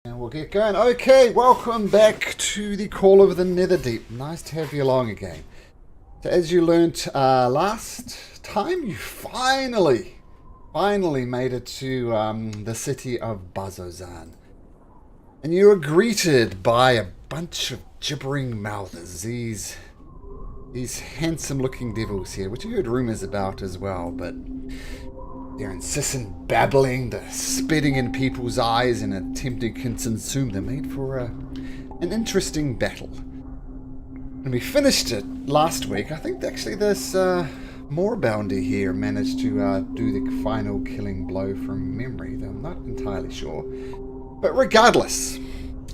And we'll get going. Okay, welcome back to the Call of the Netherdeep. Nice to have you along again. So as you learnt last time, you finally made it to the city of Bazzoxan. And you were greeted by a bunch of gibbering mouthers. These handsome-looking devils here, which you heard rumours about as well, but their incessant babbling, the spitting in people's eyes and attempting to consume them made for an interesting battle. And we finished it last week. I think actually this Moorbounder here managed to do the final killing blow from memory, though I'm not entirely sure. But regardless,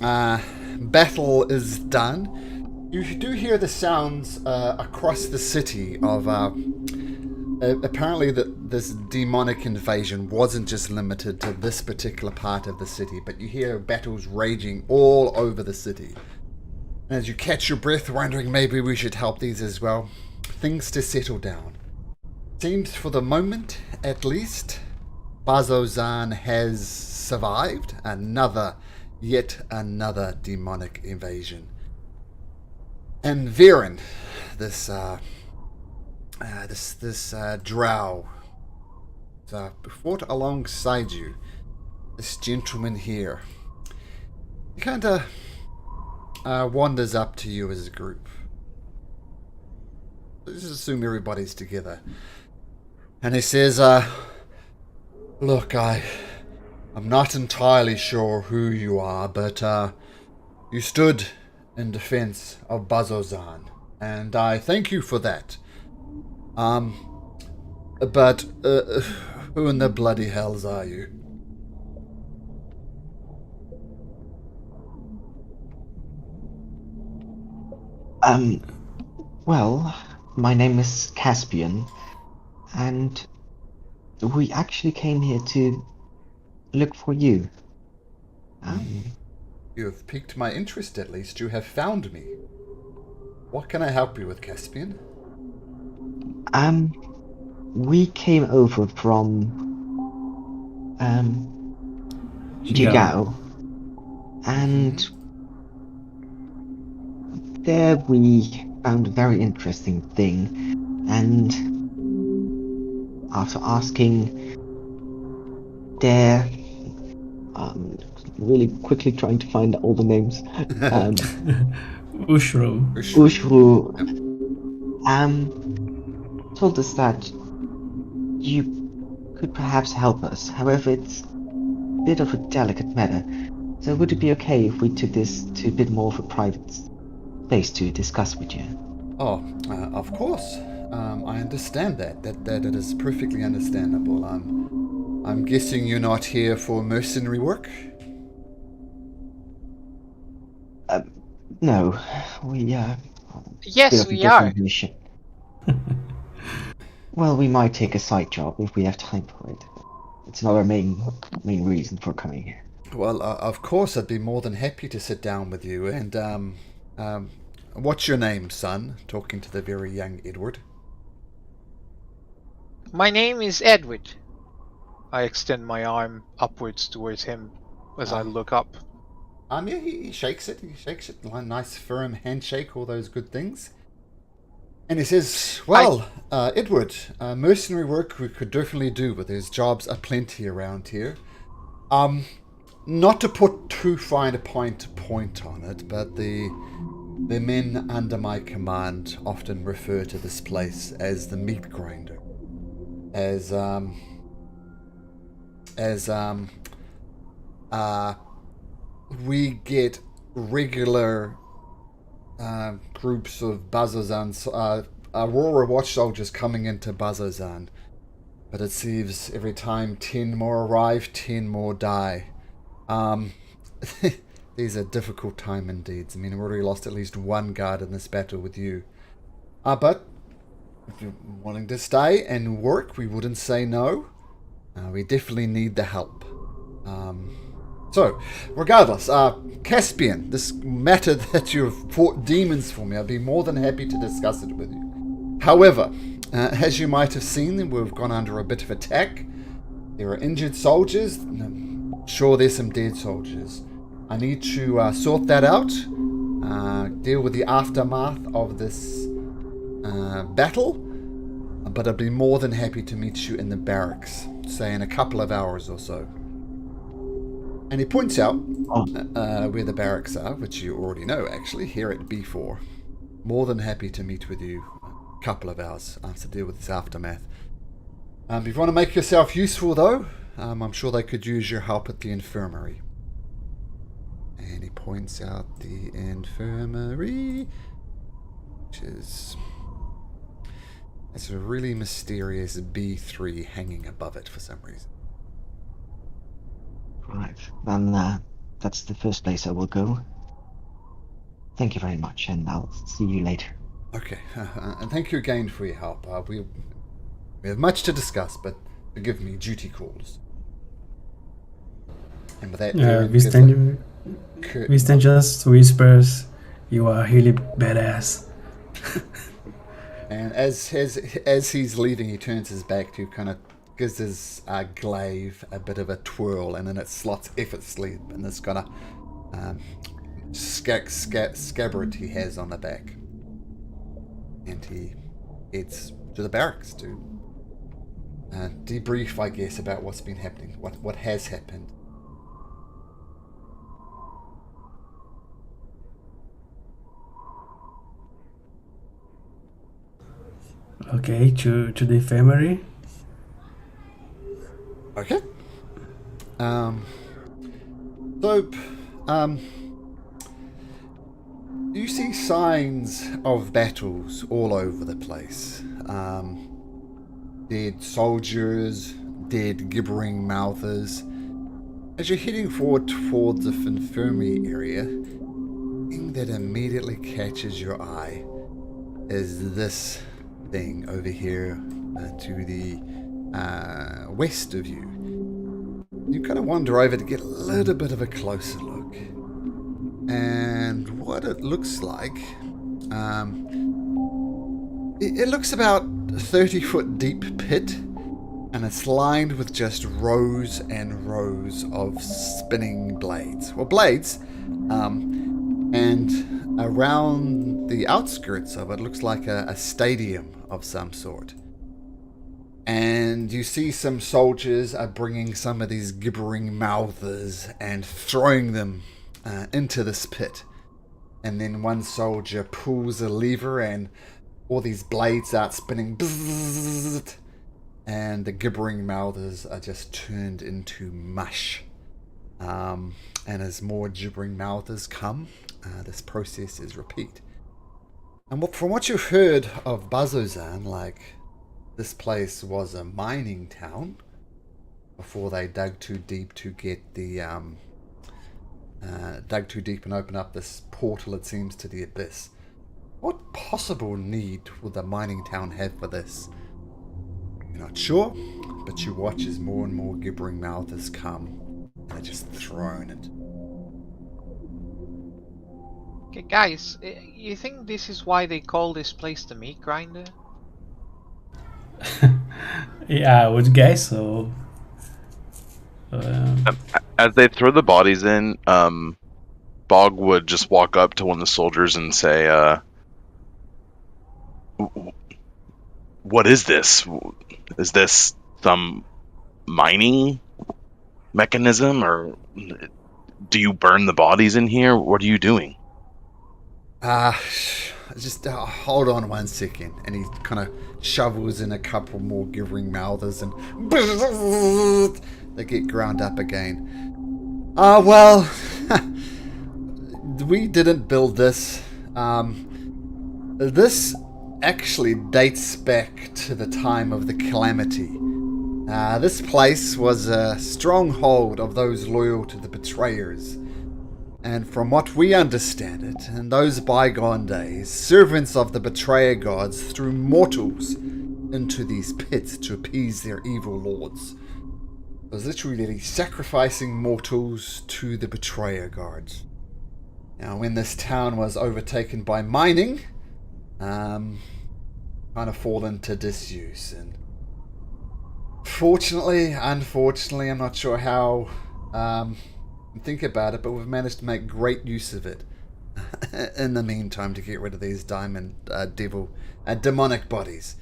battle is done. You do hear the sounds across the city of apparently this demonic invasion wasn't just limited to this particular part of the city, but you hear battles raging all over the city. And as you catch your breath, wondering maybe we should help these as well, things to settle down. Seems for the moment, at least, Bazzoxan has survived yet another demonic invasion. And Viren, this drow, fought alongside you. This gentleman here, he kind of wanders up to you as a group. Let's just assume everybody's together. And he says, look, I'm not entirely sure who you are, but you stood in defense of Bazzoxan, and I thank you for that. But who in the bloody hells are you? Well, my name is Caspian, and we actually came here to look for you. You have piqued my interest, at least. You have found me. What can I help you with, Caspian? We came over from, Jigao, and there we found a very interesting thing, and after asking there, really quickly trying to find all the names, Ushru, told us that you could perhaps help us. However, it's a bit of a delicate matter. So would it be okay if we took this to a bit more of a private place to discuss with you? Oh, of course. I understand that. That is perfectly understandable. I'm guessing you're not here for mercenary work? No, we Yes, we are. Mission. Well, we might take a side job if we have time for it. It's not our main reason for coming here. Well, of course, I'd be more than happy to sit down with you. And what's your name, son? Talking to the very young Edward. My name is Edward. I extend my arm upwards towards him as I look up. Yeah, he shakes it. He shakes it. A nice firm handshake, all those good things. And he says, well, Edward, mercenary work we could definitely do, but there's jobs aplenty around here. Not to put too fine a point on it, but the men under my command often refer to this place as the meat grinder. We get regular groups of Bazzoxan's Aurora watch soldiers coming into Bazzoxan, but it seems every time 10 more arrive, 10 more die. These are difficult time indeed. I mean, I've already lost at least one guard in this battle with you. But if you're wanting to stay and work, we wouldn't say no. We definitely need the help. So, regardless, Caspian, this matter that you've fought demons for me, I'd be more than happy to discuss it with you. However, as you might have seen, we've gone under a bit of attack. There are injured soldiers. Sure, there's some dead soldiers. I need to sort that out, deal with the aftermath of this battle, but I'd be more than happy to meet you in the barracks, say in a couple of hours or so. And he points out where the barracks are, which you already know actually, here at B4. More than happy to meet with you a couple of hours to deal with this aftermath. If you want to make yourself useful though, I'm sure they could use your help at the infirmary. And he points out the infirmary, which is... it's a really mysterious B3 hanging above it for some reason. Right, then that's the first place I will go. Thank you very much, and I'll see you later. Okay, and thank you again for your help. We have much to discuss, but forgive me, duty calls. And with that, Winston just whispers, "You are really badass." And as he's leaving, he turns his back to kind of gives his glaive a bit of a twirl, and then it slots effortlessly in this kind of scabbard he has on the back. And he heads to the barracks to debrief, I guess, about what's been happening, what has happened. Okay, to the infirmary. Okay. You see signs of battles all over the place. Dead soldiers, dead gibbering mouthers. As you're heading forward towards the infirmary area, the thing that immediately catches your eye is this thing over here to the west of you. You kind of wander over to get a little bit of a closer look. And what it looks like, it looks about a 30-foot deep pit, and it's lined with just rows and rows of spinning blades. Well, blades, and around the outskirts of it looks like a stadium of some sort. And you see some soldiers are bringing some of these gibbering mouthers and throwing them into this pit. And then one soldier pulls a lever and all these blades start spinning. Bzzzt, and the gibbering mouthers are just turned into mush. And as more gibbering mouthers come, this process is repeat. And from what you've heard of Bazzoxan, like, this place was a mining town before they dug too deep to get the dug too deep and open up this portal, it seems, to the abyss. What possible need would the mining town have for this? You're not sure, but you watch as more and more gibbering mouthers come and they're just thrown it. Okay, guys, you think this is why they call this place the meat grinder? Yeah, I would guess so. As they throw the bodies in, Bog would just walk up to one of the soldiers and say, "What is this? Is this some mining mechanism, or do you burn the bodies in here? What are you doing?" Just hold on 1 second. And he kind of shovels in a couple more gibbering mouthers and they get ground up again. Well, we didn't build this. This actually dates back to the time of the Calamity. This place was a stronghold of those loyal to the Betrayers. And from what we understand it, in those bygone days, servants of the Betrayer gods threw mortals into these pits to appease their evil lords. It was literally sacrificing mortals to the Betrayer gods. Now, when this town was overtaken by mining, kind of fall into disuse. And unfortunately, I'm not sure how and think about it, but we've managed to make great use of it in the meantime to get rid of these demonic bodies.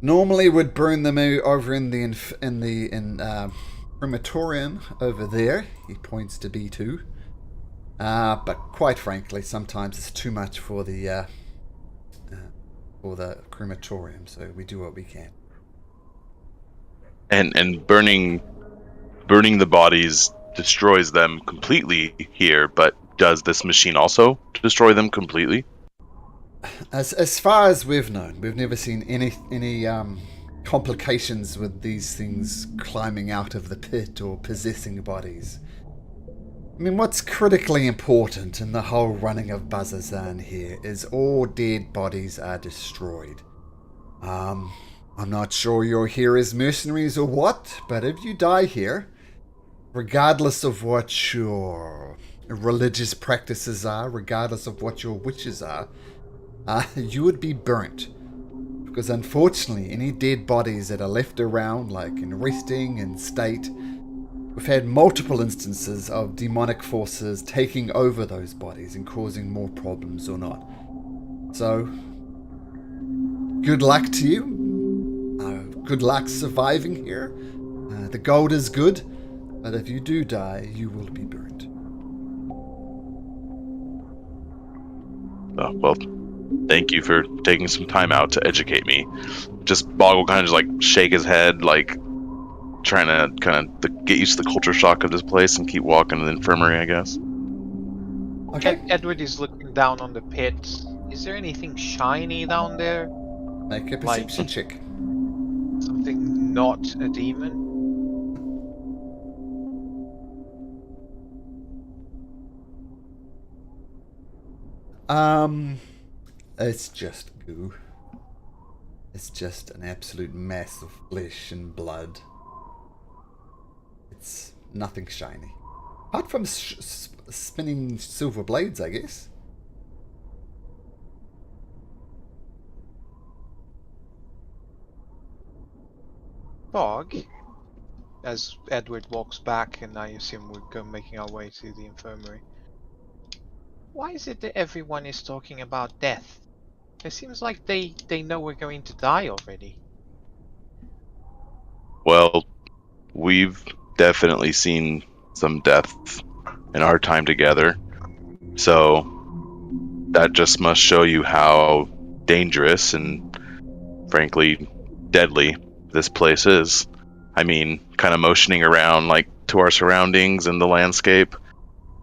Normally we'd burn them out over in the crematorium over there. He points to B2. But quite frankly, sometimes it's too much for the crematorium, so we do what we can. And burning the bodies destroys them completely here, but does this machine also destroy them completely? As far as we've known, we've never seen any complications with these things climbing out of the pit or possessing bodies. I mean, what's critically important in the whole running of Bazzoxan here is all dead bodies are destroyed. I'm not sure you're here as mercenaries or what, but if you die here, regardless of what your religious practices are, regardless of what your wishes are, you would be burnt. Because unfortunately, any dead bodies that are left around, like in resting and state, we've had multiple instances of demonic forces taking over those bodies and causing more problems or not. So, good luck to you. Good luck surviving here. The gold is good, but if you do die, you will be burnt. Oh, well, thank you for taking some time out to educate me. Just Boggle kind of just like shake his head, like trying to kind of get used to the culture shock of this place and keep walking to the infirmary, I guess. Okay. Edward is looking down on the pit. Is there anything shiny down there? Make a perception check. Something not a demon? It's just goo. It's just an absolute mass of flesh and blood. It's nothing shiny. Apart from spinning silver blades, I guess. Bog, as Edward walks back, and I assume we're making our way to the infirmary. Why is it that everyone is talking about death? It seems like they know we're going to die already. Well, we've definitely seen some death in our time together, so that just must show you how dangerous and, frankly, deadly this place is. I mean, kind of motioning around like to our surroundings and the landscape.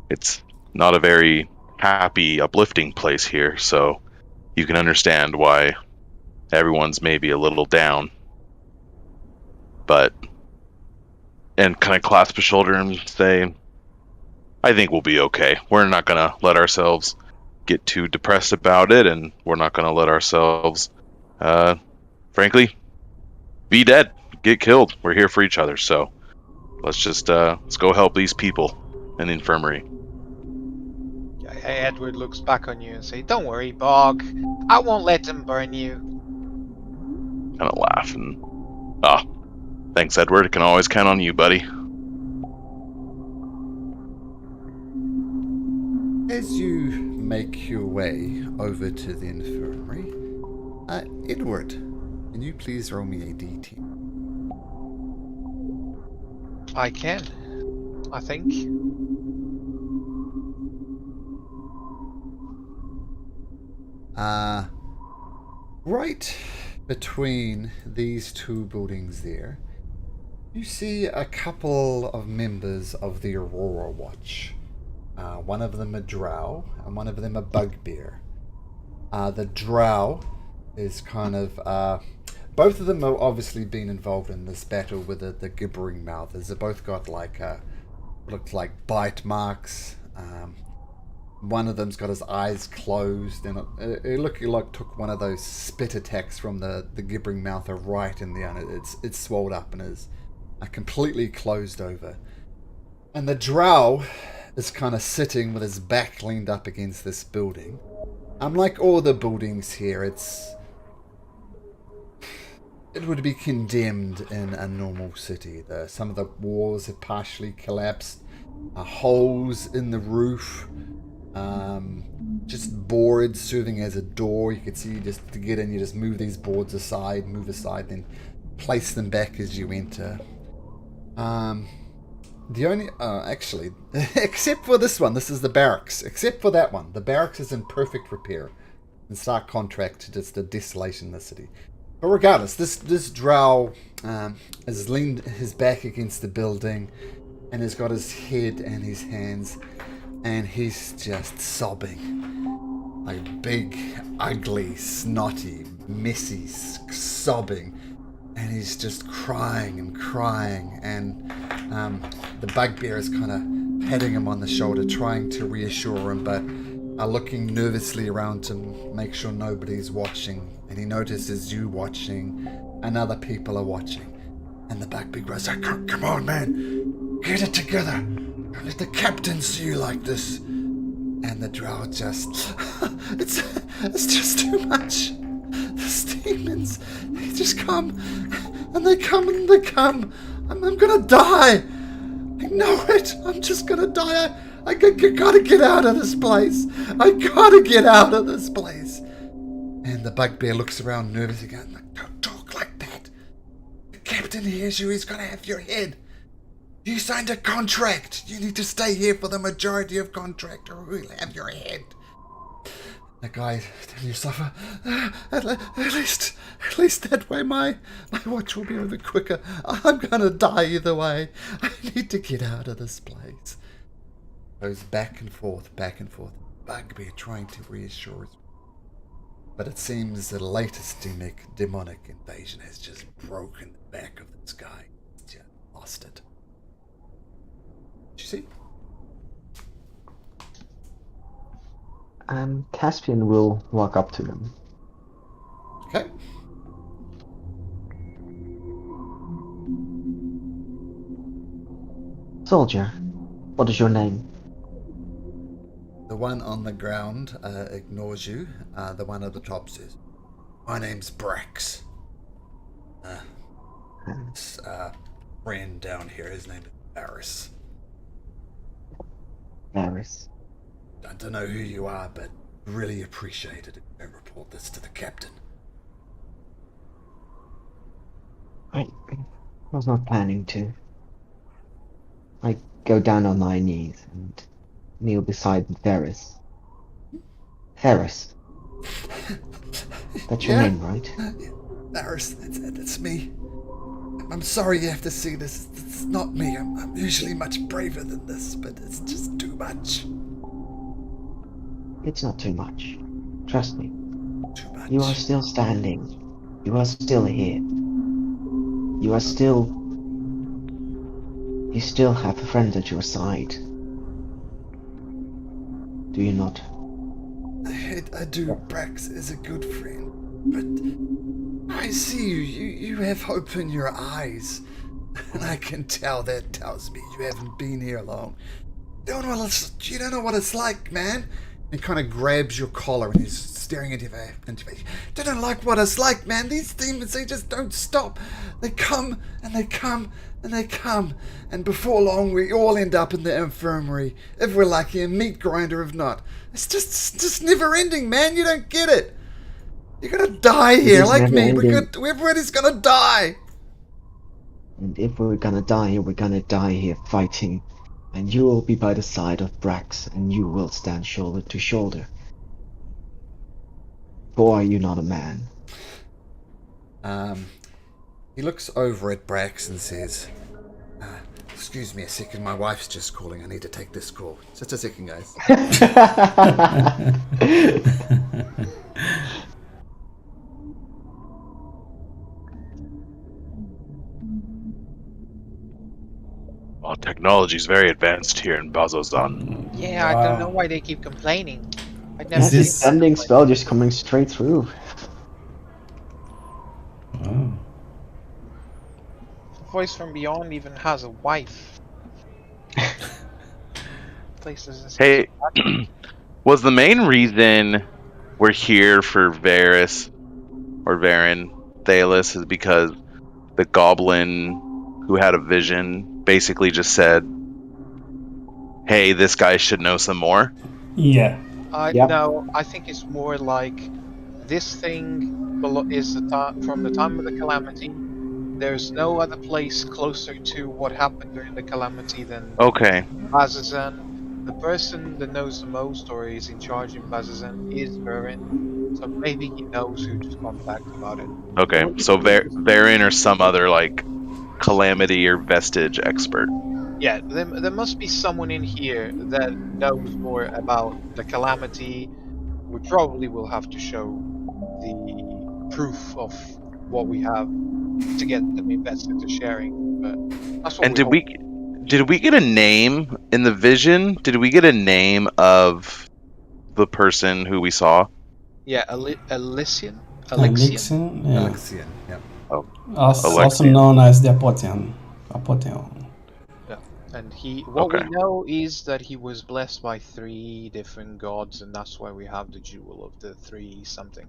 It's not a very happy, uplifting place here, so you can understand why everyone's maybe a little down. But, and kind of clasp his shoulder and say, I think we'll be okay. We're not going to let ourselves get too depressed about it, and we're not going to let ourselves, frankly, be dead, get killed. We're here for each other, so let's just, let's go help these people in the infirmary. Edward looks back on you and say, "Don't worry, Bog. I won't let them burn you." Kind of laugh and, thanks, Edward. I can always count on you, buddy. As you make your way over to the infirmary, Edward, can you please roll me a d10? I can, I think. Right between these two buildings there, you see a couple of members of the Aurora Watch. One of them a drow, and one of them a bugbear. The drow is kind of... both of them have obviously been involved in this battle with the gibbering mouthers. They've both got like looks like bite marks. One of them's got his eyes closed, and it looked like took one of those spit attacks from the gibbering mouther right in the eye. It's swelled up and is completely closed over. And the drow is kind of sitting with his back leaned up against this building. Like all the buildings here, it would be condemned in a normal city. Some of the walls have partially collapsed. holes in the roof, just boards serving as a door. You can see just to get in, you just move these boards aside, then place them back as you enter. The only, actually, except for this one, this is the barracks. Except for that one, the barracks is in perfect repair. In stark contrast to just the desolation of the city. But regardless, this drow has leaned his back against the building and has got his head and his hands, and he's just sobbing. Like big, ugly, snotty, messy sobbing. And he's just crying and crying, and the bugbear is kind of patting him on the shoulder, trying to reassure him, but looking nervously around to make sure nobody's watching. And he notices you watching, and other people are watching. And the bugbear goes, come on, man, get it together. Don't let the captain see you like this. And the drow just, it's just too much. These demons, they just come, and they come, and they come. I'm gonna die. I know it. I'm just gonna die. I gotta get out of this place. I gotta get out of this place. And the bugbear looks around nervously again. Don't talk like that. The captain hears you. He's gonna have your head. You signed a contract. You need to stay here for the majority of contract, or we'll have your head. The guy, tell yourself, at least that way my watch will be over quicker. I'm gonna die either way. I need to get out of this place. Goes back and forth. Bugbear trying to reassure us. But it seems the latest demonic invasion has just broken the back of this guy. He's just lost it. Did you see? Caspian will walk up to them. Okay. Soldier, what is your name? The one on the ground ignores you. The one at the top says, "My name's Brax." This friend down here, his name is Varys. Varys. I don't know who you are, but really appreciate it if you report this to the captain. I was not planning to. I go down on my knees and kneel beside Varys. Varys. That's your name, right? Varys, that's me. I'm sorry you have to see this. It's not me. I'm usually much braver than this, but it's just too much. It's not too much. Trust me. Too much. You are still standing. You are still here. You are still... You still have a friend at your side. Do you not? I do. Brax is a good friend, but I see you. You have hope in your eyes, and I can tell that tells me you haven't been here long. You don't know what it's like, man. And kind of grabs your collar and he's staring into your face. They don't like what it's like, man. These demons, they just don't stop. They come and they come and they come. And before long, we all end up in the infirmary. If we're lucky, a meat grinder if not. It's just never ending, man. You don't get it. You're going to die here like me. Everybody's going to die. And if we're gonna die here fighting. And you will be by the side of Brax, and you will stand shoulder to shoulder. Or are you not a man? He looks over at Brax and says, "Excuse me a second, my wife's just calling. I need to take this call. Just a second, guys." Well, technology is very advanced here in Bazzoxan. Yeah, I don't know why they keep complaining. I never That's seen this sending spell just coming straight through. Oh. The voice from beyond even has a wife. Places. Hey, was the main reason we're here for Varys or Varen Thalis is because the goblin who had a vision basically just said, hey, this guy should know some more? Yeah. Yep. No, I think it's more like this thing is from the time of the calamity. There's no other place closer to what happened during the calamity than Okay, Bazzoxan. The person that knows the most or is in charge in Bazzoxan is Verin, so maybe he knows who to contact about it. okay. So Varin or some other like calamity or vestige expert. Yeah, there must be someone in here that knows more about the calamity. We probably will have to show the proof of what we have to get them invested to sharing, but that's what And we hope. did we get a name in the vision? Did we get a name of the person who we saw? Yeah, Elysian? Elixir, yeah. Alexian, yeah. Oh, Also Alexian. known as the Apotheon. Apotheon. Yeah. And what Okay. we know is that he was blessed by 3 different gods, and that's why we have the jewel of the 3 something.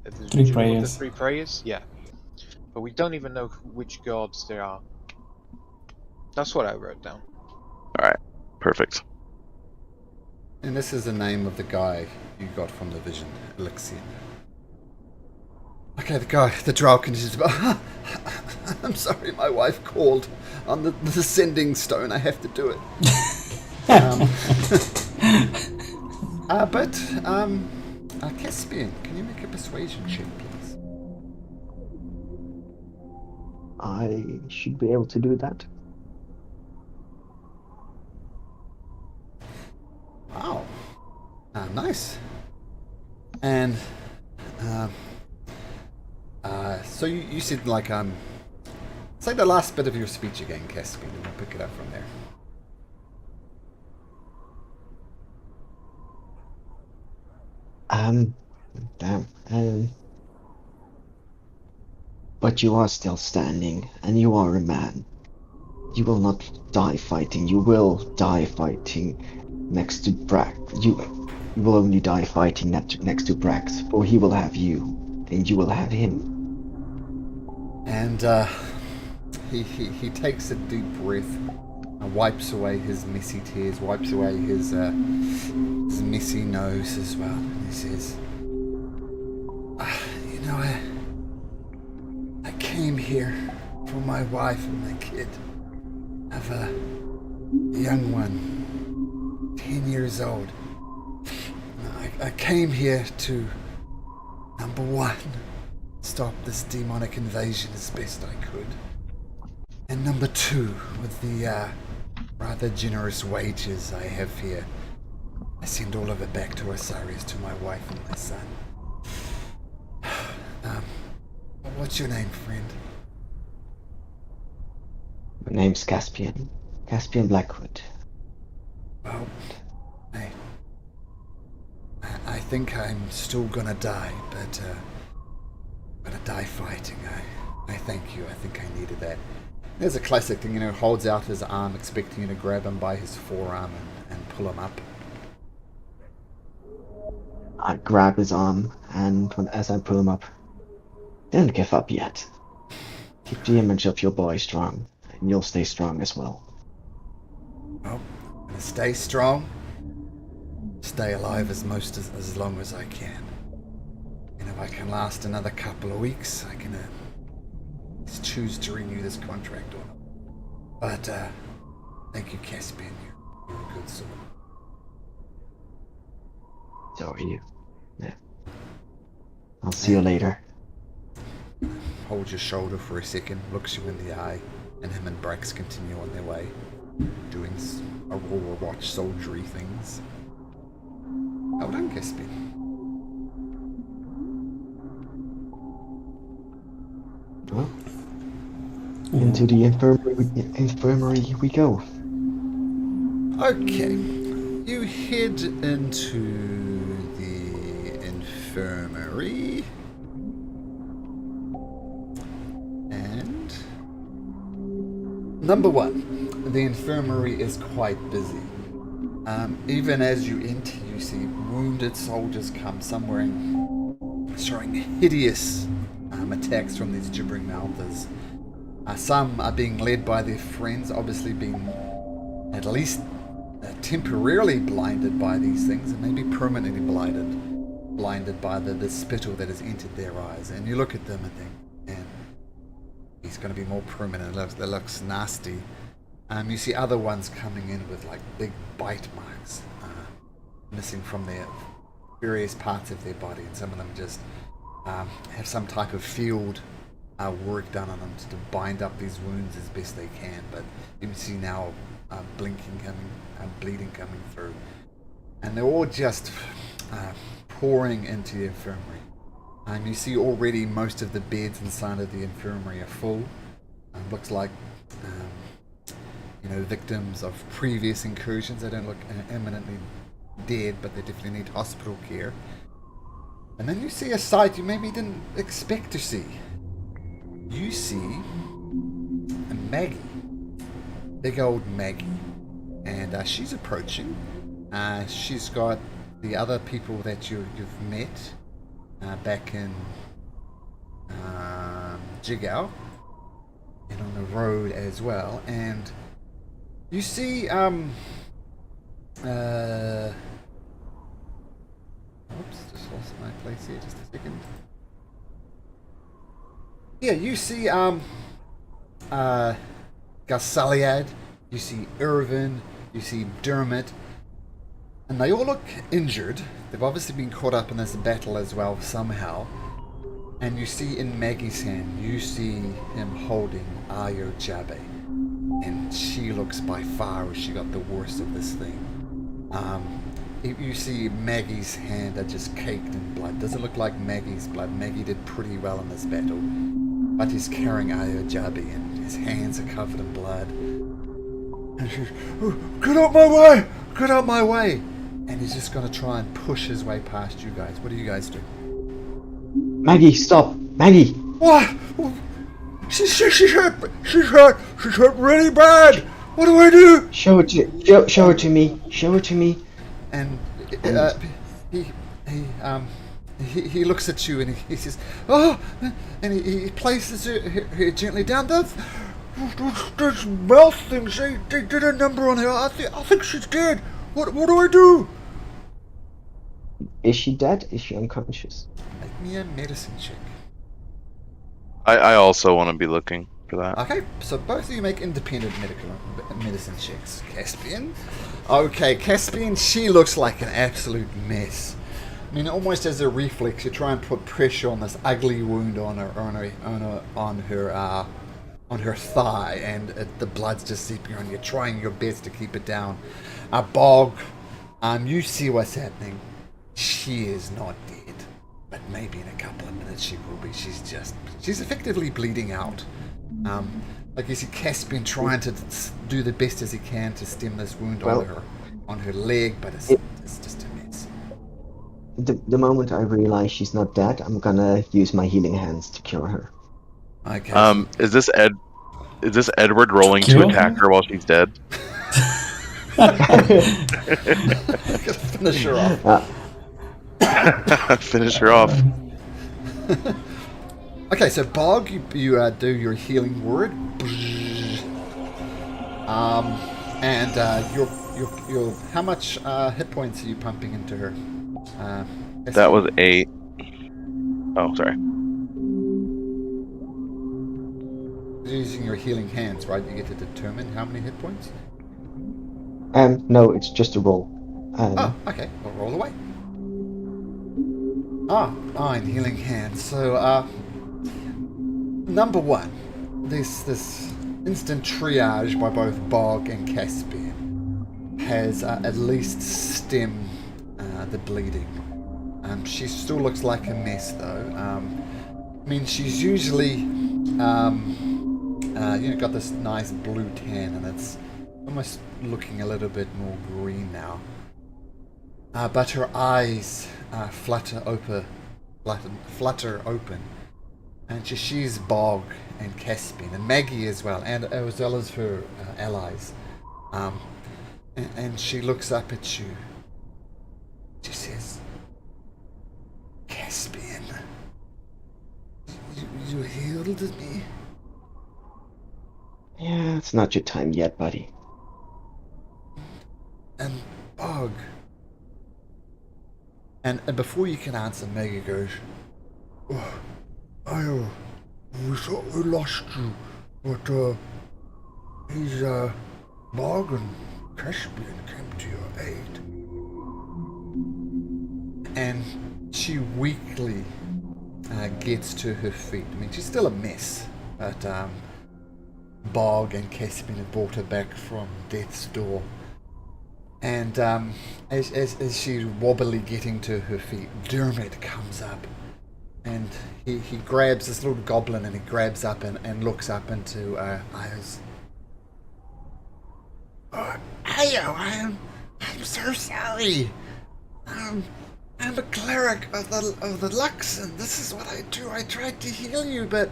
The 3 jewel of the prayers. 3 prayers? Yeah. But we don't even know which gods there are. That's what I wrote down. Perfect. And this is the name of the guy you got from the vision, Alexian. Okay, the drow continues about. I'm sorry, my wife called on the descending stone. I have to do it. Caspian, can you make a persuasion check, please? I should be able to do that. Wow. Nice. And so you said like say the last bit of your speech again, Caspian, and we'll pick it up from there. Damn. But you are still standing, and you are a man. You will not die fighting. You will die fighting next to Brax. You will only die fighting next to Brax, for he will have you, and you will have him. And he takes a deep breath and wipes away his messy tears, wipes away his messy nose as well. And he says, you know, I came here for my wife and my kid. I have a young one, 10 years old. I came here to, number one, stop this demonic invasion as best I could. And number 2, with the rather generous wages I have here, I send all of it back to Osiris, to my wife and my son. What's your name, friend? My name's Caspian. Caspian Blackwood. Well, I think I'm still gonna die, but gonna die fighting. I thank you. I think I needed that. There's a classic thing, holds out his arm, expecting you to grab him by his forearm and pull him up. I grab his arm, and as I pull him up, don't give up yet. Keep the image of your boy strong, and you'll stay strong as well. Well, I'm gonna stay strong, stay alive as long as I can. And if I can last another couple of weeks, I can choose to renew this contract or not. But thank you, Caspian. You're a good soul. So are you. Yeah. I'll see you later. Holds your shoulder for a second, looks you in the eye, and him and Brax continue on their way, doing Aurora Watch soldiery things. Well done, Caspian. Well, into the infirmary we go. Okay, you head into the infirmary, and number 1, the infirmary is quite busy. Even as you enter, you see wounded soldiers come, some showing hideous attacks from these gibbering mouthers. Some are being led by their friends, obviously being at least temporarily blinded by these things, and maybe permanently blinded by the spittle that has entered their eyes. And you look at them and think, man, he's going to be more permanent. That looks nasty. You see other ones coming in with like big bite marks, missing from their various parts of their body, and some of them just have some type of field work done on them to bind up these wounds as best they can. But you can see now bleeding coming through, and they're all just pouring into the infirmary. You see already most of the beds inside of the infirmary are full. Looks like victims of previous incursions. They don't look imminently dead, but they definitely need hospital care. And then you see a sight you maybe didn't expect to see. You see a Maggie, big old Maggie, and she's approaching. She's got the other people that you've met back in Jigao and on the road as well. And you see oops, just lost my place here, just a second. Yeah, you see Gassaliad, you see Irvin, you see Dermot, and they all look injured. They've obviously been caught up in this battle as well somehow. And you see in Maggie's hand, you see him holding Ayo Jabe. And she looks by far she got the worst of this thing. You see Maggie's hand are just caked in blood. Doesn't look like Maggie's blood. Maggie did pretty well in this battle. But he's carrying Ayo Jabe and his hands are covered in blood. And she's, oh, get out my way! Get out my way! And he's just going to try and push his way past you guys. What do you guys do? Maggie, stop! Maggie! What? She's hurt really bad! What do I do? Show it to me. Show it to me. And he looks at you and he says, oh, and he places her gently down. That's mouth thing. They did a number on her. I think she's dead. What do I do? Is she dead? Is she unconscious? Make me a medicine check. I also want to be looking for that. Okay, so both of you make independent medicine checks. Caspian. Okay, Caspian, she looks like an absolute mess. I mean, almost as a reflex, you try and put pressure on this ugly wound on her thigh, and the blood's just seeping on. You're trying your best to keep it down. Bog, you see what's happening. She is not dead, but maybe in a couple of minutes she will be. She's effectively bleeding out. Like you see Caspian trying to do the best as he can to stem this wound on her leg, but it's just a mess. The moment I realize she's not dead, I'm gonna use my healing hands to cure her. Okay. Is this Edward rolling to attack her while she's dead? Finish her off. Finish her off. Okay, so Bog, you do your healing word, and your how much hit points are you pumping into her? That was 8. Oh, sorry. Using your healing hands, right? You get to determine how many hit points. No, it's just a roll. Okay, well, roll away. 9 healing hands. So, number 1, this instant triage by both Bog and Caspian has at least stemmed the bleeding. She still looks like a mess, though. I mean, she's usually, got this nice blue tan, and it's almost looking a little bit more green now. But her eyes flutter open, and she's Bog and Caspian and Maggie as well, and as well as her allies. And she looks up at you. She says, "Caspian, you healed me." Yeah, it's not your time yet, buddy. Bog? And before you can answer, Maggie goes, we thought we lost you, but he's Bog and Caspian came to your aid. And she weakly gets to her feet. I mean, she's still a mess, but Bog and Caspian have brought her back from death's door. And as she's wobbly getting to her feet, Dermot comes up, and he grabs this little goblin, and he grabs up and looks up into Io's. Io, I'm so sorry. I'm a cleric of the Luxon. This is what I do. I tried to heal you, but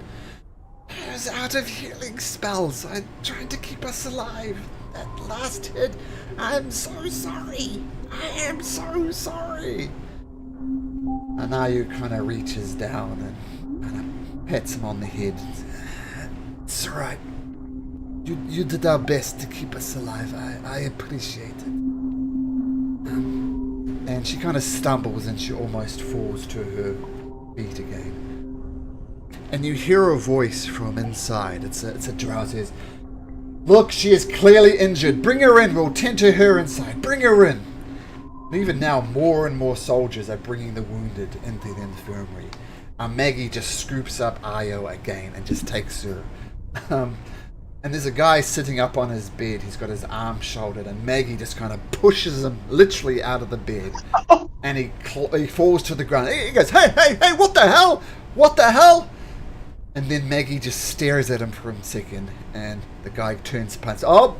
I was out of healing spells. I tried to keep us alive. That last hit, I'm so sorry. I am so sorry. And Io kind of reaches down and kind of pats him on the head. It's alright. You did our best to keep us alive. I appreciate it. And she kind of stumbles and she almost falls to her feet again. And you hear a voice from inside. It's a drow. Says, "Look, she is clearly injured. Bring her in. We'll tend to her inside. Bring her in." And even now, more and more soldiers are bringing the wounded into the infirmary. Maggie just scoops up Io again and just takes her. And there's a guy sitting up on his bed. He's got his arm shouldered, and Maggie just kind of pushes him literally out of the bed. And he falls to the ground. He goes, hey, what the hell? What the hell? And then Maggie just stares at him for a second, and the guy turns punch. Oh,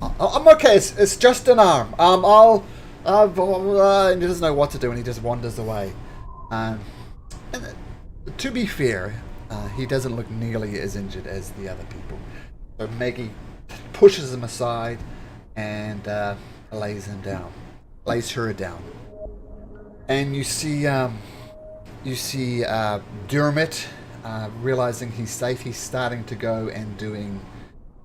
I'm okay. It's just an arm. And he doesn't know what to do, and he just wanders away. And to be fair, he doesn't look nearly as injured as the other people. So Maggie pushes him aside and lays her down. And you see Dermot realizing he's safe. He's starting to go and doing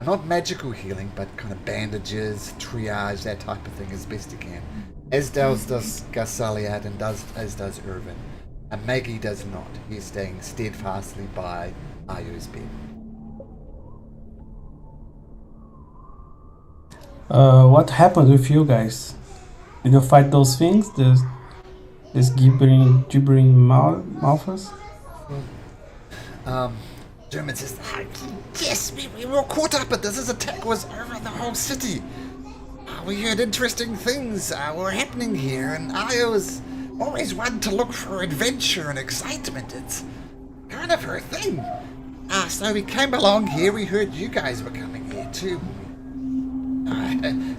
not magical healing, but kind of bandages, triage, that type of thing as best he can. As does Garsaliad and as does Irvin. And Maggie does not. He's staying steadfastly by Io's bed. What happened with you guys? Did you fight those things? This gibbering mouthers? Dermot says, yes, we were caught up, but this attack was over the whole city. We heard interesting things were happening here, and Io is always one to look for adventure and excitement. It's kind of her thing. So we came along here. We heard you guys were coming here too.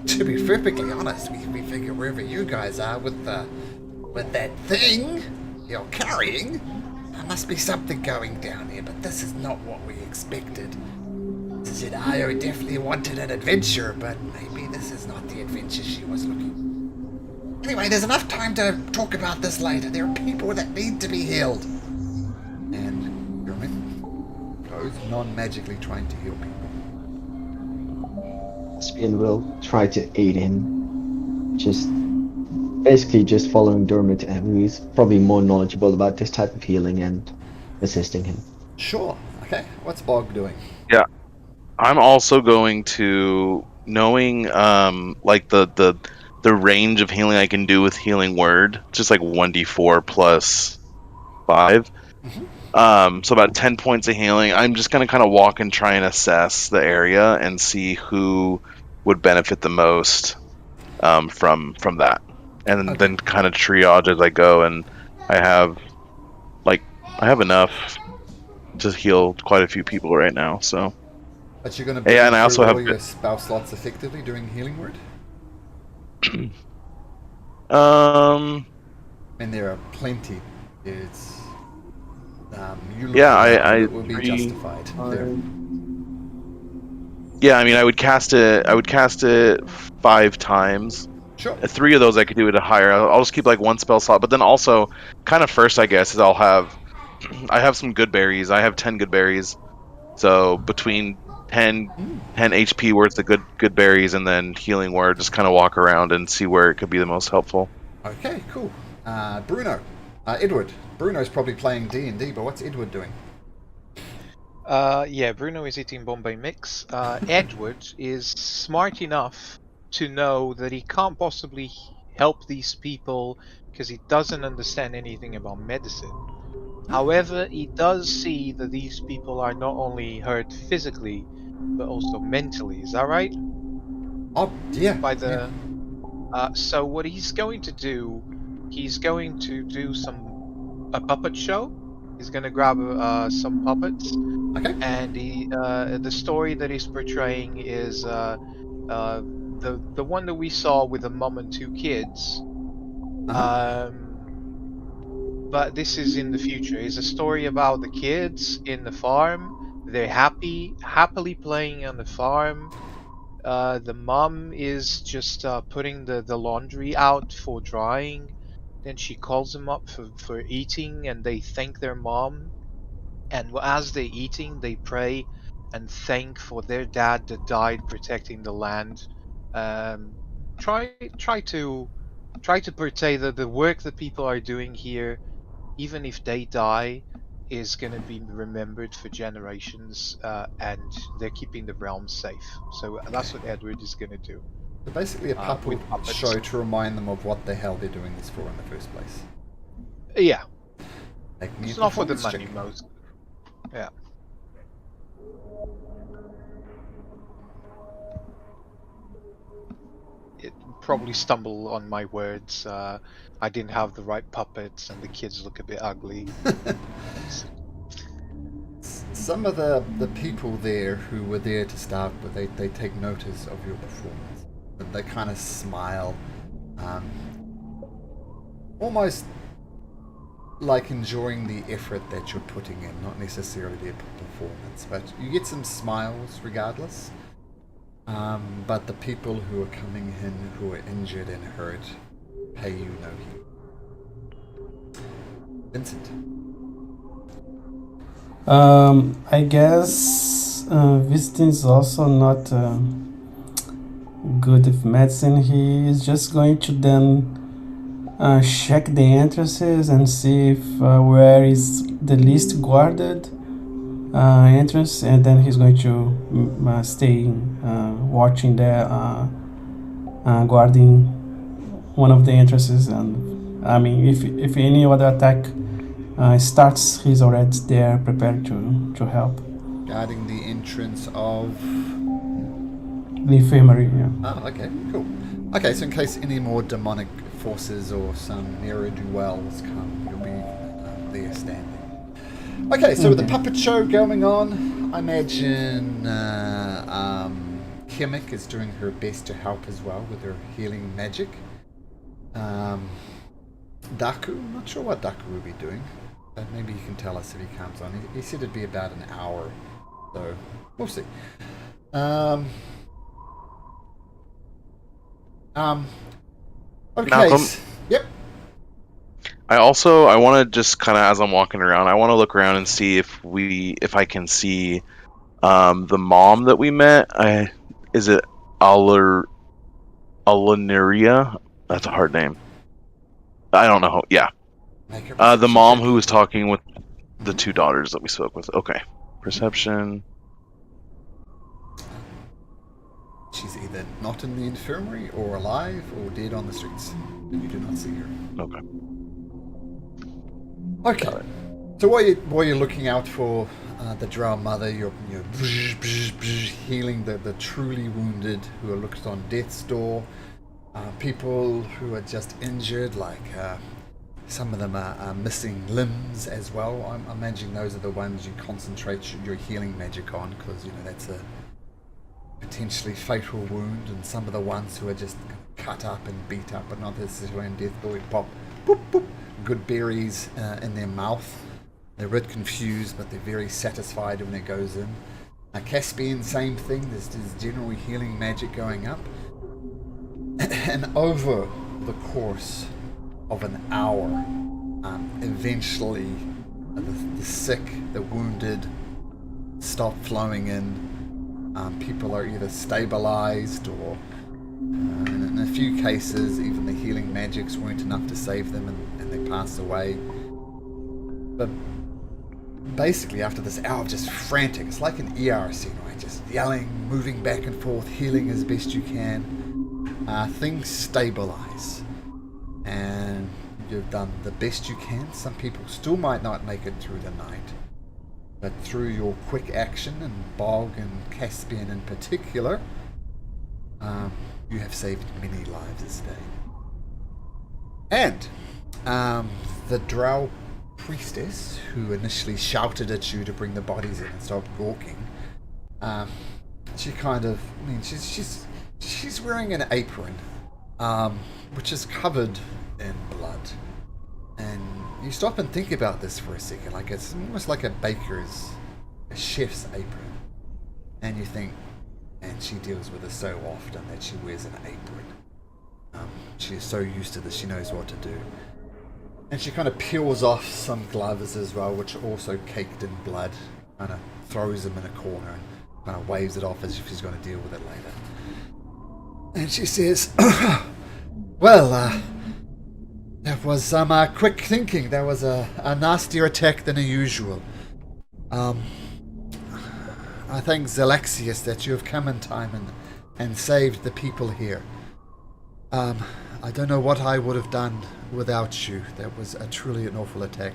To be perfectly honest, we figure wherever you guys are with that thing you're carrying, there must be something going down here. But this is not what we expected. Said Io definitely wanted an adventure, but maybe this is not the adventure she was looking. Anyway, there's enough time to talk about this later. There are people that need to be healed. And Dermot goes non-magically trying to heal people. Caspian will try to aid him. Basically just following Dermot, who is probably more knowledgeable about this type of healing, and assisting him. Sure. Okay. What's Bog doing? Yeah, I'm also going to, knowing like the range of healing I can do with Healing Word, just like 1d4 plus 5. Mm-hmm. So about 10 points of healing. I'm just gonna kind of walk and try and assess the area and see who would benefit the most from that, and then kind of triage as I go. And I have enough to heal quite a few people right now. So. But you're going to burn and I also have your spell slots effectively during Healing Word? And there are plenty. It's I would be justified. Yeah, I mean, I would cast it 5 times. Sure. 3 of those I could do it at higher. I'll just keep like 1 spell slot, but then also kind of first, I guess, is I have some good berries. I have 10 good berries. So between 10 HP worth of good berries, and then healing word. Just kind of walk around and see where it could be the most helpful. Okay, cool. Bruno. Edward. Bruno's probably playing D&D, but what's Edward doing? Yeah, Bruno is eating Bombay Mix. Edward is smart enough to know that he can't possibly help these people because he doesn't understand anything about medicine. However, he does see that these people are not only hurt physically, but also mentally. Is that right? Oh, yeah. By yeah. the so what he's going to do, he's going to do a puppet show. He's going to grab some puppets, Okay. and the story that he's portraying is the one that we saw with the mom and two kids. Uh-huh. But this is in the future. It's a story about the kids in the farm. They're happily playing on the farm. The mom is just putting the laundry out for drying. Then she calls them up for eating, and they thank their mom. And as they're eating, they pray and thank for their dad that died protecting the land. Um, try to portray the work that people are doing here, even if they die, is going to be remembered for generations, and they're keeping the realm safe. So that's what Edward is going to do. So basically a puppet With puppets. show to remind them of what the hell they're doing this for in the first place. Yeah, Make me it's a not for the performance money, check. most. Yeah. It probably stumble on my words. I didn't have the right puppets, and the kids look a bit ugly. Some of the people there who were there to start with, they take notice of your performance. But they kind of smile. Almost like enjoying the effort that you're putting in, not necessarily the performance. But you get some smiles regardless. But the people who are coming in who are injured and hurt pay you no heed. Vincent. I guess Vistin is also not good with medicine. He is just going to then check the entrances and see if where is the least guarded entrance, and then he's going to stay watching there, guarding one of the entrances. And I mean, if any other attack starts, he's already there, prepared to help. Guarding the entrance of... The infirmary, yeah. Oh, okay, cool. Okay, so in case any more demonic forces or some ne'er-do-wells come, you'll be there standing. Okay, so with the puppet show going on, I imagine Kemek is doing her best to help as well with her healing magic. Daku, I'm not sure what Daku will be doing, but maybe he can tell us if he comes on. He said it'd be about an hour, so we'll see. Okay. Malcolm? Yep. I want to just kind of, as I'm walking around, I want to look around and see if I can see the mom that we met. Is it Alaniria? That's a hard name. I don't know. Yeah. The mom who was talking with the two daughters that we spoke with. Okay. Perception. She's either not in the infirmary or alive or dead on the streets. You do not see her. Okay. Okay. So while you're looking out for the drow mother, you're healing the truly wounded who are looked on death's door. People who are just injured, like some of them are missing limbs as well. I'm imagining those are the ones you concentrate your healing magic on, because that's a potentially fatal wound, and some of the ones who are just cut up and beat up but not necessarily in death door, pop boop boop good berries in their mouth. They're a bit confused, but they're very satisfied when it goes in. Caspian, same thing. There's general healing magic going up. And over the course of an hour, eventually the sick, the wounded stop flowing in. People are either stabilized or, in a few cases, even the healing magics weren't enough to save them and they pass away. But basically, after this hour of just frantic, it's like an ER scene, right? Just yelling, moving back and forth, healing as best you can. Things stabilize. And you've done the best you can. Some people still might not make it through the night. But through your quick action, and Bog and Caspian in particular, you have saved many lives this day. And the Drow priestess, who initially shouted at you to bring the bodies in and stop gawking, she kind of, I mean, she's wearing an apron, which is covered in blood. And you stop and think about this for a second, like it's almost like a chef's apron. And you think, and she deals with this so often that she wears an apron. She is so used to this, she knows what to do. And she kind of peels off some gloves as well, which are also caked in blood, kind of throws them in a corner and kind of waves it off as if she's going to deal with it later. And she says, well, that was some quick thinking. That was a nastier attack than usual. I thank Zelexius that you have come in time and saved the people here. I don't know what I would have done without you. That was truly an awful attack.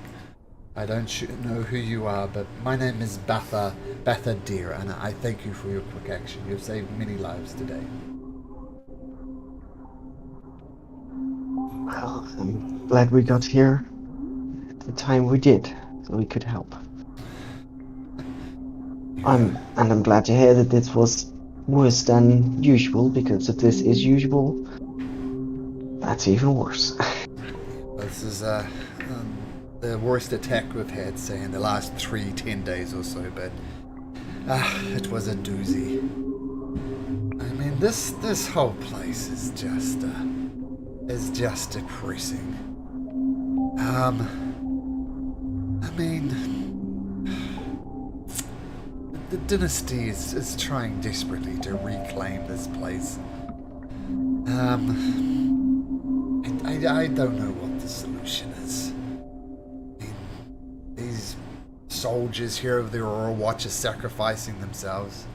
I don't know who you are, but my name is Bazzoxan, and I thank you for your quick action. You have saved many lives today. Well, I'm glad we got here at the time we did, so we could help. I'm glad to hear that this was worse than usual, because if this is usual, that's even worse. This is the worst attack we've had, say, in the last 10 days or so, but it was a doozy. I mean, this whole place is just depressing. I mean, the dynasty is trying desperately to reclaim this place. I don't know what the solution is. I mean, these soldiers here of the Aurora Watch are sacrificing themselves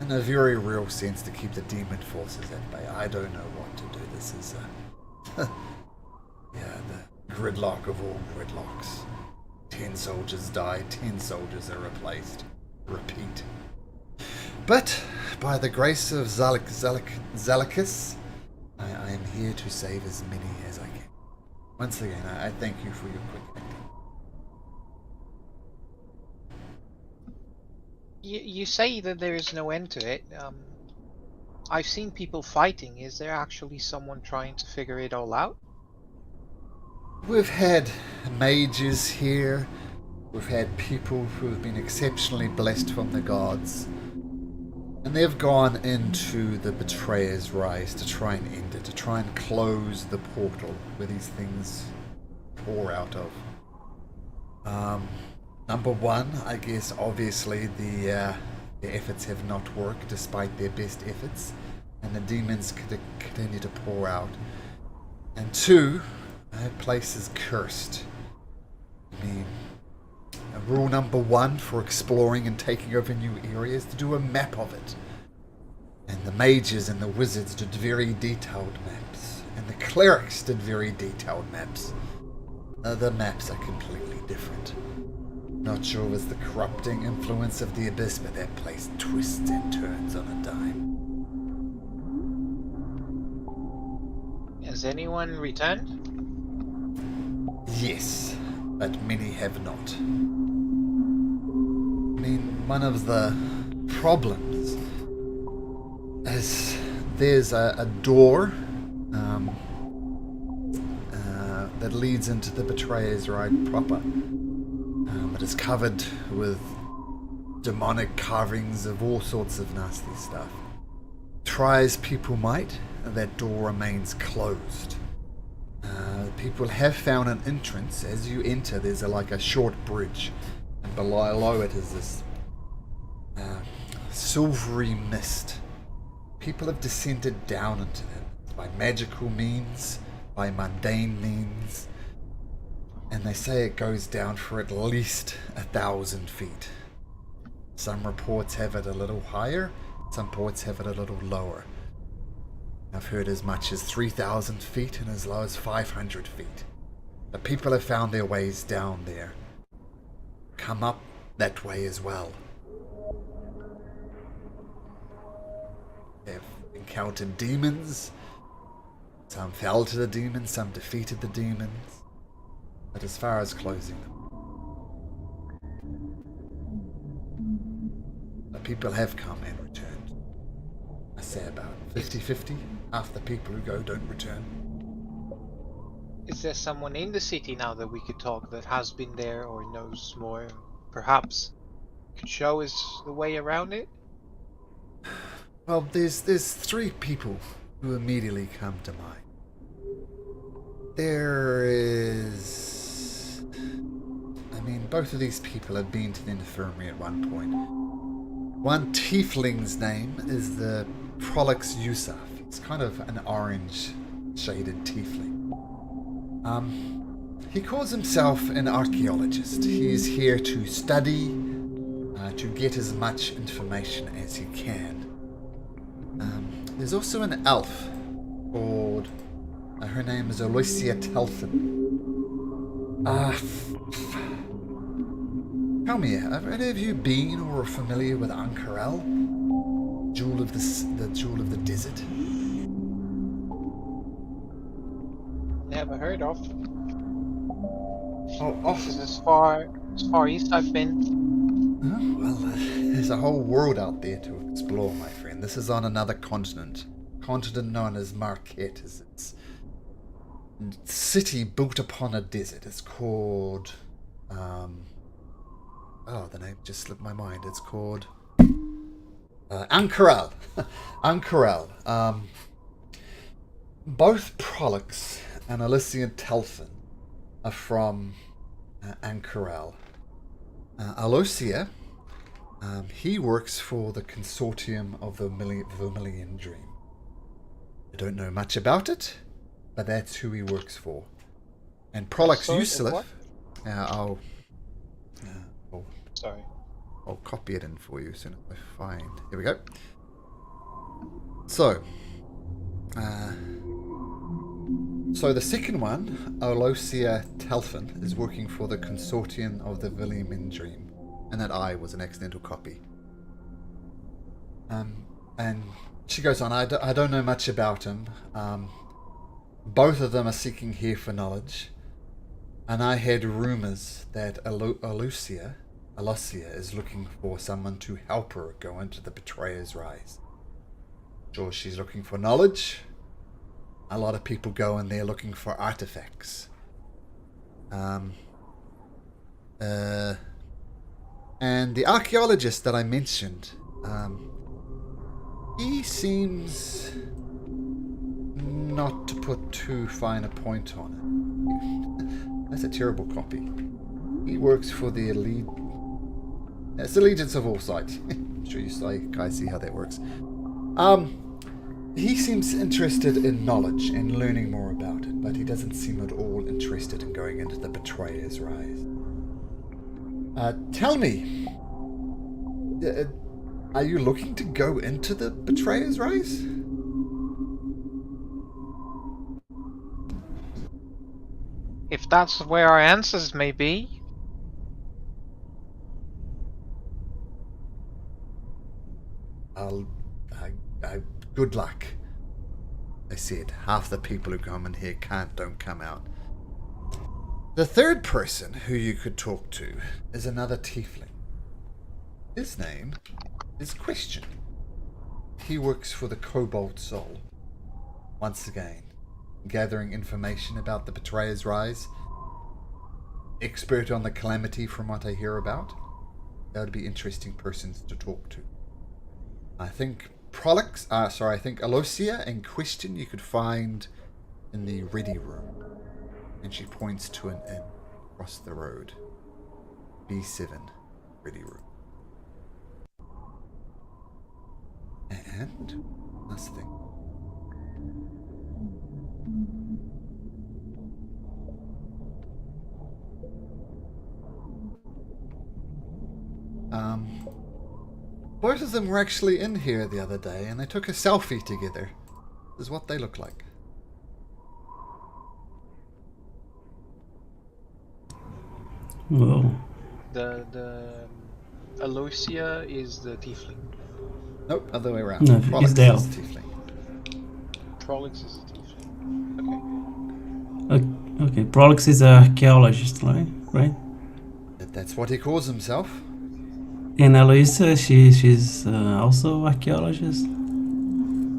in a very real sense to keep the demon forces at bay. I don't know what to do. This is the gridlock of all gridlocks. 10 soldiers die, 10 soldiers are replaced. Repeat. But by the grace of Zalakis, I am here to save as many as I can. Once again, I thank you for your quick acting. You say that there is no end to it. I've seen people fighting. Is there actually someone trying to figure it all out? We've had mages here. We've had people who have been exceptionally blessed from the gods. And they've gone into the Betrayer's Rise to try and end it, to try and close the portal where these things pour out of. Number one, I guess, obviously the efforts have not worked despite their best efforts, and the demons continue to pour out. And two, that place is cursed. I mean, rule number one for exploring and taking over new areas, to do a map of it. And the mages and the wizards did very detailed maps. And the clerics did very detailed maps. The maps are completely different. Not sure if it's the corrupting influence of the abyss, but that place twists and turns on a dime. Has anyone returned? Yes, but many have not. I mean, one of the problems is there's a door that leads into the Betrayer's Ride proper. It is covered with demonic carvings of all sorts of nasty stuff. Try as people might, that door remains closed. People have found an entrance. As you enter, there's like a short bridge, and below it is this silvery mist. People have descended down into them by magical means, by mundane means, and they say it goes down for at least 1,000 feet. Some reports have it a little higher, some reports have it a little lower. I've heard as much as 3,000 feet and as low as 500 feet. But people have found their ways down there. Come up that way as well. They've encountered demons. Some fell to the demons, some defeated the demons. But as far as closing them, the people have come and returned. I say about 50-50. Half the people who go don't return. Is there someone in the city now that we could talk that has been there or knows more? Perhaps could show us the way around it? Well, there's 3 people who immediately come to mind. There is... I mean, both of these people have been to the infirmary at one point. One tiefling's name is the Prolix Yusuf. It's kind of an orange-shaded tiefling. He calls himself an archaeologist. He is here to study, to get as much information as he can. There's also an elf called... her name is Aloysia Telfin. Tell me, have any of you been or are familiar with Ankarel? Jewel of the Jewel of the Desert? Never heard of. Oh, This is as far east I've been. well, there's a whole world out there to explore, my friend. This is on another continent. Continent known as Marquette. It's a city built upon a desert. It's called... the name just slipped my mind. It's called... Ankarel. Ankarel. Both Prolix and Aloysia Telfin are from Ankarel. Aloysia, he works for the consortium of the Vermilion Dream. I don't know much about it, but that's who he works for. And Prolix Yusuf, Sorry. I'll copy it in for you as soon as I find. Here we go. So the second one, Aloysia Telfin, is working for the consortium of the Vermilion Dream, and that I was an accidental copy. And she goes on. I don't know much about him. Both of them are seeking here for knowledge, and I had rumors that Aloysia is looking for someone to help her go into the Betrayer's Rise. Sure, she's looking for knowledge. A lot of people go in there looking for artifacts. And the archaeologist that I mentioned, he seems not to put too fine a point on it. That's a terrible copy. He works for the elite. It's Allegiance of All Sight. I'm sure you guys see how that works. He seems interested in knowledge and learning more about it, but he doesn't seem at all interested in going into the Betrayer's Rise. Tell me, are you looking to go into the Betrayer's Rise? If that's where our answers may be. Good luck. I said, half the people who come in here don't come out. The third person who you could talk to is another tiefling. His name is Question. He works for the Cobalt Soul. Once again, gathering information about the Betrayer's Rise. Expert on the Calamity from what I hear about. That would be interesting persons to talk to. I think I think Aloysia and Question you could find in the Ready Room. And she points to an inn across the road. B7, Ready Room. And last thing. Both of them were actually in here the other day, and they took a selfie together. This is what they look like. Whoa. The Aloysia is the tiefling. Nope, other way around. No, Prolix it's the elf. is tiefling. Prolix is the tiefling. Okay, Prolix is an archaeologist, right? That's what he calls himself. And Aloysia, she's also archaeologist.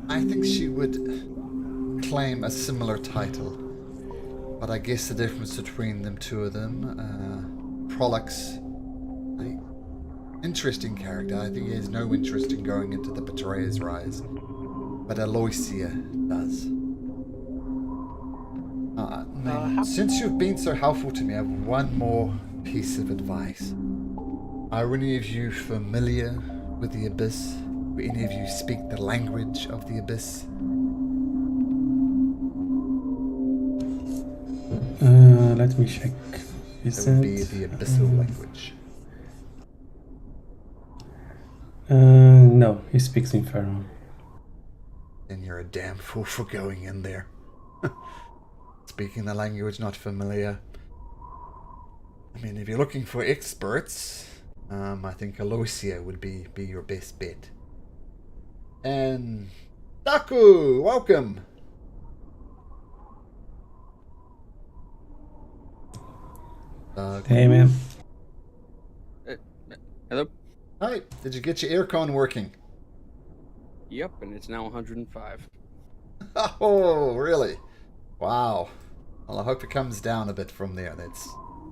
I think she would claim a similar title. But I guess the difference between them two of them, Prolix, interesting character. I think he has no interest in going into the Betrayer's Rise. But Aloysia does. Since you've been so helpful to me, I have one more piece of advice. Are any of you familiar with the Abyss? Do any of you speak the language of the Abyss? Let me check. It would be the Abyssal language. No, he speaks Infernal. Then you're a damn fool for going in there. Speaking the language not familiar. I mean, if you're looking for experts, I think Aloysia would be your best bet. And Daku, welcome. Hey, man. Hello? Hi, did you get your aircon working? Yep, and it's now 105. Oh, really? Wow. Well, I hope it comes down a bit from there.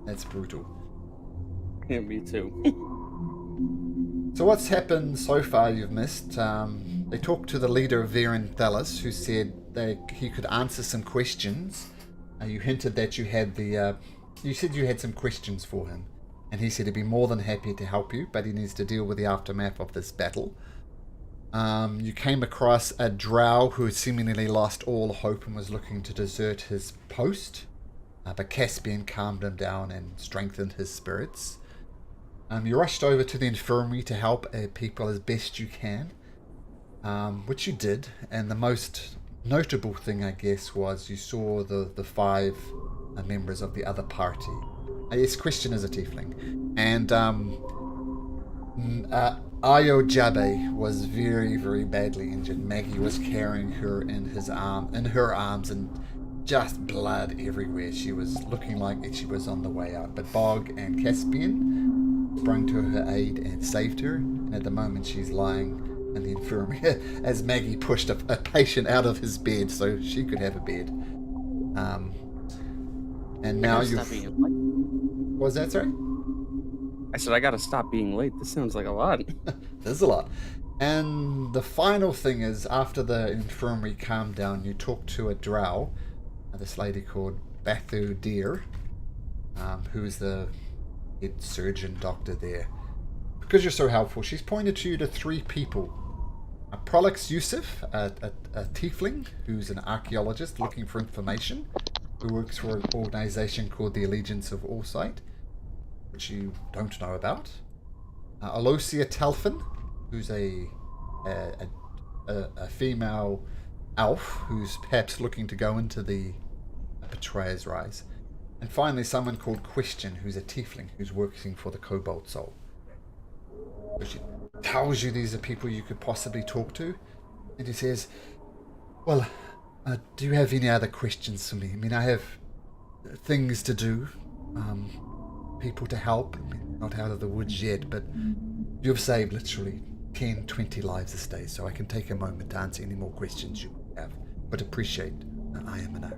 That's brutal. Yeah, me too. So what's happened so far you've missed? They talked to the leader of Varen Thalas, who said he could answer some questions. You hinted that you had you said you had some questions for him. And he said he'd be more than happy to help you, but he needs to deal with the aftermath of this battle. You came across a drow who had seemingly lost all hope and was looking to desert his post. But Caspian calmed him down and strengthened his spirits. You rushed over to the infirmary to help people as best you can, which you did. And the most notable thing, I guess, was you saw the 5 members of the other party. Yes, Christian is a tiefling. And Ayo Jabe was very, very badly injured. Maggie was carrying her in her arms, and just blood everywhere. She was looking like she was on the way out. But Bog and Caspian sprung to her aid and saved her. And at the moment she's lying in the infirmary as Maggie pushed a patient out of his bed so she could have a bed. And now was that, sorry? I said I gotta stop being late. This sounds like a lot. There's a lot. And the final thing is, after the infirmary calmed down, you talked to a drow, this lady called Bathu Deer, who's the head surgeon doctor there. Because you're so helpful, she's pointed you to 3 people. Prolix Yusuf, a tiefling who's an archaeologist looking for information, who works for an organization called the Allegiance of Allsight, which you don't know about. Aloysia Telfin, who's a female elf who's perhaps looking to go into the Betrayer's Rise. And finally, someone called Question, who's a tiefling who's working for the Cobalt Soul. So she tells you these are people you could possibly talk to, and he says, well, do you have any other questions for me? I mean, I have things to do, people to help. I mean, not out of the woods yet, but you've saved literally 10, 20 lives this day, so I can take a moment to answer any more questions you have. But appreciate I am an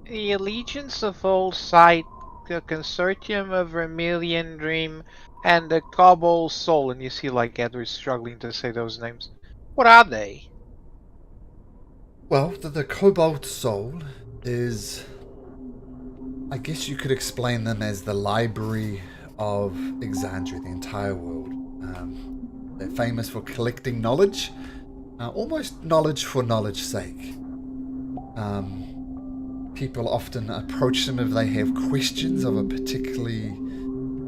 The Allegiance of Allsight, the Consortium of Vermilion Dream, and the Cobalt Soul, and you see like Edward's struggling to say those names. What are they? Well, the Cobalt Soul is, I guess you could explain them as the library of Exandria, the entire world. They're famous for collecting knowledge, almost knowledge for knowledge's sake. People often approach them if they have questions of a particularly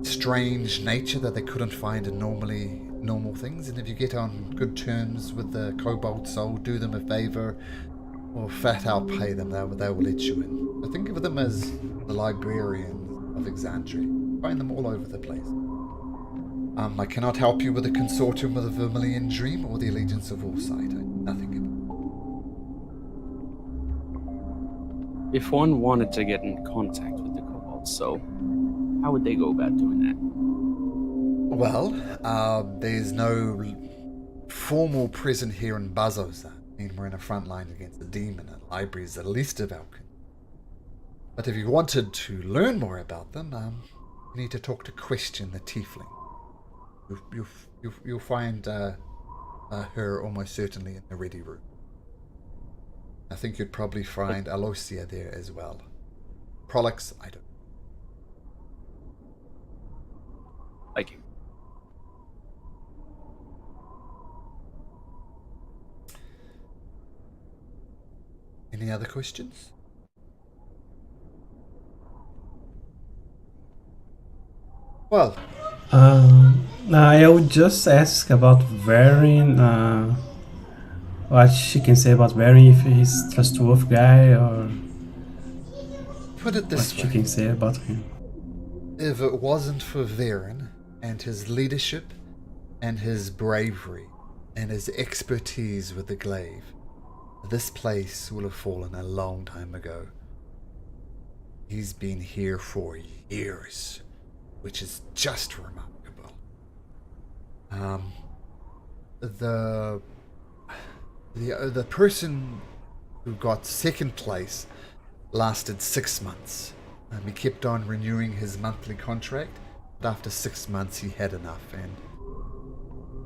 strange nature that they couldn't find in normal things. And if you get on good terms with the kobold soul, do them a favor, or fat out pay them, they will let you in. So think of them as the librarians of Exandria. Find them all over the place. I cannot help you with the consortium of the Vermilion Dream or the Allegiance of Allsight. Nothing about. If one wanted to get in contact with the Kobold Soul, how would they go about doing that? Well, there's no formal prison here in Bazzoxan. I mean, we're in a front line against the demon, and library is the least of our concern. But if you wanted to learn more about them, you need to talk to Question, the tiefling. You'll find her almost certainly in the ready room. I think you'd probably find Aloysia there as well. Prolix, I don't. Thank you. Any other questions? Well, I would just ask about Varin, what she can say about Varin, if he's a trustworthy guy, or put it what this she way. can say about him. If it wasn't for Varin and his leadership and his bravery and his expertise with the glaive, this place would have fallen a long time ago. He's been here for years, which is just remarkable. The person who got second place lasted 6 months. He kept on renewing his monthly contract, but after 6 months he had enough and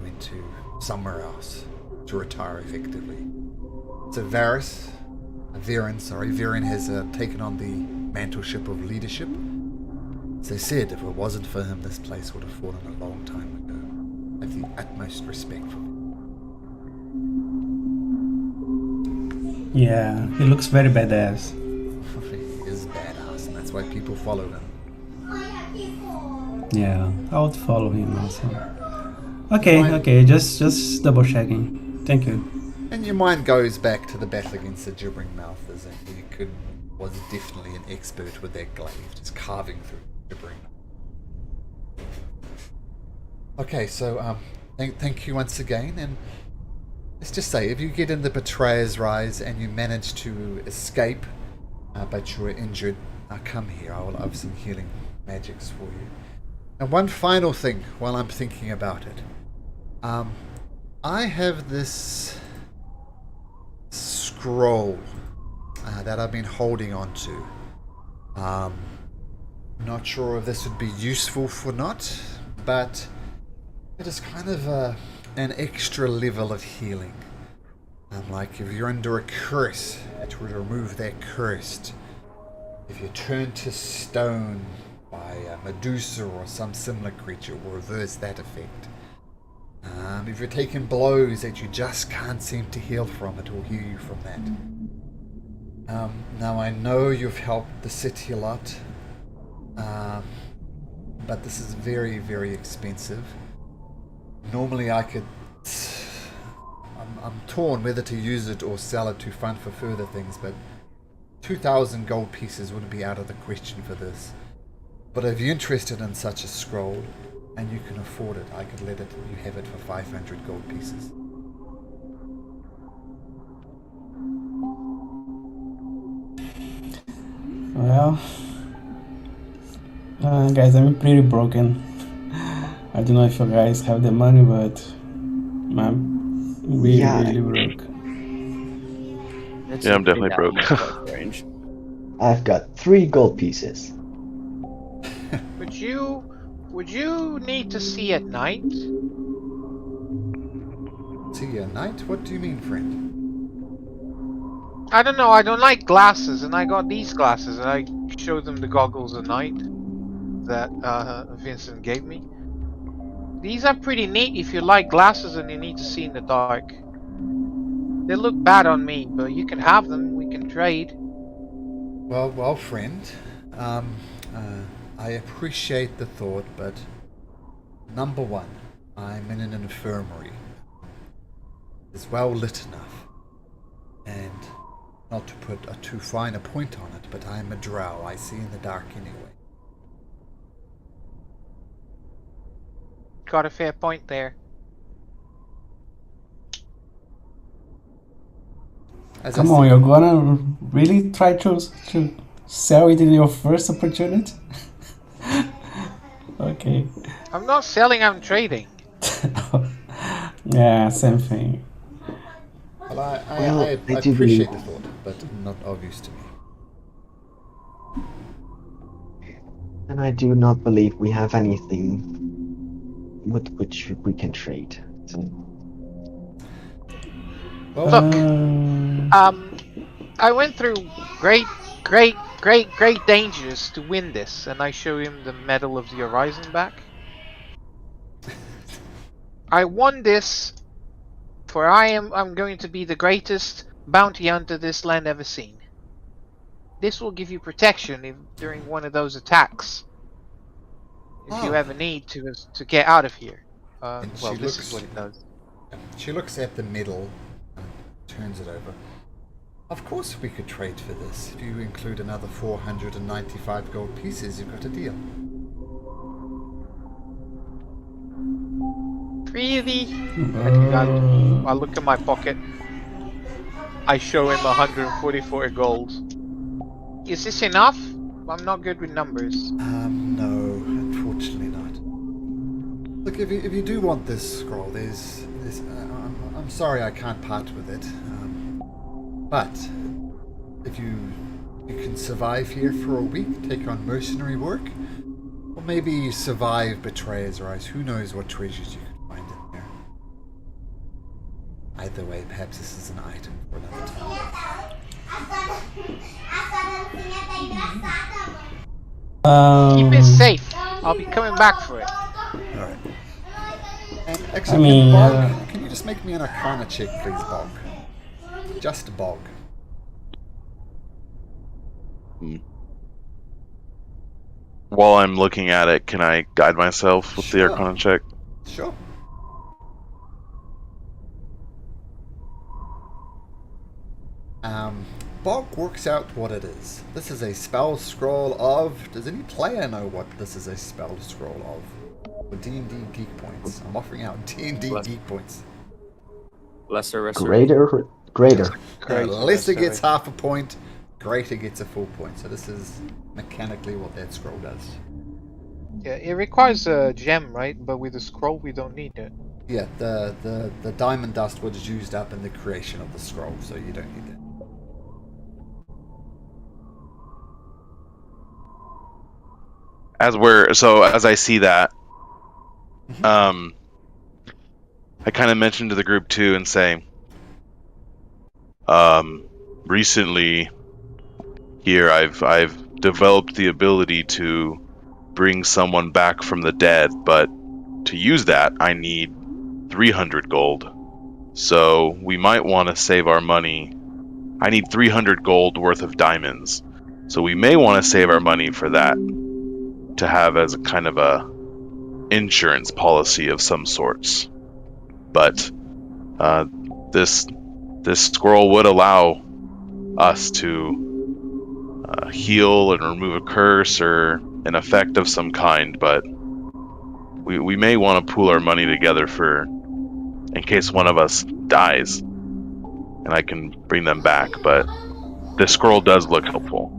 went to somewhere else to retire effectively. So Varin has taken on the mantleship of leadership. As I said, if it wasn't for him, this place would have fallen a long time ago. I have the utmost respect for him. Yeah, he looks very badass. He is badass, and that's why people follow him. Yeah, I would follow him also. Okay, just double checking. Thank you. And your mind goes back to the battle against the gibbering mouthers, and he was definitely an expert with that glaive, just carving through gibbering. Okay, so thank you once again, and let's just say, if you get in the Betrayer's Rise and you manage to escape, but you are injured, come here. I will have some healing magics for you. And one final thing while I'm thinking about it. I have this scroll that I've been holding on to. Not sure if this would be useful or not, but it is kind of an extra level of healing. Like if you're under a curse, it would remove that curse. If you turn to stone by a Medusa or some similar creature, it will reverse that effect. If you're taking blows that you just can't seem to heal from, it will heal you from that. Now I know you've helped the city a lot, but this is very, very expensive. Normally I could... I'm torn whether to use it or sell it to fund for further things, but 2,000 gold pieces wouldn't be out of the question for this. But if you're interested in such a scroll, and you can afford it, I could let it. You have it for 500 gold pieces. Well, guys, I'm pretty broken. I don't know if you guys have the money, but I'm really broke. Yeah, I'm definitely broke. Range. I've got 3 gold pieces. Would you need to see at night? See at night? What do you mean, friend? I don't know, I don't like glasses, and I got these glasses, and I showed them the goggles at night that Vincent gave me. These are pretty neat if you like glasses and you need to see in the dark. They look bad on me, but you can have them. We can trade. Well, friend. I appreciate the thought, but number one, I'm in an infirmary. It's well lit enough, and not to put a too fine a point on it, but I'm a drow. I see in the dark anyway. Got a fair point there. As Come I on, said, you're gonna really try to sell it in your first opportunity? Okay. I'm not selling, I'm trading. Yeah, same thing. well, Well, I I do appreciate believe- the thought, but not obvious to me. And I do not believe we have anything with which we can trade. So, Well, Look. Uh, I went through great dangers to win this, and I show him the Medal of the Horizon back. I won this, for I'm going to be the greatest bounty hunter this land ever seen. This will give you protection during one of those attacks. If you Oh. ever need to get out of here. And Well, she this looks- is what it does. She looks at the medal and turns it over. Of course we could trade for this. If you include another 495 gold pieces, you've got a deal. Really? I look in my pocket. I show him 144 gold. Is this enough? I'm not good with numbers. No, unfortunately not. Look, if you do want this scroll, there's I'm sorry I can't part with it. But if you can survive here for a week, take on mercenary work, or maybe survive Betrayer's Rise. Who knows what treasures you could find in there. Either way, perhaps this is an item for another time. Keep it safe. I'll be coming back for it. Alright. And actually, I mean, Bog, can you just make me an Arcana check, please, Bog? Just Bog. While I'm looking at it, can I guide myself with the Sure. Arcana check? Sure. Bog works out what it is. This is a spell scroll of... Does any player know what this is a spell scroll of? For D&D Geek Points. I'm offering out D&D Bless- Geek Points. Lesser restoration. greater. Great. Lesser gets half a point, greater gets a full point. So this is mechanically what that scroll does. Yeah, it requires a gem, right? But with a scroll, we don't need it. Yeah, the diamond dust was used up in the creation of the scroll, so you don't need that. As I see that, I kind of mentioned to the group too and say, recently here I've developed the ability to bring someone back from the dead, but to use that I need 300 gold. So we might want to save our money. I need 300 gold worth of diamonds. So we may want to save our money for that, to have as a kind of a insurance policy of some sorts. But this scroll would allow us to heal and remove a curse or an effect of some kind, but we may want to pool our money together for in case one of us dies and I can bring them back. But this scroll does look helpful.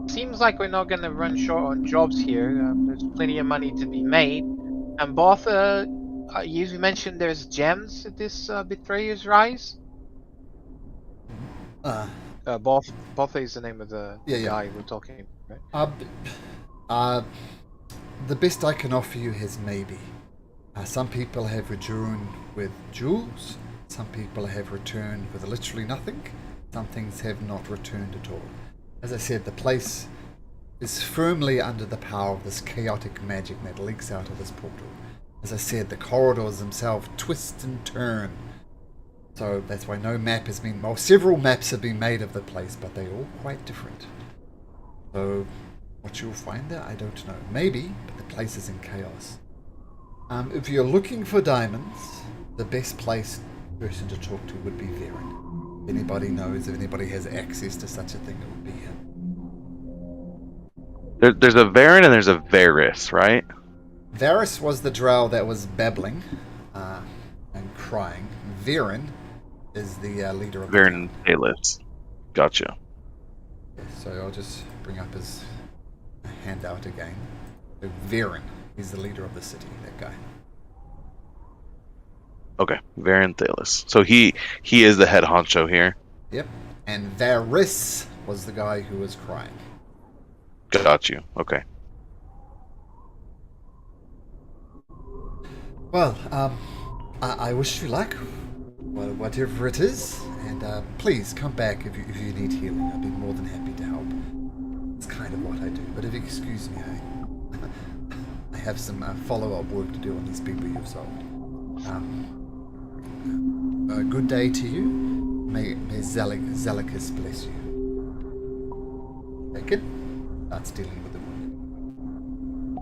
Seems like we're not gonna run short on jobs here. There's plenty of money to be made. And both, you mentioned there's gems at this Betrayer's Rise. Both is the name of the guy we're talking about, right? The best I can offer you is maybe. Some people have returned with jewels. Some people have returned with literally nothing. Some things have not returned at all. As I said, the place is firmly under the power of this chaotic magic that leaks out of this portal. As I said, the corridors themselves twist and turn. So that's why no map has been... Well, several maps have been made of the place, but they're all quite different. So what you'll find there, I don't know. Maybe, but the place is in chaos. If you're looking for diamonds, the best person to talk to would be Varen. If anybody knows, if anybody has access to such a thing, it would be him. There's a Varen and there's a Varys, right? Varys was the drow that was babbling and crying. Varen is the leader of Varen Talis. Gotcha. So I'll just bring up his handout again. So Varen, he's the leader of the city, that guy. Okay, Varen Talis. So he is the head honcho here. Yep. And Varys was the guy who was crying. Got you. Okay. Well, I wish you luck, whatever it is, and please come back if you need healing. I'd be more than happy to help. It's kind of what I do. But if you excuse me, I have some follow-up work to do on these people you've sold. A good day to you. May Zelicus bless you. Take it. That's dealing with the wound.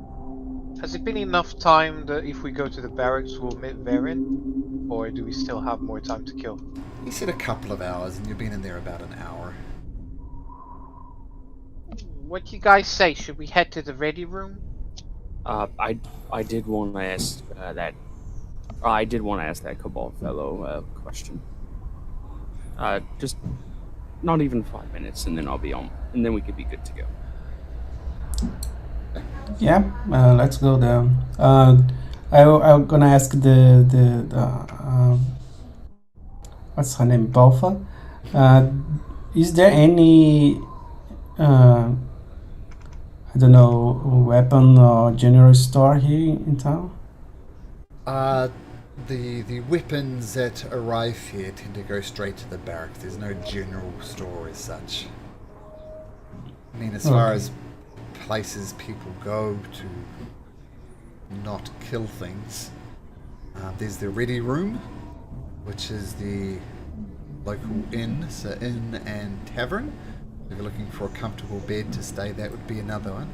Has it been enough time that if we go to the barracks we'll meet Varen? Or do we still have more time to kill? He said a couple of hours, and you've been in there about an hour. What do you guys say? Should we head to the ready room? I did want to ask that. I did want to ask that Cabal fellow question. Just not even 5 minutes, and then I'll be on, and then we could be good to go. Yeah, let's go down. I'm gonna ask the what's her name, Balfa. Is there any I don't know, weapon or general store here in town? The weapons that arrive here tend to go straight to the barracks. There's no general store as such. I mean, as far as places people go to not kill things, there's the ready room, which is the local inn, so inn and tavern. If you're looking for a comfortable bed to stay, that would be another one.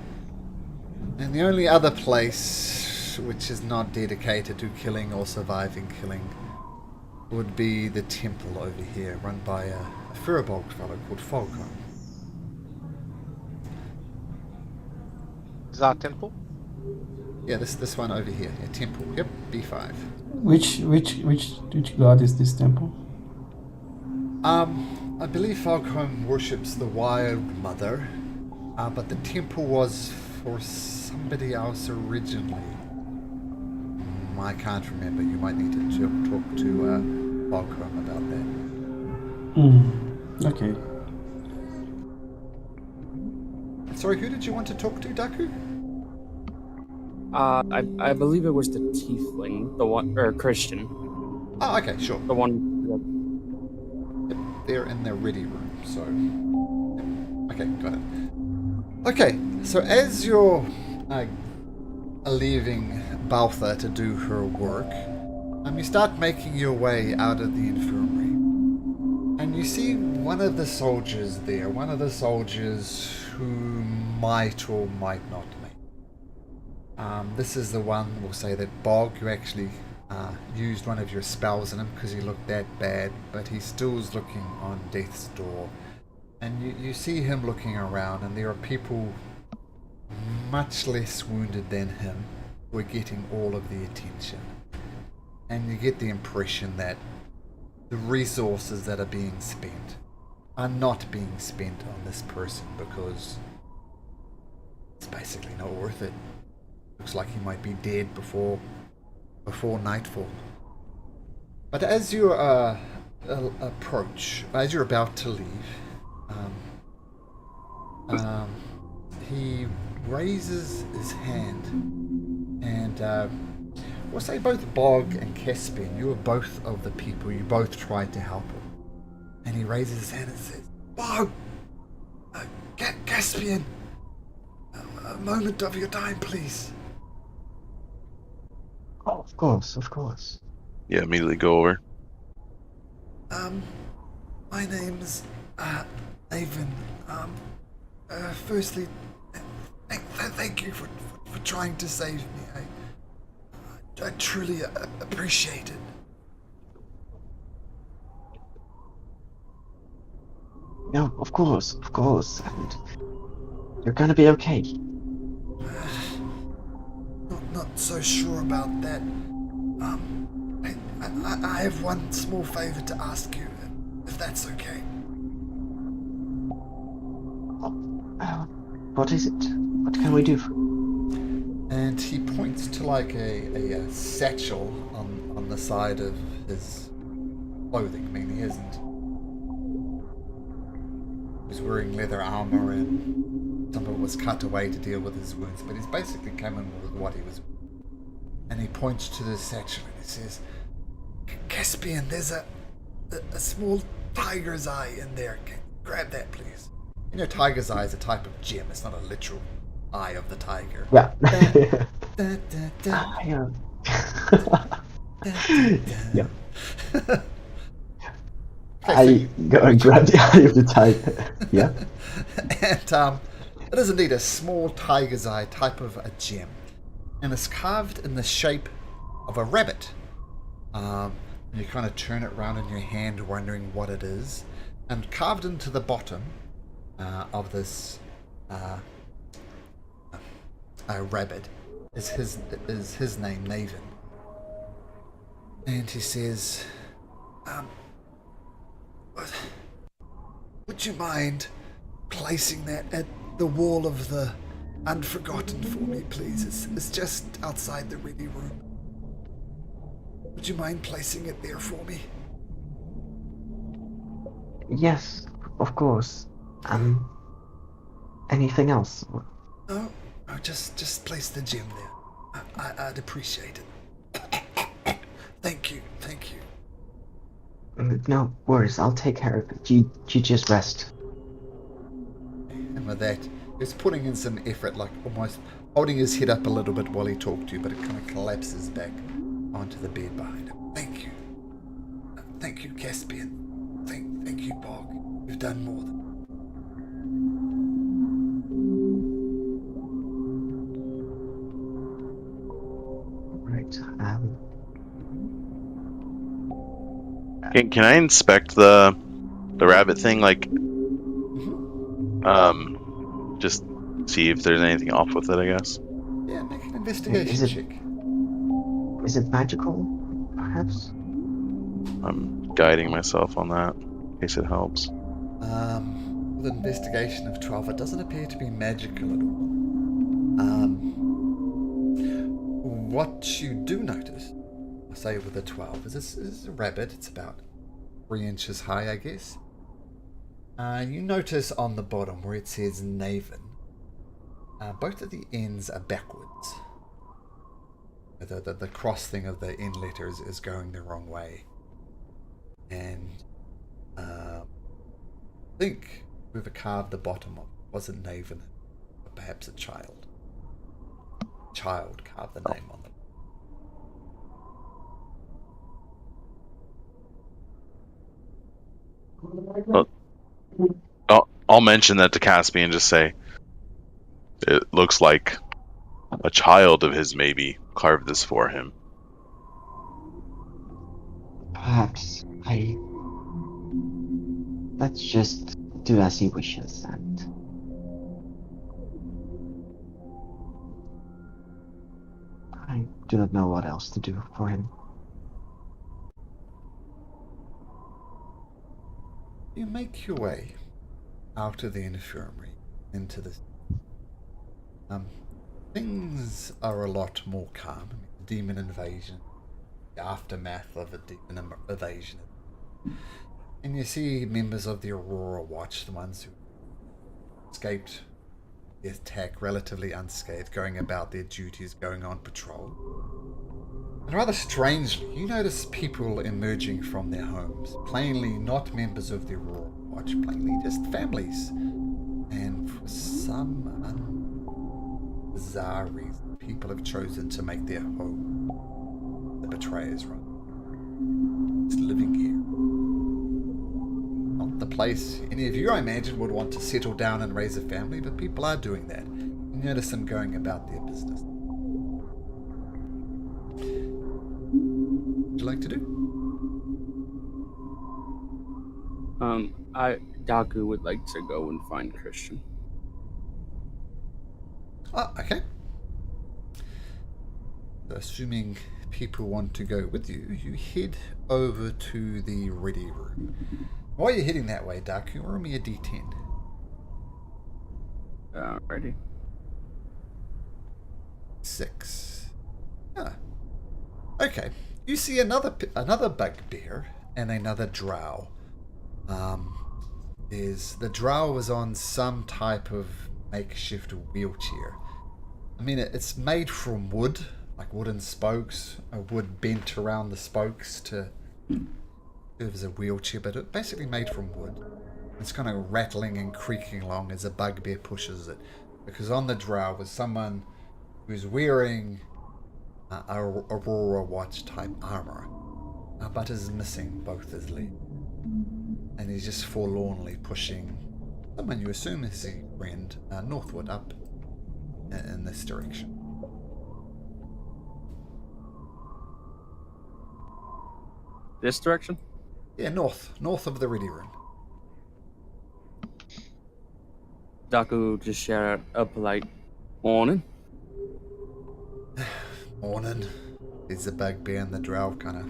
And the only other place which is not dedicated to killing or surviving killing would be the temple over here, run by a Furbolg fellow called Falcon. Is that temple? Yeah, this one over here. Yeah, temple. Yep, B5. Which god is this temple? I believe Falcon worships the Wild Mother, but the temple was for somebody else originally. I can't remember. You might need to talk to Falcon about that. Okay. Sorry, who did you want to talk to, Daku? I believe it was the tiefling, the one, or Christian. Oh, okay, sure. The one. Yep, they're in their ready room, so... Yep. Okay, got it. Okay, so as you're leaving Baltha to do her work, you start making your way out of the infirmary. And you see one of the soldiers there, one of the soldiers who might or might not make. This is the one, we'll say that Bog, who actually used one of your spells on him because he looked that bad, but he still is looking on death's door. And you see him looking around, and there are people much less wounded than him who are getting all of the attention. And you get the impression that the resources that are being spent are not being spent on this person because it's basically not worth it. Looks like he might be dead before nightfall. But as you approach, as you're about to leave, he raises his hand, and we'll say both Bog and Caspian, you are both of the people, you both tried to help him. And he raises his hand and says, Bog! Caspian! A moment of your time, please. Of course, of course. Yeah, immediately go over. My name's Avon. Firstly, thank you for trying to save me. I truly appreciate it. No, of course, and you're gonna be okay. Not so sure about that. I have one small favor to ask you, if that's okay. What is it? What can we do for And he points to like a satchel on the side of his clothing. I mean, he isn't. He was wearing leather armor and some of it was cut away to deal with his wounds, but he's basically come in with what he was. And he points to the satchel and he says, Caspian, there's a small tiger's eye in there. Grab that, please. You know, tiger's eye is a type of gem. It's not a literal eye of the tiger. Yeah. Yeah. I go and grab the eye of the tiger. Yeah. And it is indeed a small tiger's eye type of a gem. And it's carved in the shape of a rabbit. You kind of turn it around in your hand wondering what it is. And carved into the bottom of this rabbit is his name, Naven. And he says, would you mind placing that at the wall of the Unforgotten for me, please? It's just outside the ready room. Would you mind placing it there for me? Yes, of course. Anything else? No, just place the gem there. I'd appreciate it. Thank you. No worries, I'll take care of it. You just rest. And with that, he's putting in some effort, like almost holding his head up a little bit while he talked to you, but it kind of collapses back onto the bed behind him. Thank you. Thank you, Caspian. Thank you, Bog. You've done more than... Right, Can I inspect the rabbit thing? Like, just see if there's anything off with it, I guess. Yeah, make an investigation check. Is it magical, perhaps? I'm guiding myself on that, in case it helps. With an investigation of 12, it doesn't appear to be magical at all. What you do notice, I say with a 12, is this is a rabbit. It's about 3 inches high, I guess. You notice on the bottom where it says Naven, both of the ends are backwards. The cross thing of the end letters is going the wrong way. And I think whoever carved the bottom of it wasn't Naven, but perhaps a child. Child carved the name on it. I'll mention that to Caspian and just say, it looks like a child of his maybe carved this for him. Perhaps let's just do as he wishes, and I do not know what else to do for him. You make your way out of the infirmary into the... things are a lot more calm. I mean, the demon invasion, the aftermath of a demon invasion. And you see members of the Aurora Watch, the ones who escaped the attack relatively unscathed, going about their duties, going on patrol. And rather strangely, you notice people emerging from their homes, plainly not members of the Aurora Watch, plainly just families. And for some bizarre reason, people have chosen to make their home betrayers, right? Just living here. Not the place any of you, I imagine, would want to settle down and raise a family, but people are doing that. You notice them going about their business. What would you like to do? Daku would like to go and find Christian. Oh, okay. So assuming people want to go with you, you head over to the ready room. While you're heading that way, Daku, roll me a d10. Ready. 6. Ah. Okay. You see another bugbear and another drow. The drow was on some type of makeshift wheelchair. I mean, it's made from wood, like wooden spokes, a wood bent around the spokes to serve as a wheelchair, but it's basically made from wood. It's kind of rattling and creaking along as a bugbear pushes it, because on the drow was someone who's wearing Aurora Watch type armor, but is missing both his legs. And he's just forlornly pushing someone you assume is a friend northward up in this direction. This direction? Yeah, north of the ready room. Daku just shout out a polite morning. Morning. There's the bugbear and the drow kind of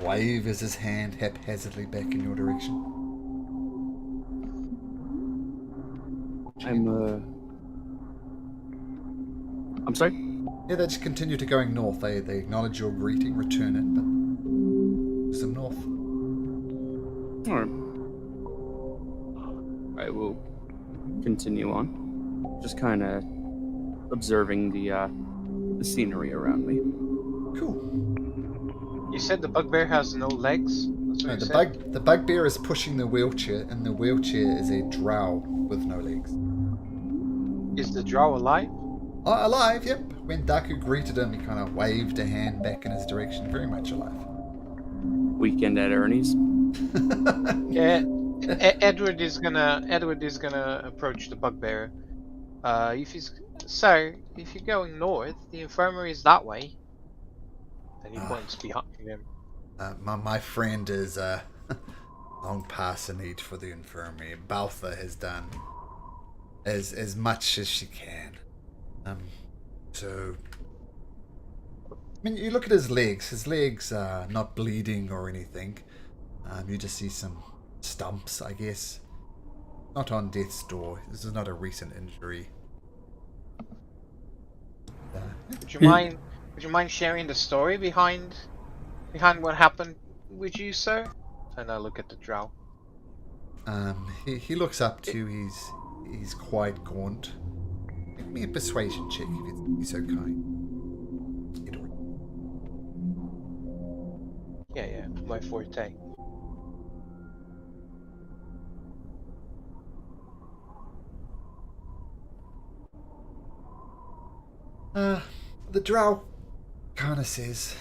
waves his hand haphazardly back in your direction. I'm sorry? Yeah, they just continue to going north. They acknowledge your greeting, return it, but some north. Alright. I will continue on. Just kind of observing the scenery around me. Cool. You said the bugbear has no legs? That's what No, you said? the bugbear is pushing the wheelchair, and the wheelchair is a drow with no legs. Is the drow alive? Oh, alive, yep. When Daku greeted him, he kind of waved a hand back in his direction. Very much alive. Weekend at Ernie's. Yeah. Edward is gonna approach the bugbear. If you're going north, the infirmary is that way. And he points behind him. My friend is long past the need for the infirmary. Baltha has done as much as she can. So, I mean, you look at his legs. His legs are not bleeding or anything. You just see some stumps, I guess. Not on death's door. This is not a recent injury. Would you mind sharing the story behind what happened with you, sir? And I look at the drow. He looks up to you. He's quite gaunt. Give me a persuasion check if you'd be so kind. Yeah, my forte. The drow kind of says,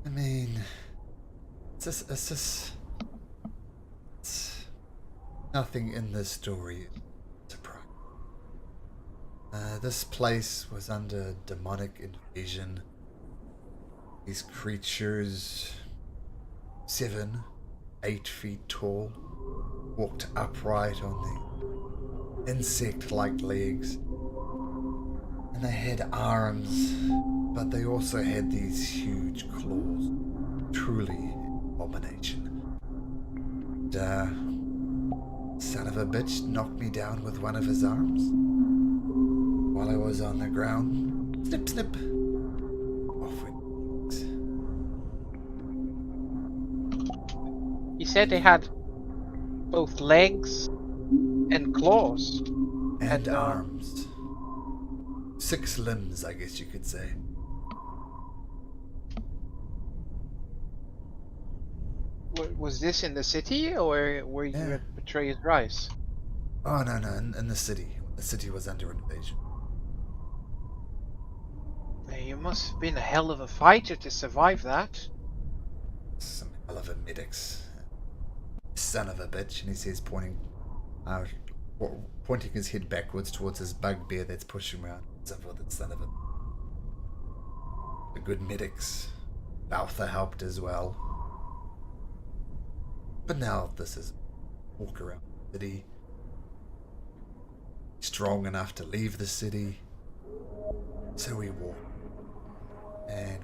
I mean, it's nothing in this story. Surprise. This place was under demonic invasion. These creatures, 7, 8 feet tall, walked upright on the insect-like legs. And they had arms, but they also had these huge claws. Truly an abomination. And, son of a bitch knocked me down with one of his arms while I was on the ground. Snip, snip. Off went his legs. You said they had both legs and claws. And arms. 6 limbs, I guess you could say. Was this in the city, or were you at Betrayer's Rise? Oh, no, in the city. The city was under invasion. You must have been a hell of a fighter to survive that. Some hell of a medics. Son of a bitch, and he says, pointing his head backwards towards his bugbear that's pushing around. Son of a... The good medics. Baltha helped as well. But now this is walk around the city. Strong enough to leave the city. So we walk. And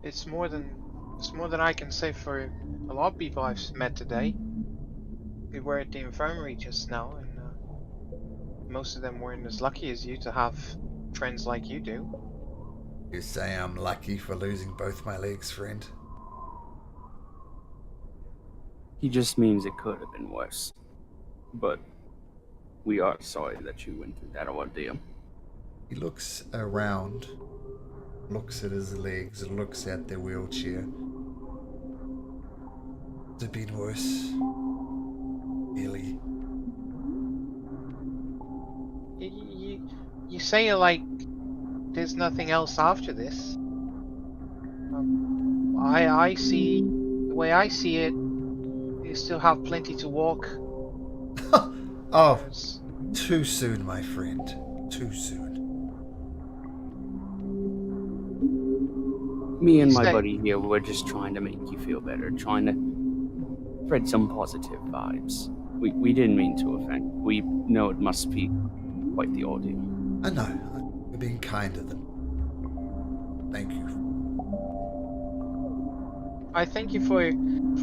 It's more than I can say for a lot of people I've met today. We were at the infirmary just now, and most of them weren't as lucky as you to have friends like you do. you say I'm lucky for losing both my legs, friend? He just means it could have been worse. But we are sorry that you went through that ordeal. He looks around, looks at his legs, looks at the wheelchair. Has it been worse? Really? You say it like there's nothing else after this. I see, the way I see it, you still have plenty to walk. Oh, There's- too soon, my friend. Too soon. Me and my Stay- buddy here, we're just trying to make you feel better, trying to spread some positive vibes. We didn't mean to offend. We know it must be quite the ordeal. I know. You're being kind to them. Thank you. I thank you for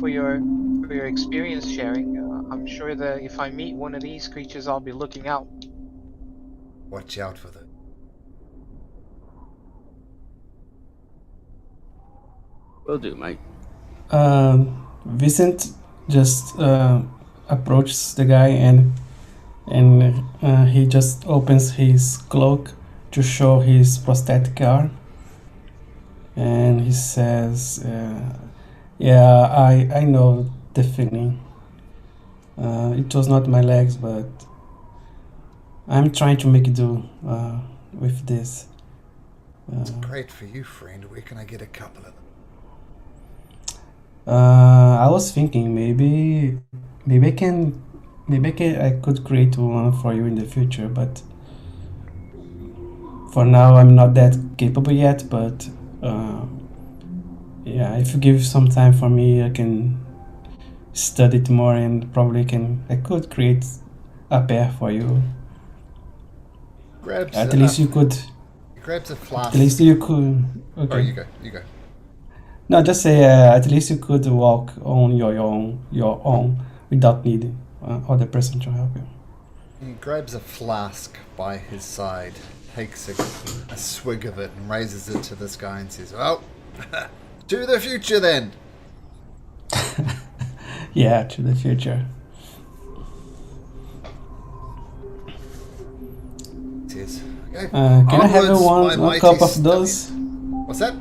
your experience sharing. I'm sure that if I meet one of these creatures, I'll be looking out. Watch out for them. Will do, mate. Vincent just approaches the guy and he just opens his cloak to show his prosthetic arm, and he says, "Yeah, I know the feeling. It was not my legs, but I'm trying to make do with this." Great for you, friend. Where can I get a couple of them? I was thinking maybe I could create one for you in the future, but for now I'm not that capable yet. But yeah, if you give some time for me, I can study it more and probably I could create a pair for you. Grabs At least you could. He grabs a flask. At least you could. Okay. Oh, you go. You go. No, just say at least you could walk on your own without needing other person to help you. He grabs a flask by his side, takes a swig of it, and raises it to this guy and says, "Well, to the future then." Yeah, to the future. He says, "Okay. Can I have onwards, my one mighty cup of stallion." those? What's that?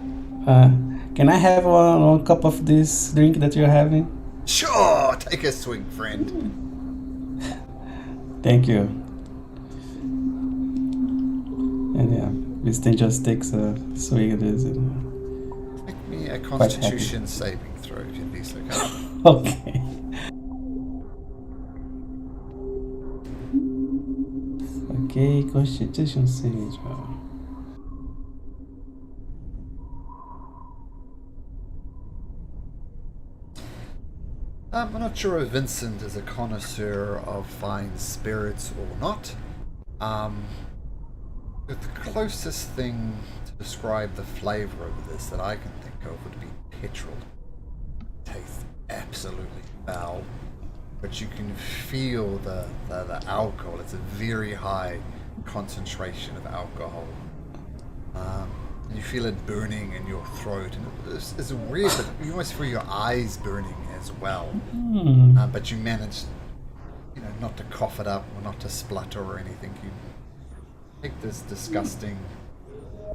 Can I have one cup of this drink that you're having? Sure. Take a swig, friend. Thank you. And yeah, Winston just takes a swig of this. Make me a happy. Constitution saving throw, if you'd be so kind. Okay. Okay, Constitution saving throw. I'm not sure if Vincent is a connoisseur of fine spirits or not. But the closest thing to describe the flavor of this that I can think of would be petrol. It tastes absolutely foul, but you can feel the alcohol. It's a very high concentration of alcohol. And you feel it burning in your throat, and it's weird, but you almost feel your eyes burning as well. But you manage, not to cough it up or not to splutter or anything. You take this disgusting,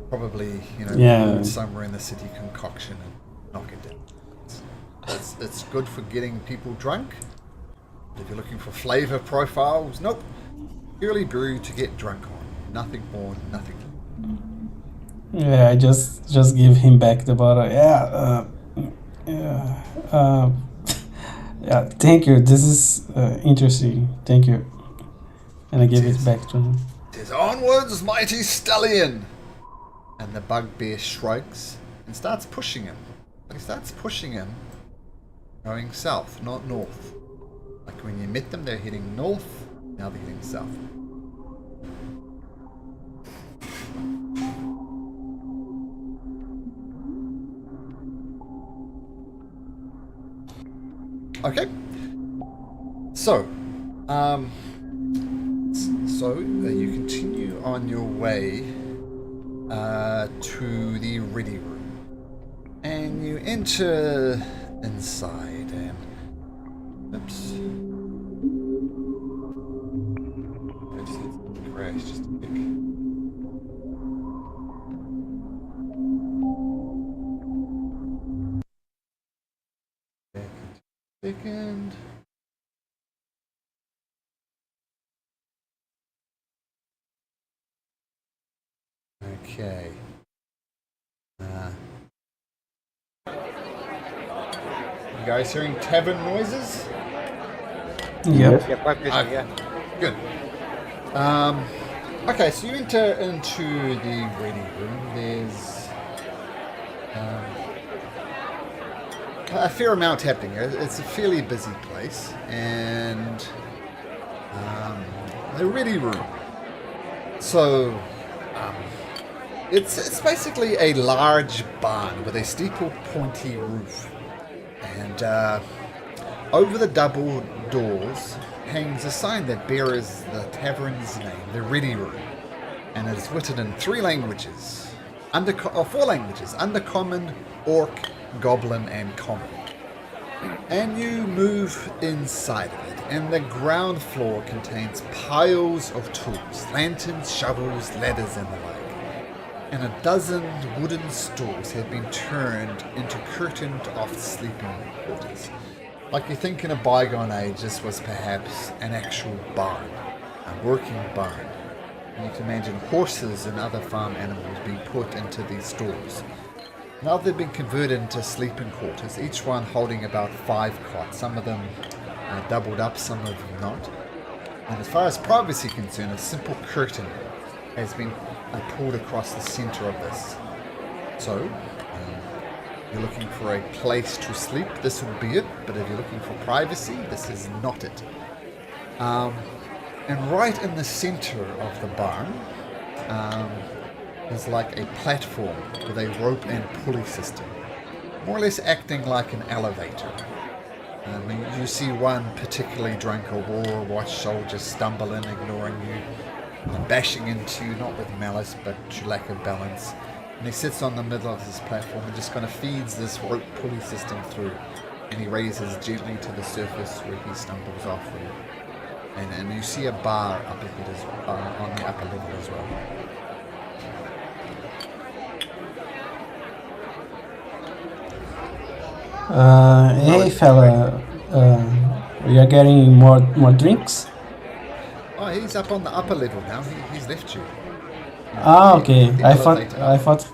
probably somewhere in the city concoction and knock it down. It's good for getting people drunk. If you're looking for flavor profiles, nope. Purely brewed to get drunk on. Nothing more, nothing less. Yeah, I just give him back the bottle. Yeah, yeah. Thank you. This is interesting. Thank you. And I give it back to him. Says, onwards, mighty stallion! And the bugbear shrugs and starts pushing him. But he starts pushing him going south, not north. Like when you met them, they're heading north, now they're heading south. Okay. So, you continue on your way to the ready room, and you enter inside, and oops, I just hit the crash just a tick. Second. Okay. You guys hearing tavern noises? Yep. Yeah, quite busy, Okay. yeah. Good. Okay, so you enter into the ready room. There's a fair amount happening. It's a fairly busy place, and the ready room. So, it's basically a large barn with a steeple, pointy roof, and over the double doors hangs a sign that bears the tavern's name, the Ready Room, and it is written in 3 languages, 4 languages: Undercommon, Orc, Goblin, and Common. And you move inside of it, and the ground floor contains piles of tools, lanterns, shovels, ladders, and the like. And a dozen wooden stools have been turned into curtained-off sleeping quarters. Like you think in a bygone age, this was perhaps an actual barn, a working barn. And you can imagine horses and other farm animals being put into these stalls. Now they've been converted into sleeping quarters, each one holding about 5 cots, some of them doubled up, some of them not. And as far as privacy is concerned, a simple curtain has been pulled across the center of this. So, you're looking for a place to sleep, this would be it, but if you're looking for privacy, this is not it. And right in the center of the barn, is like a platform with a rope and pulley system, more or less acting like an elevator. You see one particularly drunk or war-washed soldier stumble in, ignoring you, and bashing into you, not with malice, but to lack of balance. And he sits on the middle of this platform and just kind of feeds this rope pulley system through, and he raises gently to the surface where he stumbles off. And you see a bar up ahead on the upper level as well. Hey fella, we are getting more drinks? Oh, he's up on the upper level now. He's left you. Ah, okay. The I elevator. thought.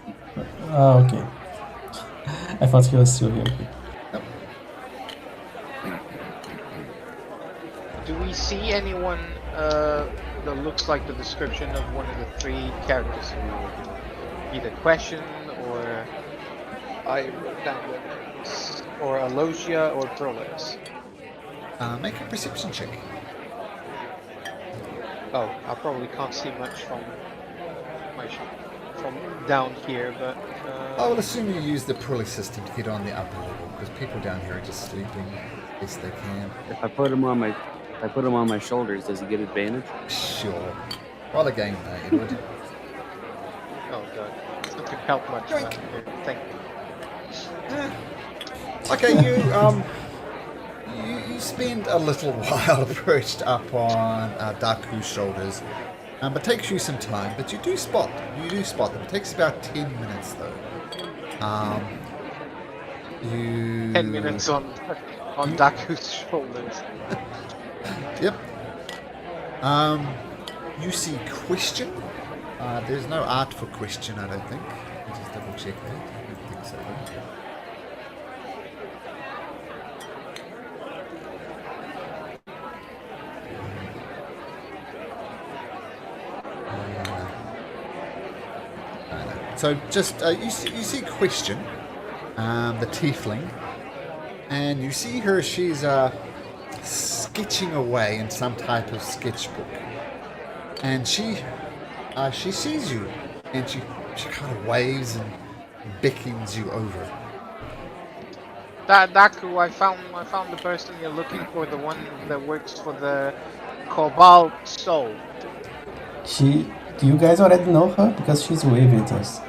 Oh, okay. I thought he was still here. Nope. Do we see anyone that looks like the description of one of the 3 characters who we can either question or I wrote down their names, or Alosia or Prolix? Make a perception check. Oh, I probably can't see much from from down here, but I will assume you use the pulley system to get on the upper level, because people down here are just sleeping best they can. If I put him on my shoulders, does he get advantage? Sure. Roll a game there, Edward. oh god, it's not gonna help much Yoink. around here. Thank you. Okay, you spend a little while perched up on Daku's shoulders, but it takes you some time. But you do spot them. It takes about 10 minutes though. 10 minutes on Daku's shoulders. Yep. You see question. There's no art for question, I don't think. I'll just double check that. I don't think so. So just you see question, the tiefling, and you see her. She's sketching away in some type of sketchbook, and she sees you, and she kind of waves and beckons you over. Daku, I found the person you're looking for, the one that works for the Cobalt Soul. Do you guys already know her? Because she's waving at us.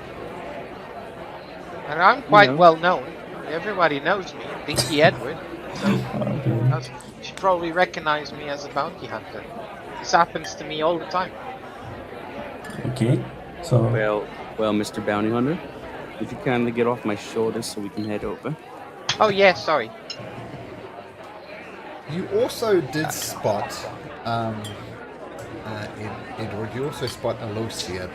And I'm quite well known. Everybody knows me, Dinky Edward. So Okay. she probably recognized me as a bounty hunter. This happens to me all the time. Okay. So Well, Mr. Bounty Hunter, would you kindly get off my shoulders so we can head over? Oh yeah, sorry. You also did spot, Edward. You also spot Alosia,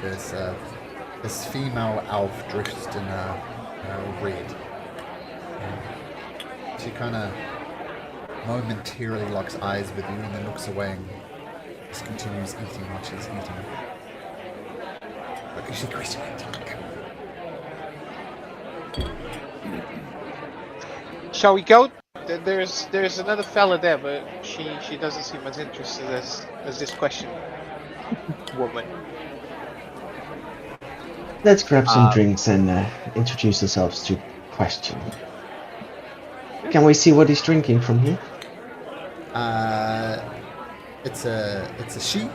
this female elf dressed in red. She kind of momentarily locks eyes with you and then looks away and just continues eating what she's eating. Okay, she question. Shall we go? There's another fella there, but she doesn't seem as interested as this question woman. Let's grab some drinks and introduce ourselves to question. Can we see what he's drinking from here? It's a she,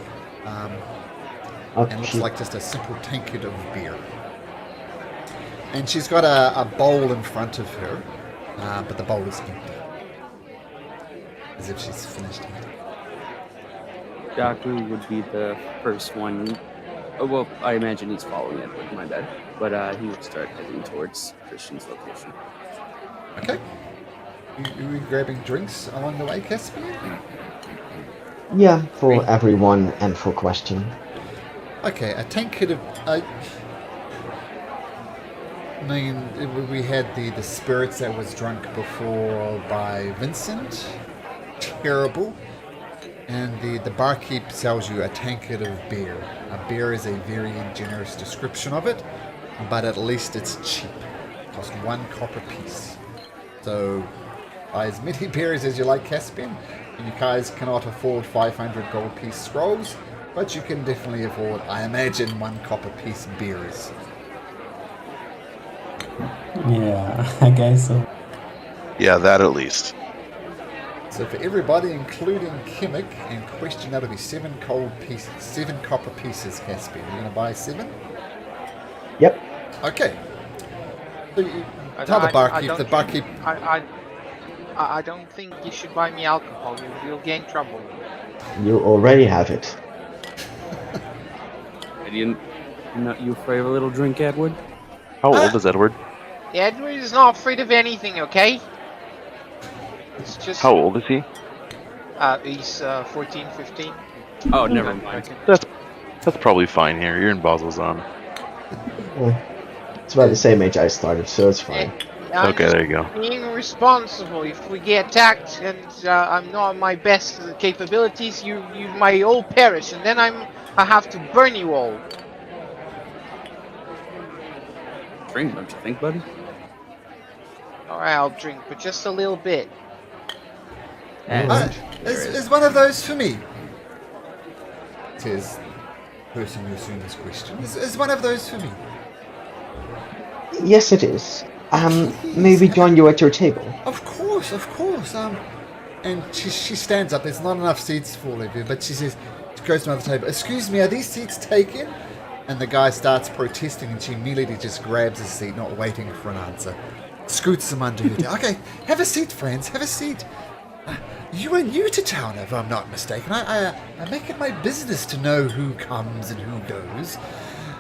and looks like just a simple tankard of beer. And she's got a bowl in front of her, but the bowl is empty, as if she's finished eating. Daku would be the first one. Oh, well, I imagine he's following Edward, my bad. But he would start heading towards Christian's location. Okay. You grabbing drinks along the way, Caspian? Yeah, for everyone and for question. Okay, a tankard of... I mean, we had the spirits that was drunk before by Vincent. Terrible. And the barkeep sells you a tankard of beer. A beer is a very generous description of it, but at least it's cheap. It costs 1 copper piece. So buy as many beers as you like, Caspian. And you guys cannot afford 500 gold piece scrolls, but you can definitely afford, I imagine, 1 copper piece beers. yeah, I guess so. Yeah, that at least. So for everybody, including Kimmick and Question, that'll be 7 copper pieces, Caspian. You're going to buy 7? Yep. Okay. So you tell the barkeep, I don't think you should buy me alcohol. You'll get in trouble. You already have it. You're not you afraid of a little drink, Edward? How old is Edward? Edward is not afraid of anything, okay? It's just... How old is he? He's 14, 15. Oh, never mind. That's probably fine here. You're in Bazzoxan. It's about the same age I started, so it's fine. I'm Okay, there you go. being responsible. If we get attacked and I'm not at my best capabilities, you might all perish, and then I have to burn you all. Drink, don't you think, buddy? Alright, I'll drink, but just a little bit. is one of those for me? Says the person who assumed this question. Is one of those for me? Yes, it is. Maybe join you at your table. Of course. And she stands up. There's not enough seats for all of you, but she goes to another table. Excuse me, are these seats taken? And the guy starts protesting, and she immediately just grabs his seat, not waiting for an answer. Scoots him under her tail. Okay, have a seat, friends. Have a seat. You are new to town, if I'm not mistaken. I make it my business to know who comes and who goes.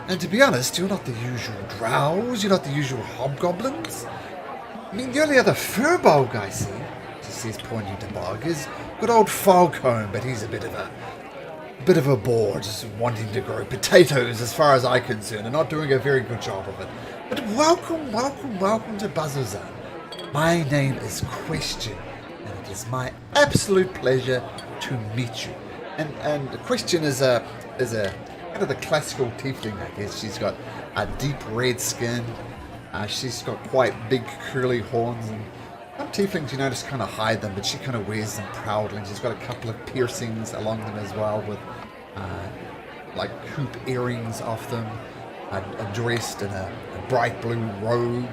And to be honest, you're not the usual drows. You're not the usual hobgoblins. I mean, the only other furbog I see, she says, pointing to Bog, is good old Falcone, but he's a bit of a bore, just wanting to grow potatoes as far as I'm concerned, and not doing a very good job of it. But welcome to Bazzoxan. My name is Question, and it is my absolute pleasure to meet you. And Question is a kind of the classical tiefling, I guess. She's got a deep red skin. She's got quite big curly horns, and some tieflings, you notice, kind of hide them, but she kind of wears them proudly. And she's got a couple of piercings along them as well, with like hoop earrings off them, dressed in a bright blue robe,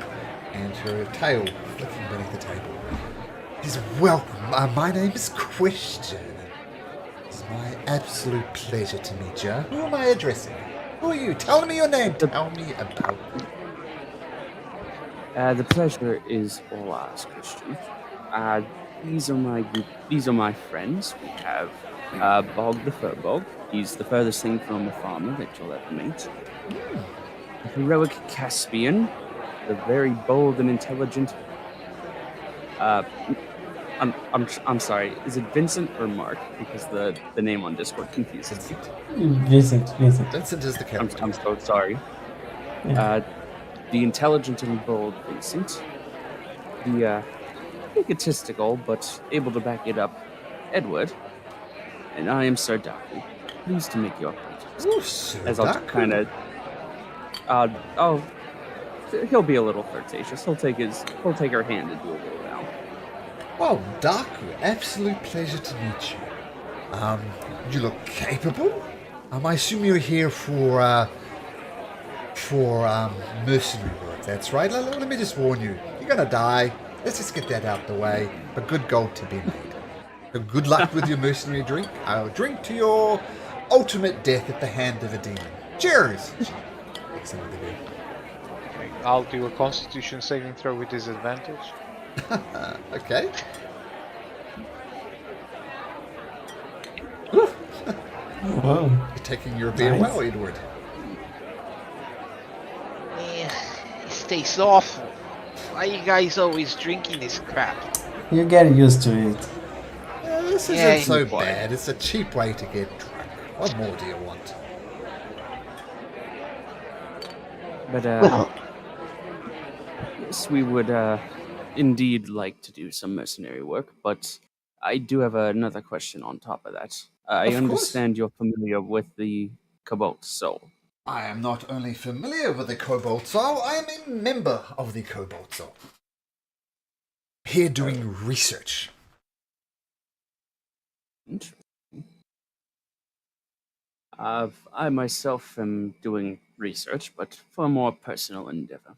and her tail flicking beneath the table. She's welcome. My name is Question. It's my absolute pleasure to meet you. Who am I addressing? Who are you? Tell me your name. Tell me about you. The pleasure is all ours, Christian. These are my friends. We have Bog the Furbog. He's the furthest thing from a farmer that you'll ever meet. The heroic Caspian, the very bold and intelligent. I'm sorry. Is it Vincent or Mark? Because the name on Discord confuses me. Vincent. Vincent is the captain. I'm so sorry. Yeah. The intelligent and bold Vincent. The egotistical but able to back it up Edward. And I am Sir Daku. Pleased to make your acquaintance. Ooh, Sir As I'll Daku. kind of. He'll be a little flirtatious. He'll take her hand and do a little round. Well, Daku, absolute pleasure to meet you. You look capable. I assume you're here for mercenary work. That's right. Let me just warn you. You're gonna die. Let's just get that out the way. But good gold to be made. So good luck with your mercenary drink. I'll drink to your ultimate death at the hand of a demon. Cheers! Excellent to do. Okay, I'll do a Constitution saving throw with disadvantage. Okay. Whoa. You're taking your beer Nice. well, Edward. It tastes awful. Why are you guys always drinking this crap? You get used to it. This Yeah, isn't so boy. bad. It's a cheap way to get drunk. What more do you want? But Well, yes, we would indeed like to do some mercenary work, but I do have another question on top of that. I Of course. understand you're familiar with the Cobalt Soul. I am not only familiar with the Cobalt Soul, I am a member of the Cobalt Soul. Here doing research. Interesting. I myself am doing research, but for a more personal endeavor.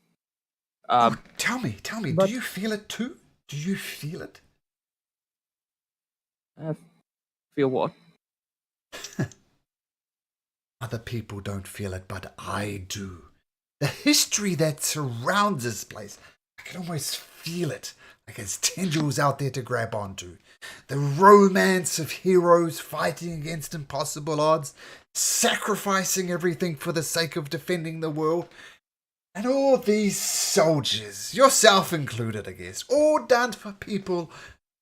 Tell me, do but- you feel it too? Do you feel it? Feel what? Other people don't feel it, but I do. The history that surrounds this place, I can almost feel it, like there's tendrils out there to grab onto. The romance of heroes fighting against impossible odds, sacrificing everything for the sake of defending the world. And all these soldiers, yourself included, I guess, all done for people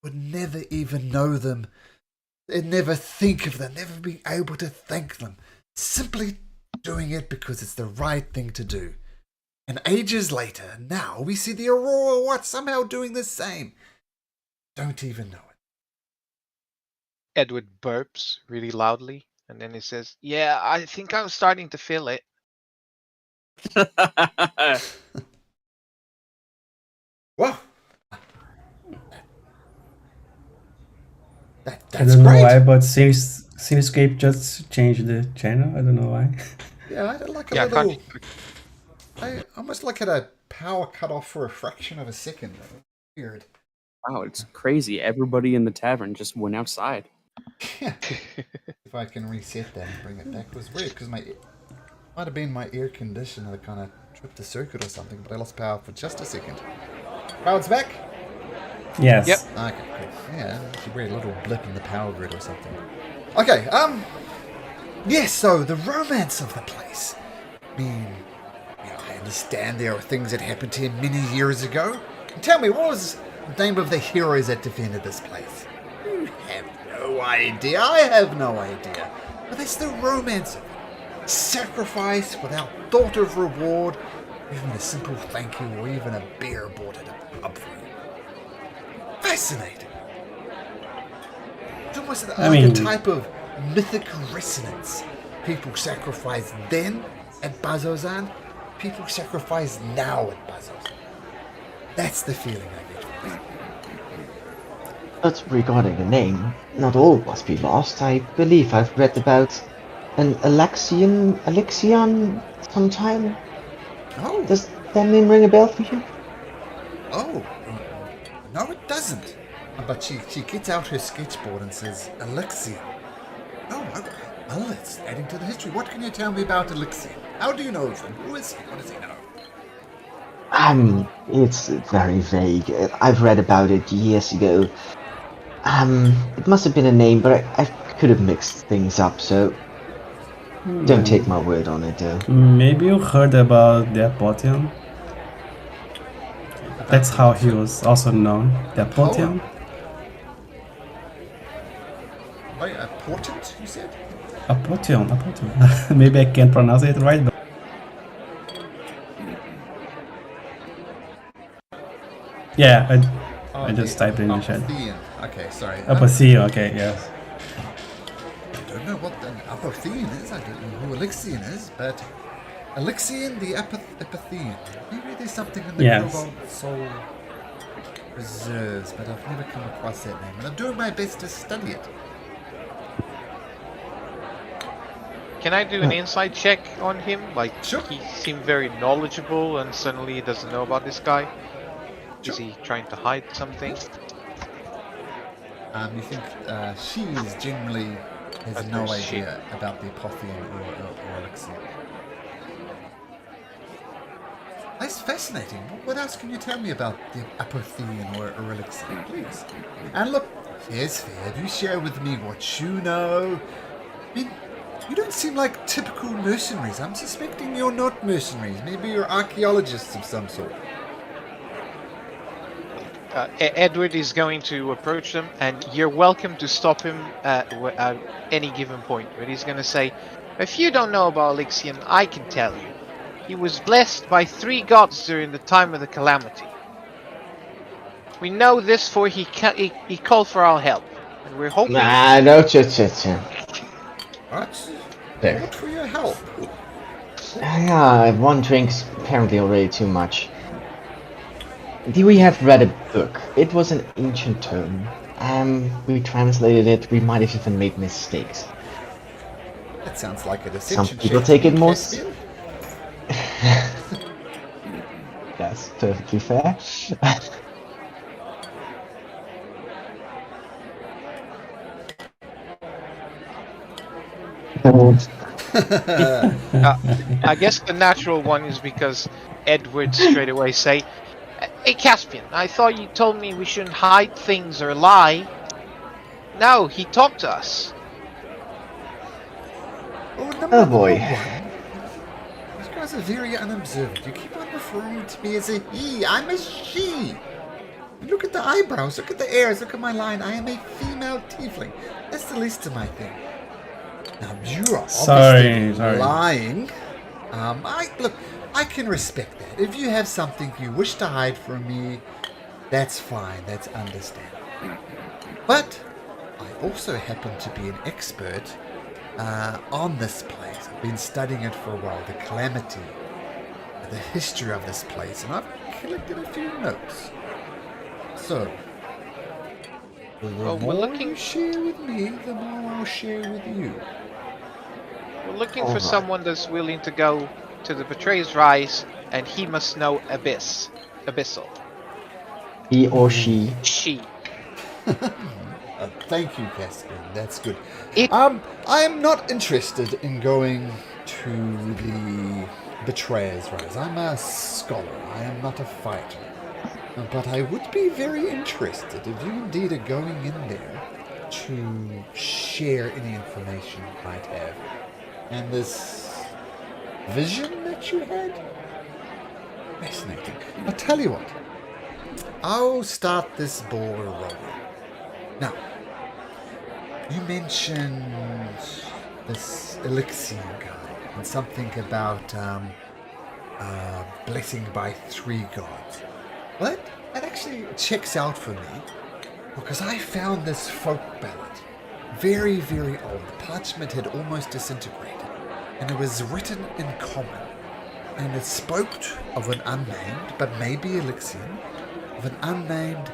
who would never even know them. They'd never think of them, never be able to thank them. Simply doing it because it's the right thing to do. And ages later, now we see the Aurora Watch somehow doing the same. Don't even know it. Edward burps really loudly, and then he says, "Yeah, I think I'm starting to feel it." Well, I that's don't know great. why, but Cinescape just changed the channel. I don't know why. Yeah, I like a Yeah, little. I almost like had a power cut off for a fraction of a second. Weird. Wow, it's crazy. Everybody in the tavern just went outside. Yeah. If I can reset that and bring it back, it was weird because might have been my air conditioner that kind of tripped the circuit or something, but I lost power for just a second. Crowd's back. Yes. Yep. Okay, cool. Yeah, it's a weird little blip in the power grid or something. Okay, yes, so the romance of the place. I mean, I understand there are things that happened here many years ago. Tell me, what was the name of the heroes that defended this place? You have no idea. I have no idea. But that's the romance of it. Sacrifice without thought of reward, even a simple thank you or even a beer bought at a pub for you. Fascinating. It's almost like a type of mythic resonance. People sacrifice then at Bazzoxan. People sacrifice now at Bazzoxan. That's the feeling I get from it. But regarding the name, not all must be lost. I believe I've read about an Alexian sometime. Oh. Does that name ring a bell for you? Oh. No, it doesn't. But she gets out her sketchboard and says, Alexian. Oh, well, it's adding to the history. What can you tell me about Alexian? How do you know of him? Who is he? What does he know? It's very vague. I've read about it years ago. It must have been a name, but I could have mixed things up, so don't take my word on it, though. Maybe you heard about the Apotheon? That's how he was also known. The Apotheon? Wait, a portent, you said? Apotheon. Maybe I can't pronounce it right, but... Yeah, I just typed it in the chat. Apotheon. Okay, sorry. Apotheon, okay, yes. I don't know what an Apotheon is. I don't know who Alexian is, but Alexian the Apotheon. Maybe there's something in the Cobalt Soul Reserves, but I've never come across that name, and I'm doing my best to study it. Can I do an insight check on him? Like, Sure. he seemed very knowledgeable and suddenly he doesn't know about this guy. Is he trying to hide something? You think she is generally has no idea about the Apotheon or Alexian. That's fascinating. What else can you tell me about the Apotheon or Alexian, please? And look, here's fair. Do share with me what you know. I mean, you don't seem like typical mercenaries. I'm suspecting you're not mercenaries. Maybe you're archaeologists of some sort. Edward is going to approach them, and you're welcome to stop him at any given point. But he's going to say, if you don't know about Alexian, I can tell you. He was blessed by 3 gods during the time of the calamity. We know this for he called for our help, and we're hoping... Nah, no, What? There. What for your help? Yeah, one drinks apparently already too much. We have read a book. It was an ancient term. We translated it. We might have even made mistakes. That sounds like a deception. Some people take it most. That's perfectly fair. I guess the natural one is because Edward straight away say, hey Caspian, I thought you told me we shouldn't hide things or lie. No, he talked to us. Oh boy. These guys are very unobservant. You keep on referring to me as a he. I'm a she. Look at the eyebrows, look at the ears, look at my line. I am a female tiefling. That's the least of my thing. Now you are obviously lying. I can respect that. If you have something you wish to hide from me, that's fine. That's understandable. But I also happen to be an expert on this place. I've been studying it for a while. The calamity, the history of this place, and I've collected a few notes. So, the more you share with me, the more I'll share with you. We're looking for someone that's willing to go to the Betrayer's Rise, and he must know Abyssal. He or she. She. Thank you, Caspian. That's good. I am not interested in going to the Betrayer's Rise. I'm a scholar. I am not a fighter. But I would be very interested if you indeed are going in there to share any information you might have. And this vision that you had? Fascinating. I'll tell you what. I'll start this ball rolling. Now, You mentioned this Elixir guy and something about blessing by 3 gods. Well, that actually checks out for me, because I found this folk ballad very, very old. The parchment had almost disintegrated, and it was written in common, and it spoke of an unnamed, but maybe Elixian, of an unnamed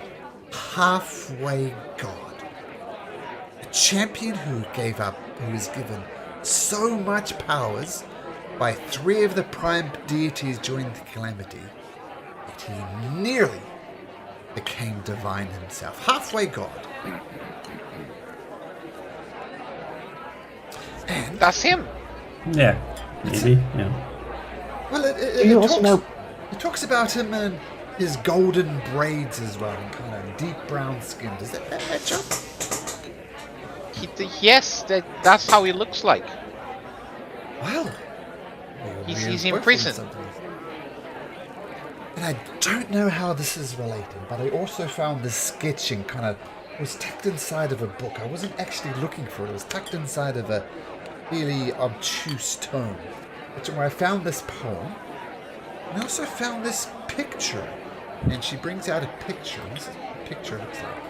halfway god. A champion who was given so much powers by 3 of the prime deities during the calamity that he nearly became divine himself. Halfway god. And That's him. Yeah, maybe. Yeah. well, it talks about him and his golden braids as well, and kind of deep brown skin. Does that match up? Yes, that's how he looks like. Well, He's in prison. And I don't know how this is related, but I also found this sketching was tucked inside of a book. I wasn't actually looking for it. It was tucked inside of a really obtuse tome, where I found this poem. And I also found this picture. And she brings out a picture. And this is what the picture looks like.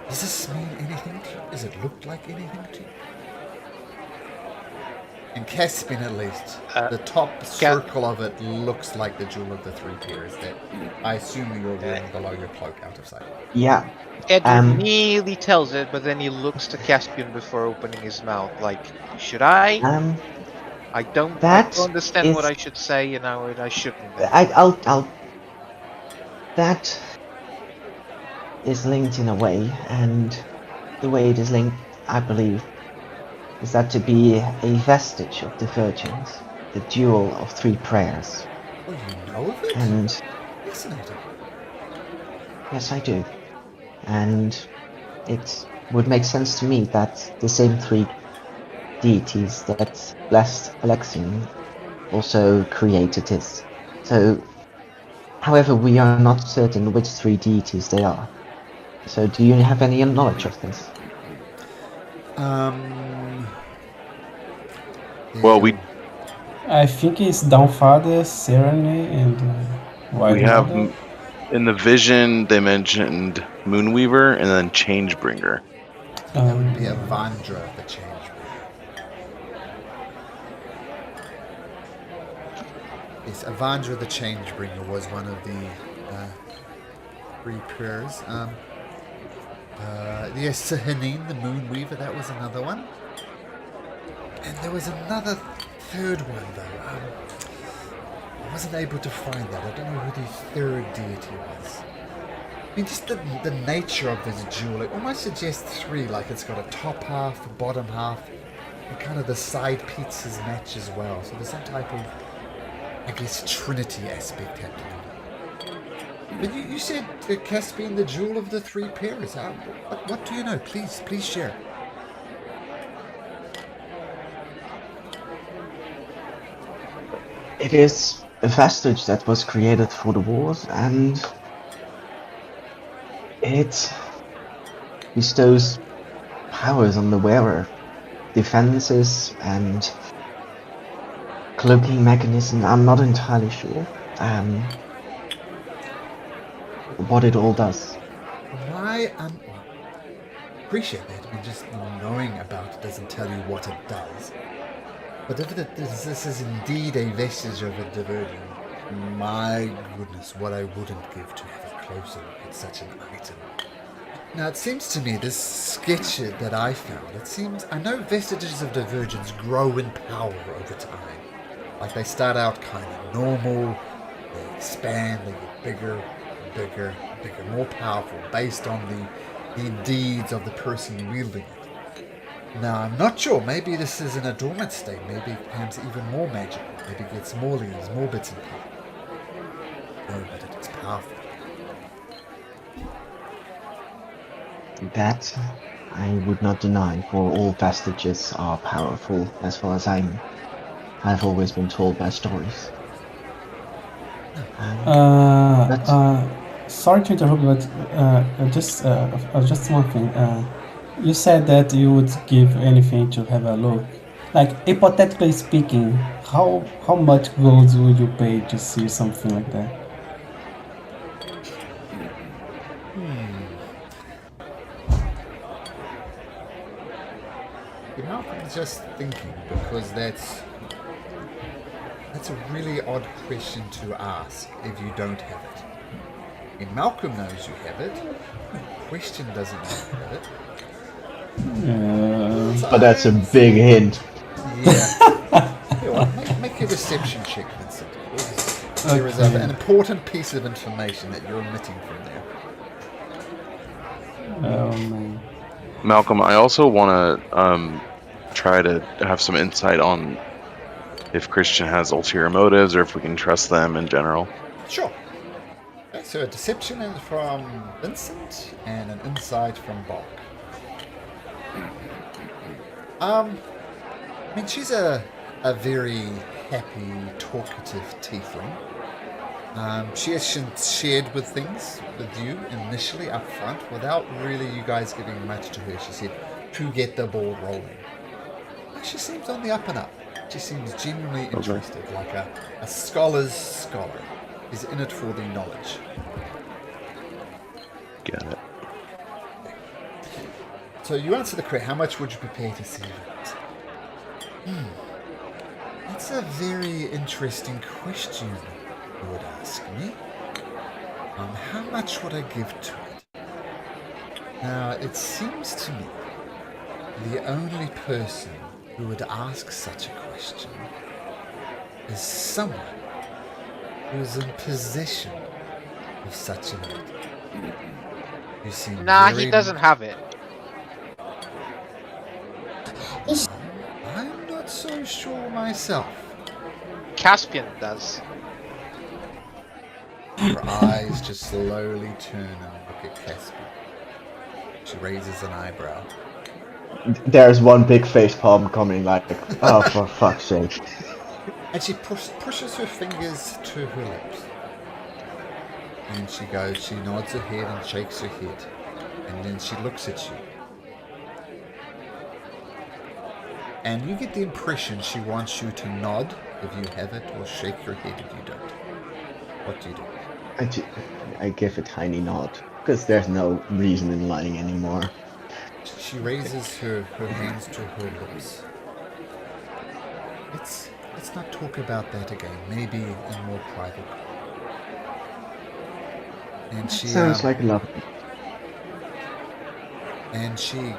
Does this mean anything to you? Does it look like anything to you? In Caspian, at least, the top circle of it looks like the Jewel of the 3 Peers that I assume you're wearing below your cloak, out of sight. Yeah. Edward nearly tells it, but then he looks to Caspian before opening his mouth. Like, should I? I don't understand what I should say and what I shouldn't. I'll. That is linked in a way, and the way it is linked, I believe, is that to be a vestige of the Virgins, the Jewel of 3 Prayers. Oh, you know of it? And fascinating. Yes, I do. And it would make sense to me that the same 3 deities that blessed Alexian also created this. So, however, we are not certain which 3 deities they are. So, do you have any knowledge of this? Well, I think it's Downfather, Serene, and Wild we have Mother. in the vision they mentioned Moonweaver and then Changebringer. That would be Avandra, the Changebringer. Yes, Avandra, the Changebringer was one of the 3 prayers. Yes, Sahanin, the Moonweaver, that was another one. And there was another 3rd one, though. I wasn't able to find that. I don't know who the 3rd deity was. I mean, just the nature of this jewel, it almost suggests 3, like it's got a top half, a bottom half, and kind of the side pieces match as well. So there's some type of, I guess, Trinity aspect happening. But you said Caspian, the Jewel of the 3 Pairs. What do you know? Please share. It is a vestige that was created for the wars, and it bestows powers on the wearer, defenses and cloaking mechanism. I'm not entirely sure what it all does. Why appreciate that. I mean, just knowing about it doesn't tell you what it does. But if this is indeed a vestige of a diversion, my goodness, what I wouldn't give to have a closer look at such an item. Now, it seems to me, this sketch that I found, I know vestiges of divergence grow in power over time. Like, they start out kind of normal, they expand, they get bigger, bigger, bigger, more powerful, based on the deeds of the person wielding it. Now, I'm not sure. Maybe this is in a dormant state. Maybe it becomes even more magical. Maybe it gets more leaves, more bits and pieces. No, but it's powerful. That I would not deny, for all vestiges are powerful, as far as I've always been told by stories. Sorry to interrupt, but just one thing. You said that you would give anything to have a look. Like, hypothetically speaking, how much gold would you pay to see something like that? You know, I'm just thinking because that's a really odd question to ask if you don't have it. And Malcolm knows you have it. The question doesn't know you have it. But that's a big hint. Yeah. Here, what, make a deception check, Vincent. There is Okay. an important piece of information that you're omitting from there. Oh man. Malcolm, I also want to try to have some insight on if Christian has ulterior motives or if we can trust them in general. Sure. Okay, so a deception is from Vincent and an insight from Bog. I mean, she's a very happy, talkative tiefling. She has shared with things with you initially up front without really you guys giving much to her. She said to get the ball rolling. But she seems on the up and up. She seems genuinely interested, like a scholar's scholar. Is in it for the knowledge. Get it. So you answer the question, how much would you prepare to see it? That's a very interesting question you would ask me. How much would I give to it? Now, it seems to me the only person who would ask such a question is someone who is in possession of such an item. You seem Nah, very he doesn't have it. I'm not so sure myself. Caspian does. Her eyes just slowly turn and look at Caspian. She raises an eyebrow. There's one big face palm coming, like, oh, for fuck's sake. And she pushes her fingers to her lips. And she nods her head and shakes her head. And then she looks at you. And you get the impression she wants you to nod if you have it or shake your head if you don't. What do you do? I give a tiny nod, because there's no reason in lying anymore. She raises her hands to her lips. Let's not talk about that again. Maybe in more private. And she Sounds like love. And she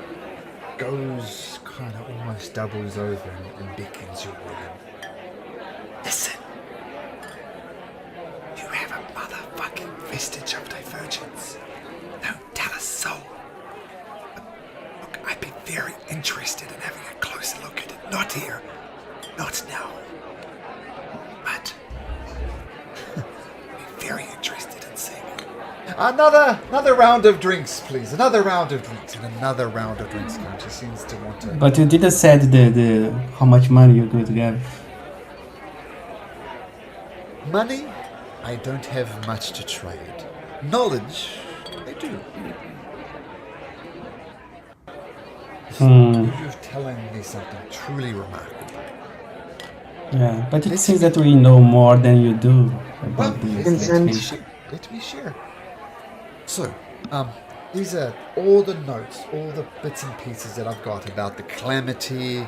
goes kind of almost doubles over and beckons you all in. Listen. You have a motherfucking vestige of divergence. Don't tell a soul. But look, I'd be very interested in having a closer look at it. Not here. Not now. But be very interested in seeing it. Another round of drinks, please. Another round of drinks and another round of drinks. She seems to want to. But you didn't said the how much money you're going to get. Money, I don't have much to trade. Knowledge, I do. You're telling me something truly remarkable. Yeah, but it seems that we know more than you do about this. Let me share. So, these are all the notes, all the bits and pieces that I've got about the calamity,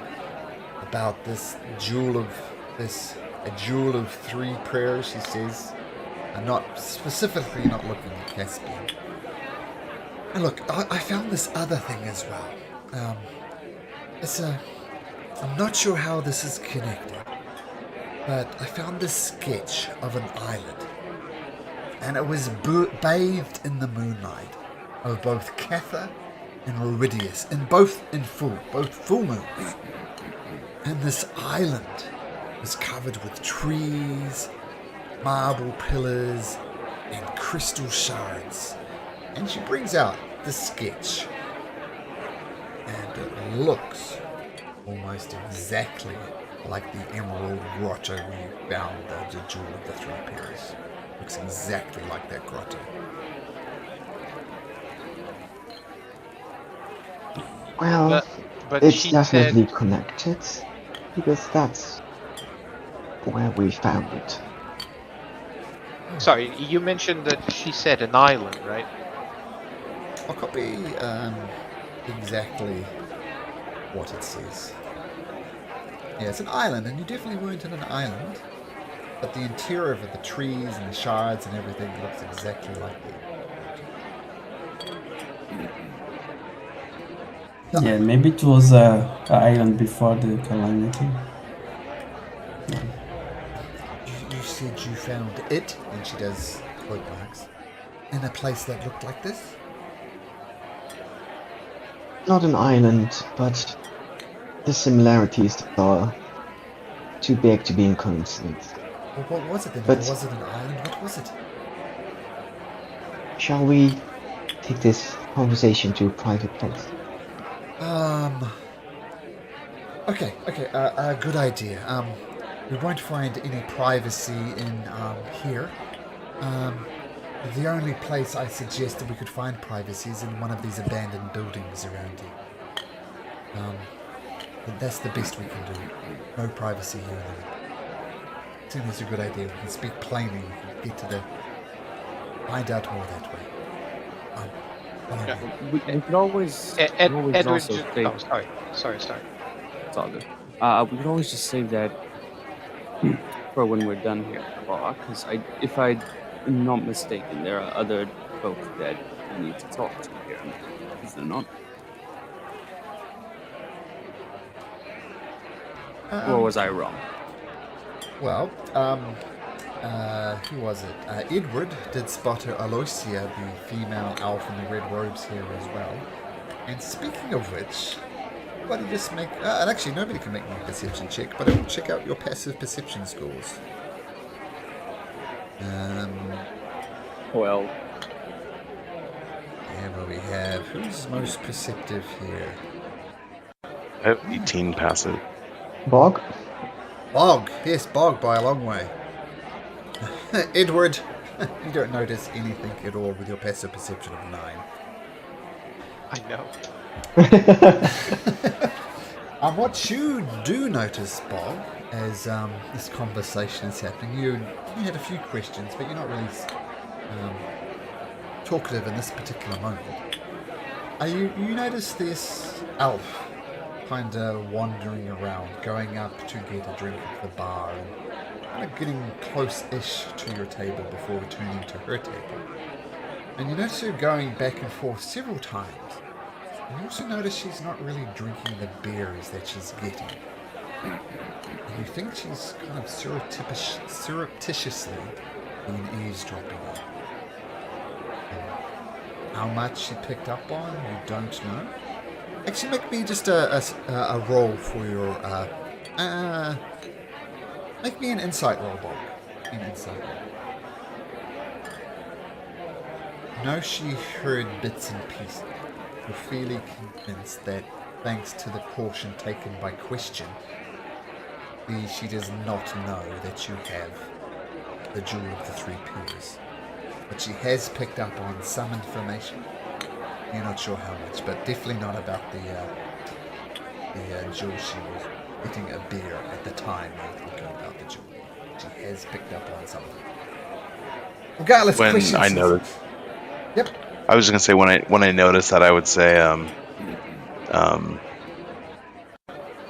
about this a jewel of three prayers, she says. I'm not looking at Caspian. And look, I found this other thing as well. I'm not sure how this is connected, but I found this sketch of an island. And it was bathed in the moonlight of both Catha and Meridius, both full moons. And this island was covered with trees, marble pillars, and crystal shards. And she brings out the sketch. And it looks almost exactly like the emerald grotto we found the jewel of the three pairs. Looks exactly like that grotto. Well, But it's she definitely said. connected, because that's where we found it. Sorry, you mentioned that she said an island, right? I'll copy exactly what it says. Yeah, it's an island, and you definitely weren't in an island. But the interior of it, the trees and the shards and everything, looks exactly like the. Yeah, maybe it was a island before the calamity. You said you found it, and she does quote marks, in a place that looked like this? Not an island, but the similarities are too big to be a coincidence. Well, what was it then? But If it wasn't an island, what was it? shall we take this conversation to a private place? Okay, good idea. We won't find any privacy in, here. The only place I suggest that we could find privacy is in one of these abandoned buildings around here. But that's the best we can do. No privacy here. I think that's a good idea. We can speak plainly. We can get to the... find out more that way. Follow Yeah. me. We could always, Edward, also say, oh, sorry. it's all good. We could always just save that for when we're done here, because if I'm not mistaken, there are other folk that we need to talk to here. Is there not? Or was I wrong? Well, who was it? Edward did spot her Aloysia, the female elf in the red robes here as well. And speaking of which, everybody just make... and actually, nobody can make me a perception check, but it will check out your passive perception scores. Well, Yeah, what we have... Who's most perceptive here? I have 18 passive. Bog? Bog! Yes, Bog by a long way. Edward, you don't notice anything at all with your passive perception of 9. I know. What you do notice, Bob, as this conversation is happening, you had a few questions, but you're not really talkative in this particular moment. You notice this elf kind of wandering around, going up to get a drink at the bar, and kind of getting close-ish to your table before returning to her table. And you notice her going back and forth several times. And you also notice she's not really drinking the beers that she's getting. And you think she's kind of surreptitiously been eavesdropping on. How much she picked up on, you don't know. Actually, make me just a roll for your... make me an insight roll, Bob. An insight roll. No, she heard bits and pieces. You're fairly convinced that, thanks to the caution taken by question, she does not know that you have the Jewel of the Three Pearls. But she has picked up on some information. You're not sure how much, but definitely not about the jewel. She was getting a beer at the time you were talking about the jewel. She has picked up on something. Regardless, When questions. I noticed, Yep. I was gonna say when I noticed that, I would say,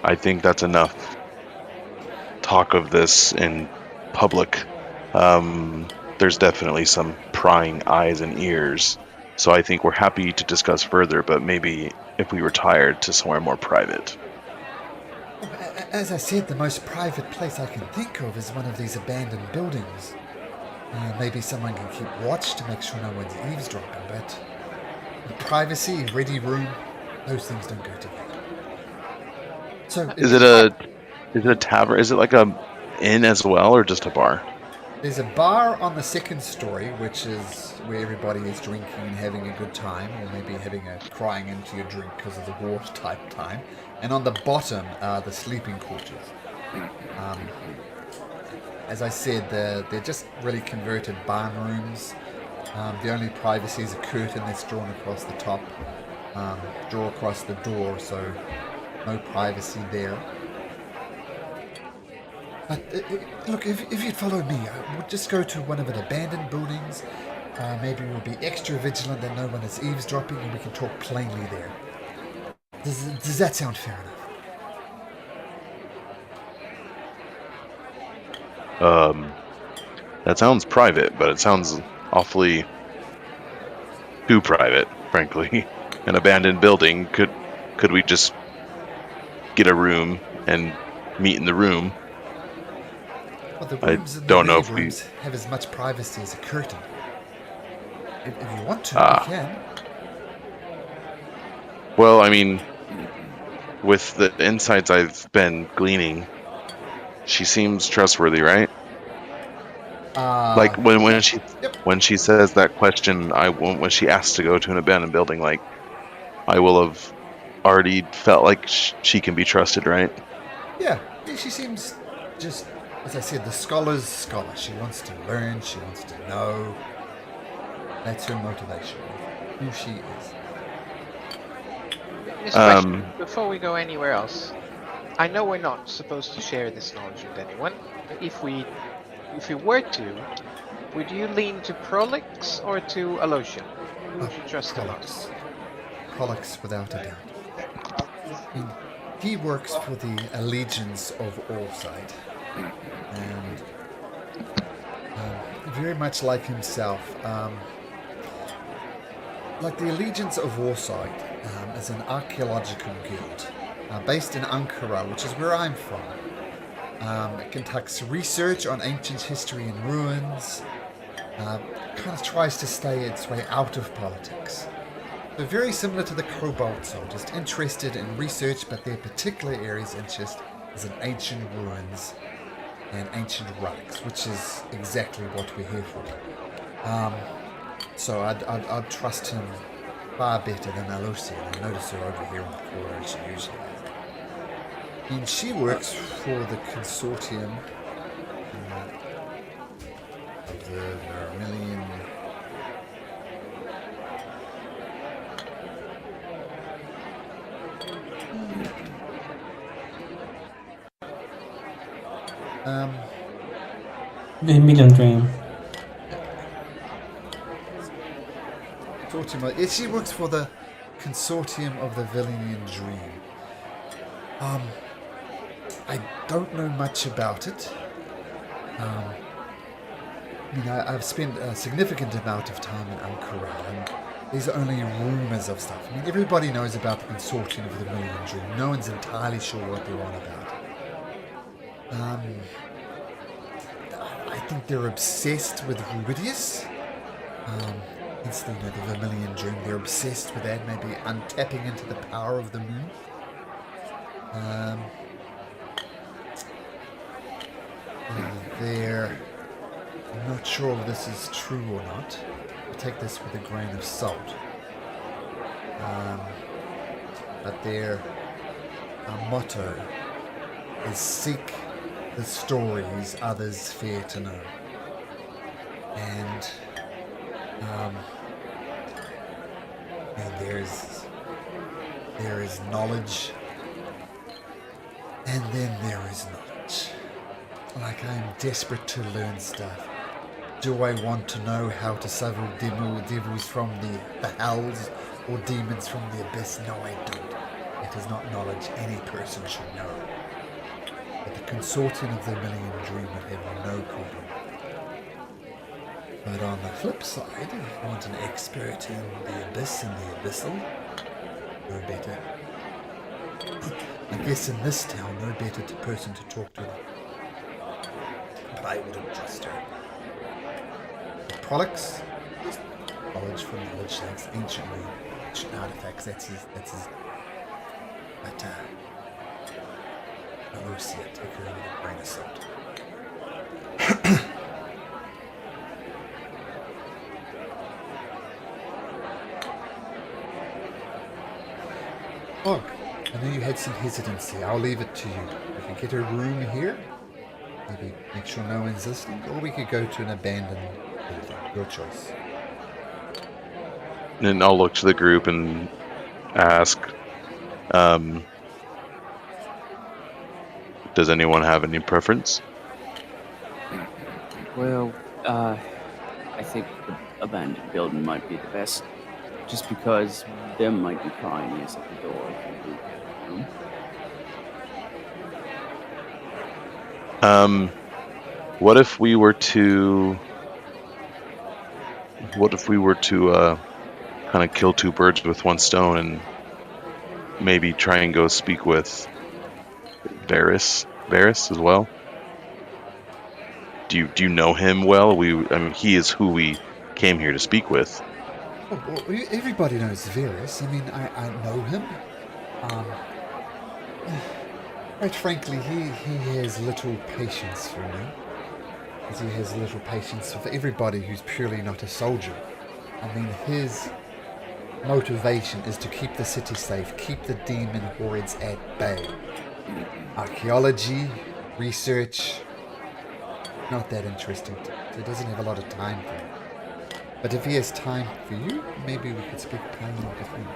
I think that's enough talk of this in public. There's definitely some prying eyes and ears, so I think we're happy to discuss further, but maybe if we retired to somewhere more private. As I said, the most private place I can think of is one of these abandoned buildings. Maybe someone can keep watch to make sure no one's eavesdropping, but privacy, ready room, those things don't go together. So Is it a tavern? Is it like a inn as well, or just a bar? There's a bar on the second story, which is where everybody is drinking and having a good time, or maybe having a crying into your drink because of the water type time. And on the bottom are the sleeping quarters. As I said, they're just really converted barn rooms. The only privacy is a curtain that's drawn across the top. draw across the door, so no privacy there. But look, if you'd follow me, we'll just go to one of the abandoned buildings. Maybe we'll be extra vigilant that no one is eavesdropping, and we can talk plainly there. Does that sound fair enough? That sounds private, but it sounds awfully too private, frankly. An abandoned building. Could we just get a room and meet in the room? Well, the rooms in don't the know living if we- rooms have as much privacy as a curtain. If you want to, Ah. you can. Well, I mean, with the insights I've been gleaning, she seems trustworthy, right? Like when she Yep. when she says that question, when she asks to go to an abandoned building, like I will have already felt like she can be trusted, right? Yeah, she seems just, as I said, the scholar's scholar. She wants to learn, she wants to know. That's her motivation, who she is. This question, before we go anywhere else, I know we're not supposed to share this knowledge with anyone, but if we were to, would you lean to Prolix or to Alosia? Who would you trust the most? Prolix, without a doubt. I mean, he works for the allegiance of Allside, and very much like himself. Like the Allegiance of Warsight is an archaeological guild based in Ankara, which is where I'm from. It conducts research on ancient history and ruins, kind of tries to stay its way out of politics. So very similar to the Cobalt soldiers, interested in research, but their particular area's interest is in ancient ruins and ancient relics, which is exactly what we're here for. So I'd trust him far better than Alosia. I notice her over here in the corner as she usually is. And she works for the consortium of the Vermilion. Vermilion Dream. She works for the consortium of the Vermilion Dream. I don't know much about it. I've spent a significant amount of time in Ankara, and these are only rumors of stuff. I mean, everybody knows about the consortium of the Vermilion Dream. No one's entirely sure what they're on about. I think they're obsessed with Rubidius. It's the Vermilion Dream. They're obsessed with that, maybe untapping into the power of the moon. I'm not sure if this is true or not. I'll take this with a grain of salt. But their motto is seek the stories others fear to know. And there is knowledge, and then there is knowledge. Like, I am desperate to learn stuff. Do I want to know how to sever devils from the hells or demons from the abyss? No, I don't. It is not knowledge any person should know. But the consortium of the Vermilion Dream would have no problem. But on the flip side, if you want an expert in the abyss and the abyssal, no better. I guess in this town, no better person to talk to them. But I wouldn't trust her. The products, just knowledge from knowledge, that's ancient artifacts, that's his. But, Alosia, take her with a grain of salt. Look, I know you had some hesitancy. I'll leave it to you. We can get a room here, maybe make sure no one's listening, or we could go to an abandoned building. Your choice. And I'll look to the group and ask, does anyone have any preference? Well, I think the abandoned building might be the best, just because them might be prying us at the door. What if we were to kind of kill two birds with one stone and maybe try and go speak with Varys as well? Do you know him well? He is who we came here to speak with. Oh, well, everybody knows Varys. I mean, I know him. Quite frankly, he has little patience for me. As he has little patience for everybody who's purely not a soldier. I mean, his motivation is to keep the city safe, keep the demon hordes at bay. Archaeology, research, not that interesting. He doesn't have a lot of time for it. But if he has time for you, maybe we could speak plainly with him.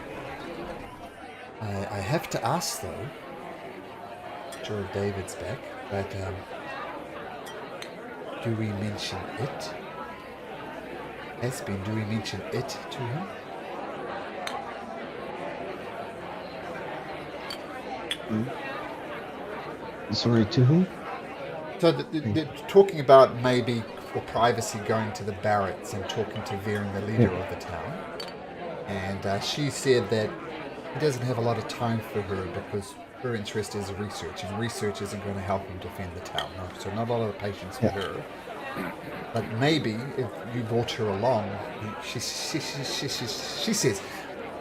I have to ask though, sure David's back, but do we mention it? Espen, do we mention it to him? Sorry, to whom? So they're talking about maybe for privacy going to the barracks and talking to Viren, the leader of the town. And she said that he doesn't have a lot of time for her because her interest is research, and research isn't going to help him defend the town. No? So not a lot of patience for her. But maybe if you brought her along, she says,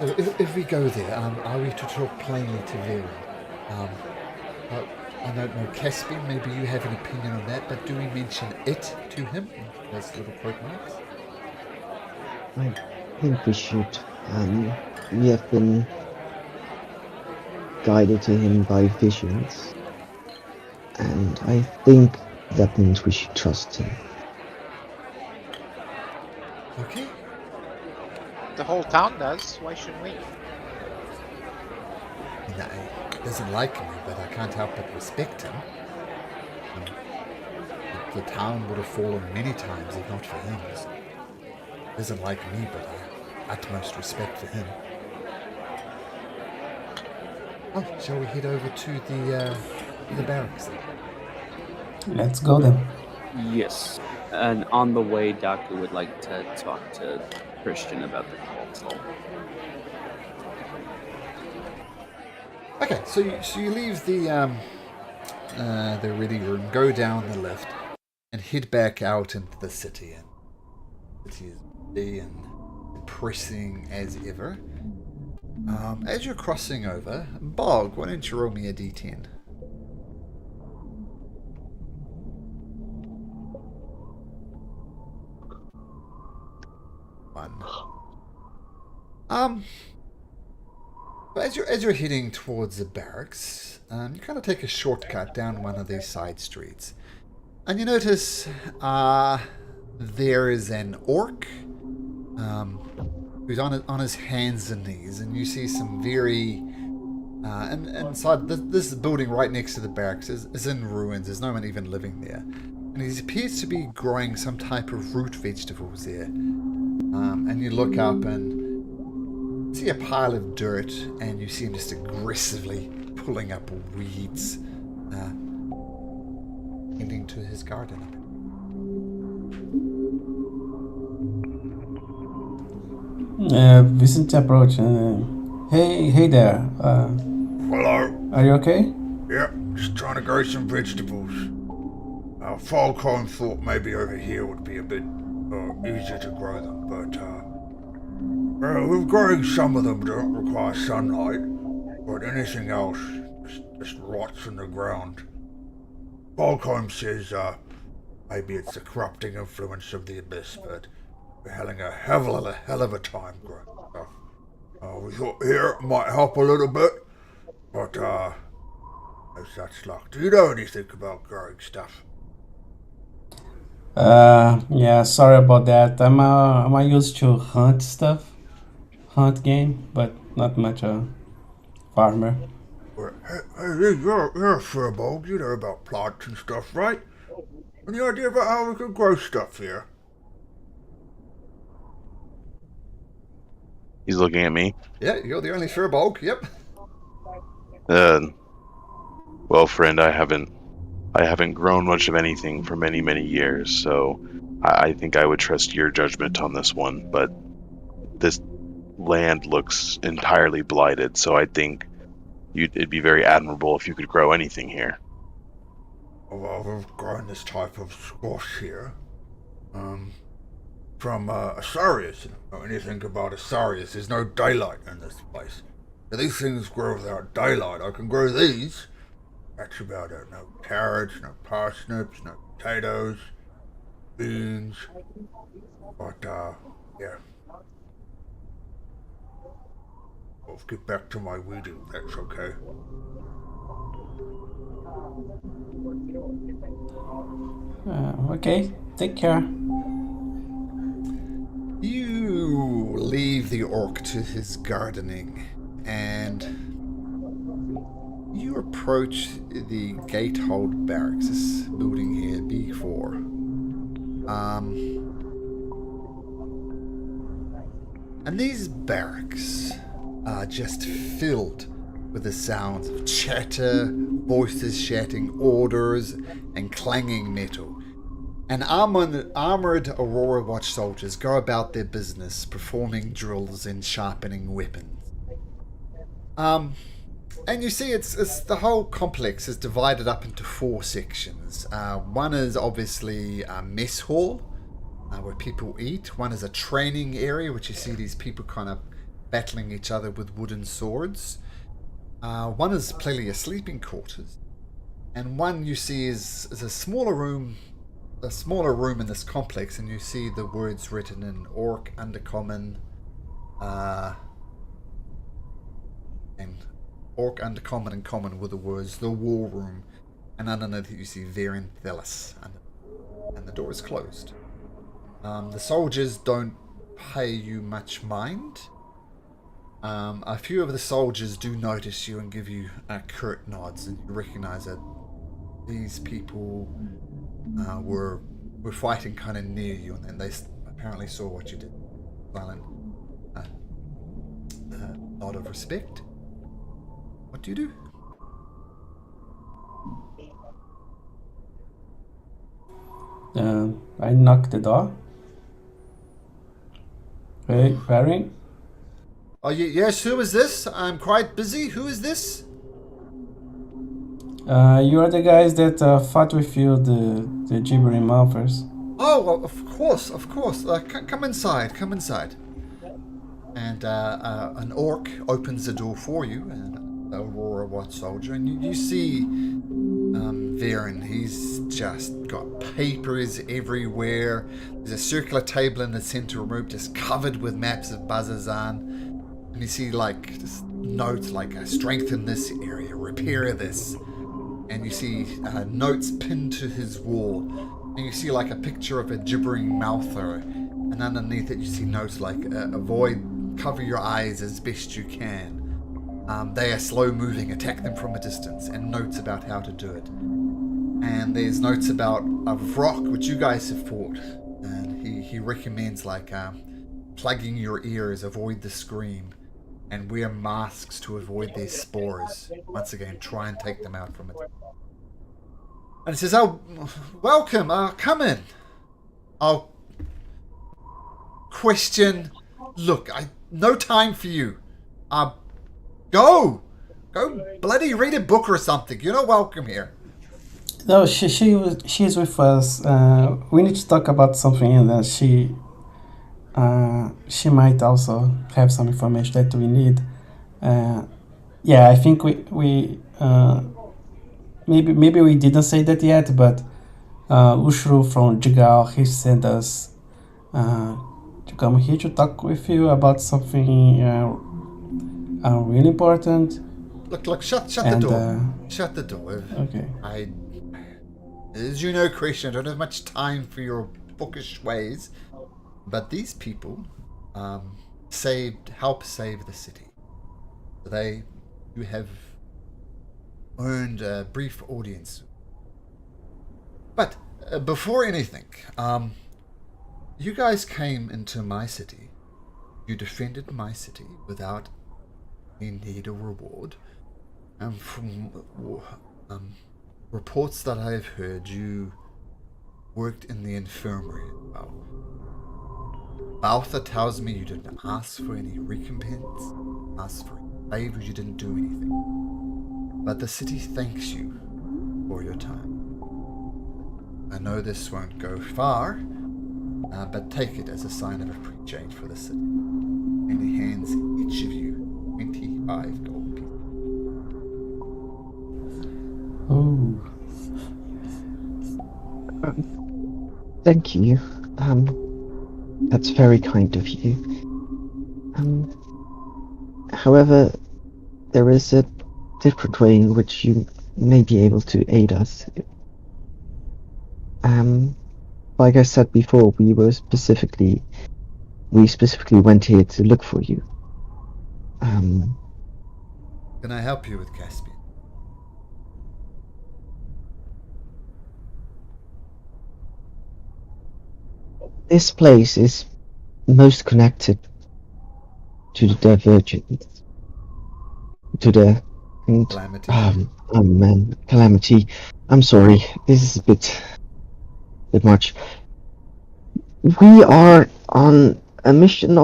if we go there, are we to talk plainly to Viren? I don't know, Caspian, maybe you have an opinion on that, but do we mention it to him? Those little quote marks. I think we should. We have been guided to him by visions, and I think that means we should trust him. Okay. The whole town does. Why shouldn't we? No, he doesn't like me, but I can't help but respect him. The town would have fallen many times if not for him. So he doesn't like me, but I have utmost respect for him. Oh, shall we head over to the barracks then? Let's go then. Yes. And on the way, Doctor would like to talk to Christian about the console. Okay, so you leave the reading room, go down the lift, and head back out into the city. And the city is busy and depressing as ever. As you're crossing over, Bog, why don't you roll me a d10? One. As you're heading towards the barracks, you kind of take a shortcut down one of these side streets, and you notice there is an orc who's on his hands and knees, and you see some very and inside this building right next to the barracks is in ruins. There's no one even living there, and he appears to be growing some type of root vegetables there. And you look up and see a pile of dirt, and you see him just aggressively pulling up weeds, heading to his garden. Vincent approach. Hey there. Hello. Are you okay? Yep, just trying to grow some vegetables. Falcon thought maybe over here would be a bit easier to grow them, but we're growing some of them that don't require sunlight, but anything else just rots in the ground. Falcon says maybe it's the corrupting influence of the abyss, but we're having a hell of a time growing stuff. We thought here it might help a little bit, but no such luck. Do you know anything about growing stuff? Yeah, sorry about that. I'm used to hunt game, but not much a farmer. Well, hey, you're a furball. You know about plants and stuff, right? Any idea about how we can grow stuff here? He's looking at me. Yeah, you're the only Furbolg. Yep. Well, friend, I haven't grown much of anything for many, many years, so I think I would trust your judgment on this one. But this land looks entirely blighted, so I think it'd be very admirable if you could grow anything here. Well, we've grown this type of squash here. From Asarius. You don't know anything about Asarius. There's no daylight in this place. So these things grow without daylight. I can grow these. That's about it. No carrots, no parsnips, no potatoes, beans. But, yeah. I'll get back to my weeding, if that's okay. Okay, take care. You leave the orc to his gardening, and you approach the gatehold barracks, this building here, B4. And these barracks are just filled with the sounds of chatter, voices shouting orders, and clanging metal. And armored Aurora Watch soldiers go about their business, performing drills and sharpening weapons. And you see, it's the whole complex is divided up into 4 sections. One is obviously a mess hall, where people eat. One is a training area, which you see these people kind of battling each other with wooden swords. One is clearly a sleeping quarters, and one you see is a smaller room in this complex, and you see the words written in Orc, Undercommon, and Orc, Undercommon, and Common with the words the War Room, and underneath you see Verin Thelis, and the door is closed. The soldiers don't pay you much mind. A few of the soldiers do notice you and give you curt nods, and you recognize that these people were fighting kind of near you, and they apparently saw what you did. Silent nod of respect. What do you do? I knock the door. Hey, Barry? Oh, yes, who is this? I'm quite busy. Who is this? You are the guys that fought with you, the gibbering mouthers. Oh, well, of course. Come inside. And an orc opens the door for you, and Aurora Watch soldier, and you see Verin. He's just got papers everywhere. There's a circular table in the center room just covered with maps of Bazzoxan. And you see just notes like strengthen this area, repair this. And you see notes pinned to his wall. And you see a picture of a gibbering mouther. And underneath it you see notes like cover your eyes as best you can. They are slow moving, attack them from a distance. And notes about how to do it. And there's notes about a rock which you guys have fought. And he recommends plugging your ears, avoid the scream. And wear masks to avoid their spores. Once again, try and take them out from it. And he says, "Oh, welcome. Come in. I'll question. Look, no time for you. Go bloody read a book or something. You're not welcome here." No, she's with us. We need to talk about something, and she might also have some information that we need. I think we maybe we didn't say that yet, but Ushru from Jigal, he sent us to come here to talk with you about something really important. Look, shut the door. Shut the door. Okay. As you know, Christian, I don't have much time for your bookish ways. But these people help save the city. You have earned a brief audience. But before anything, you guys came into my city. You defended my city without any need or reward. And from reports that I have heard, you worked in the infirmary as well. Baltha tells me you didn't ask for any recompense, ask for any favors, you didn't do anything. But the city thanks you for your time. I know this won't go far, but take it as a sign of appreciation for the city. And he hands each of you 25 gold pieces. Oh. Thank you. That's very kind of you. However, there is a different way in which you may be able to aid us. Like I said before, we specifically went here to look for you. Can I help you with Caspian? This place is most connected to the Divergence. To the... Calamity. Oh man, Calamity. I'm sorry, this is a bit much. We are on a mission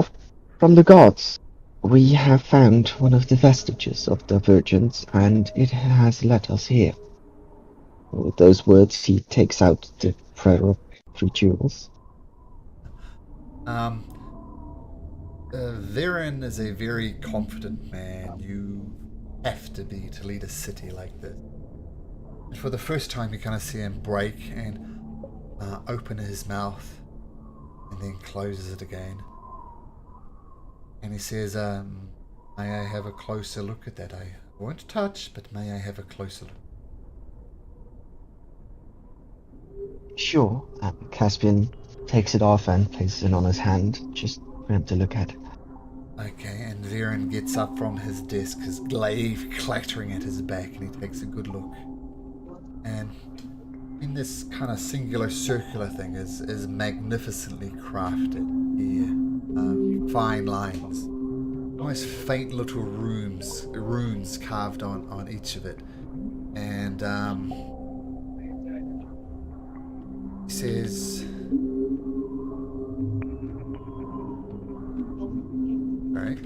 from the gods. We have found one of the vestiges of Divergence, and it has led us here. With those words, he takes out the prayer of 3 jewels. Viren is a very confident man. You have to be to lead a city like this. And for the first time, you kind of see him break and open his mouth and then closes it again. And he says, may I have a closer look at that? I won't touch, but may I have a closer look? Sure. Caspian takes it off and places it on his hand, just for him to look at. Okay, and Viren gets up from his desk, his glaive clattering at his back, and he takes a good look. And in this kind of singular circular thing is magnificently crafted here. Fine lines. Almost faint little runes carved on each of it. And he says... Alright.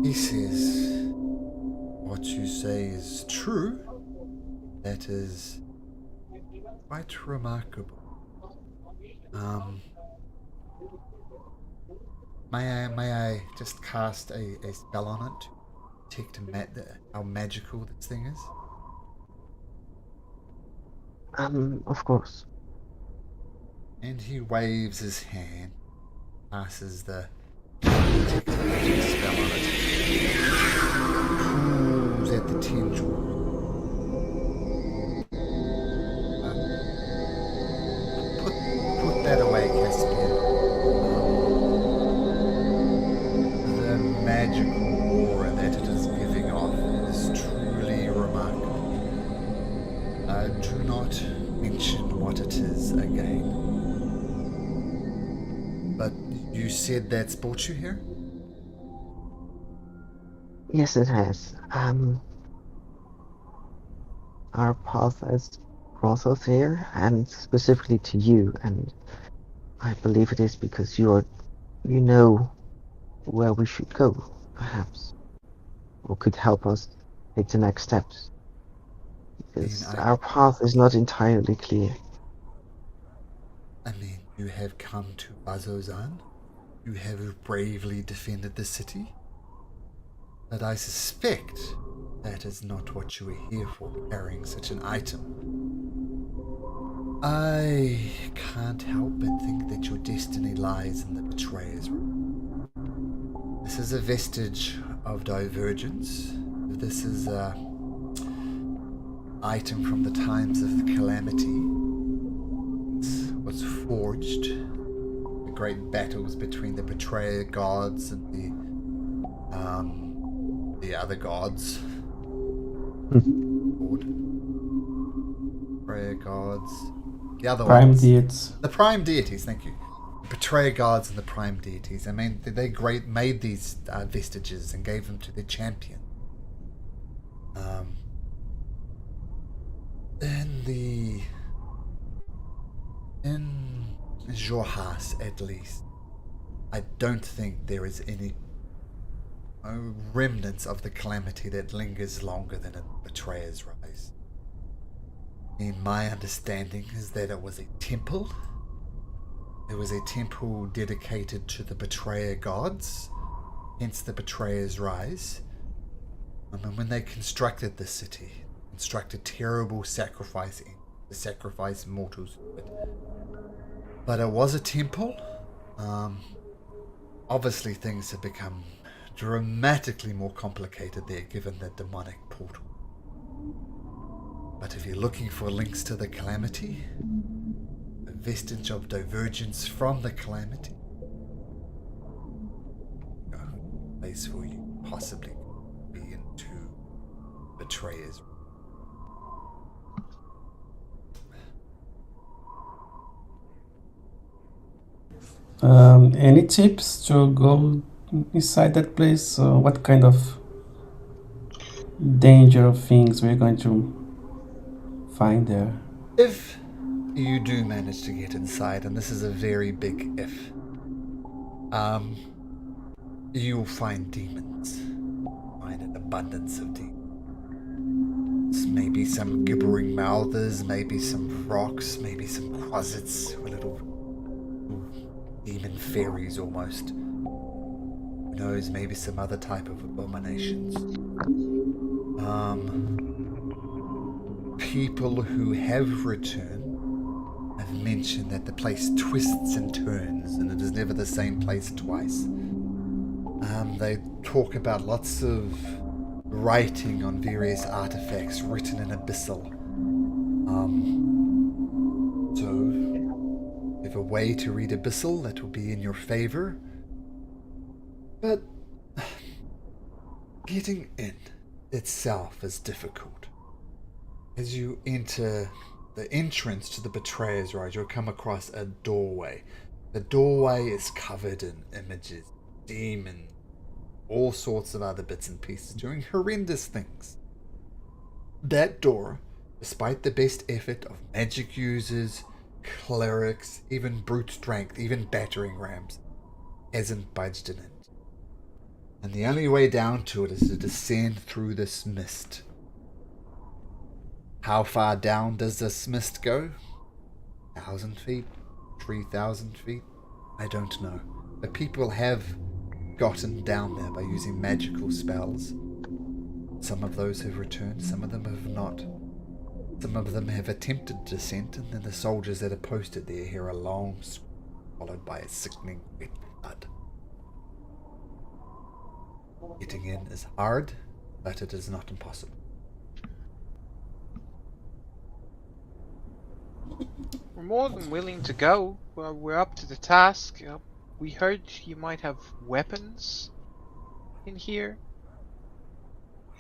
He says, what you say is true. That is quite remarkable. May I just cast a spell on it to detect how magical this thing is? Of course. And he waves his hand, passes the detect magic spell on it, pulls at the tendril. Put that away, Caspian. The magical aura that it is giving off is truly remarkable. Do not mention what it is again. But you said that's brought you here? Yes, it has. Our path has brought us here, and specifically to you, and I believe it is because you know where we should go, perhaps, or could help us take the next steps. Because our path is not entirely clear. I mean, you have come to Bazzoxan. You have bravely defended the city. But I suspect that is not what you were here for, carrying such an item. I can't help but think that your destiny lies in the betrayer's room. This is a vestige of divergence. This is a item from the times of the calamity. It was forged. The great battles between the betrayer gods and the other gods. Betrayer gods. The other Prime ones. deities. The prime deities, thank you. Betrayer gods and the prime deities. I mean, they made these vestiges and gave them to their champion. In Jorhas, at least, I don't think there is any remnants of the calamity that lingers longer than a betrayer's rise. In my understanding is that it was a temple. It was a temple dedicated to the betrayer gods, hence the betrayer's rise. And when they constructed the city, constructed terrible sacrifice to sacrifice mortals to it. But it was a temple. Obviously things have become dramatically more complicated there given the demonic portal. But if you're looking for links to the calamity, a vestige of divergence from the calamity, a place for you possibly be into betrayers. Any tips to go inside that place? What kind of danger of things we're going to find there? If you do manage to get inside, and this is a very big if, you'll find demons. Find an abundance of demons. Maybe some gibbering mouthers, maybe some rocks, maybe some quasits, little demon fairies almost. Who knows, maybe some other type of abominations. People who have returned have mentioned that the place twists and turns and it is never the same place twice. They talk about lots of writing on various artifacts written in abyssal. So, if a way to read abyssal, that will be in your favor. But getting in itself is difficult. As you enter the entrance to the Betrayer's Rise, you'll come across a doorway. The doorway is covered in images, demons, all sorts of other bits and pieces doing horrendous things. That door, despite the best effort of magic users, clerics, even brute strength, even battering rams, hasn't budged in it. And the only way down to it is to descend through this mist. How far down does this mist go? 1,000 feet? 3,000 feet? I don't know. But people have gotten down there by using magical spells. Some of those have returned, some of them have not. Some of them have attempted descent, and then the soldiers that are posted there hear a long scream followed by a sickening wet thud. Getting in is hard, but it is not impossible. We're more than willing to go. We're up to the task. We heard you might have weapons in here.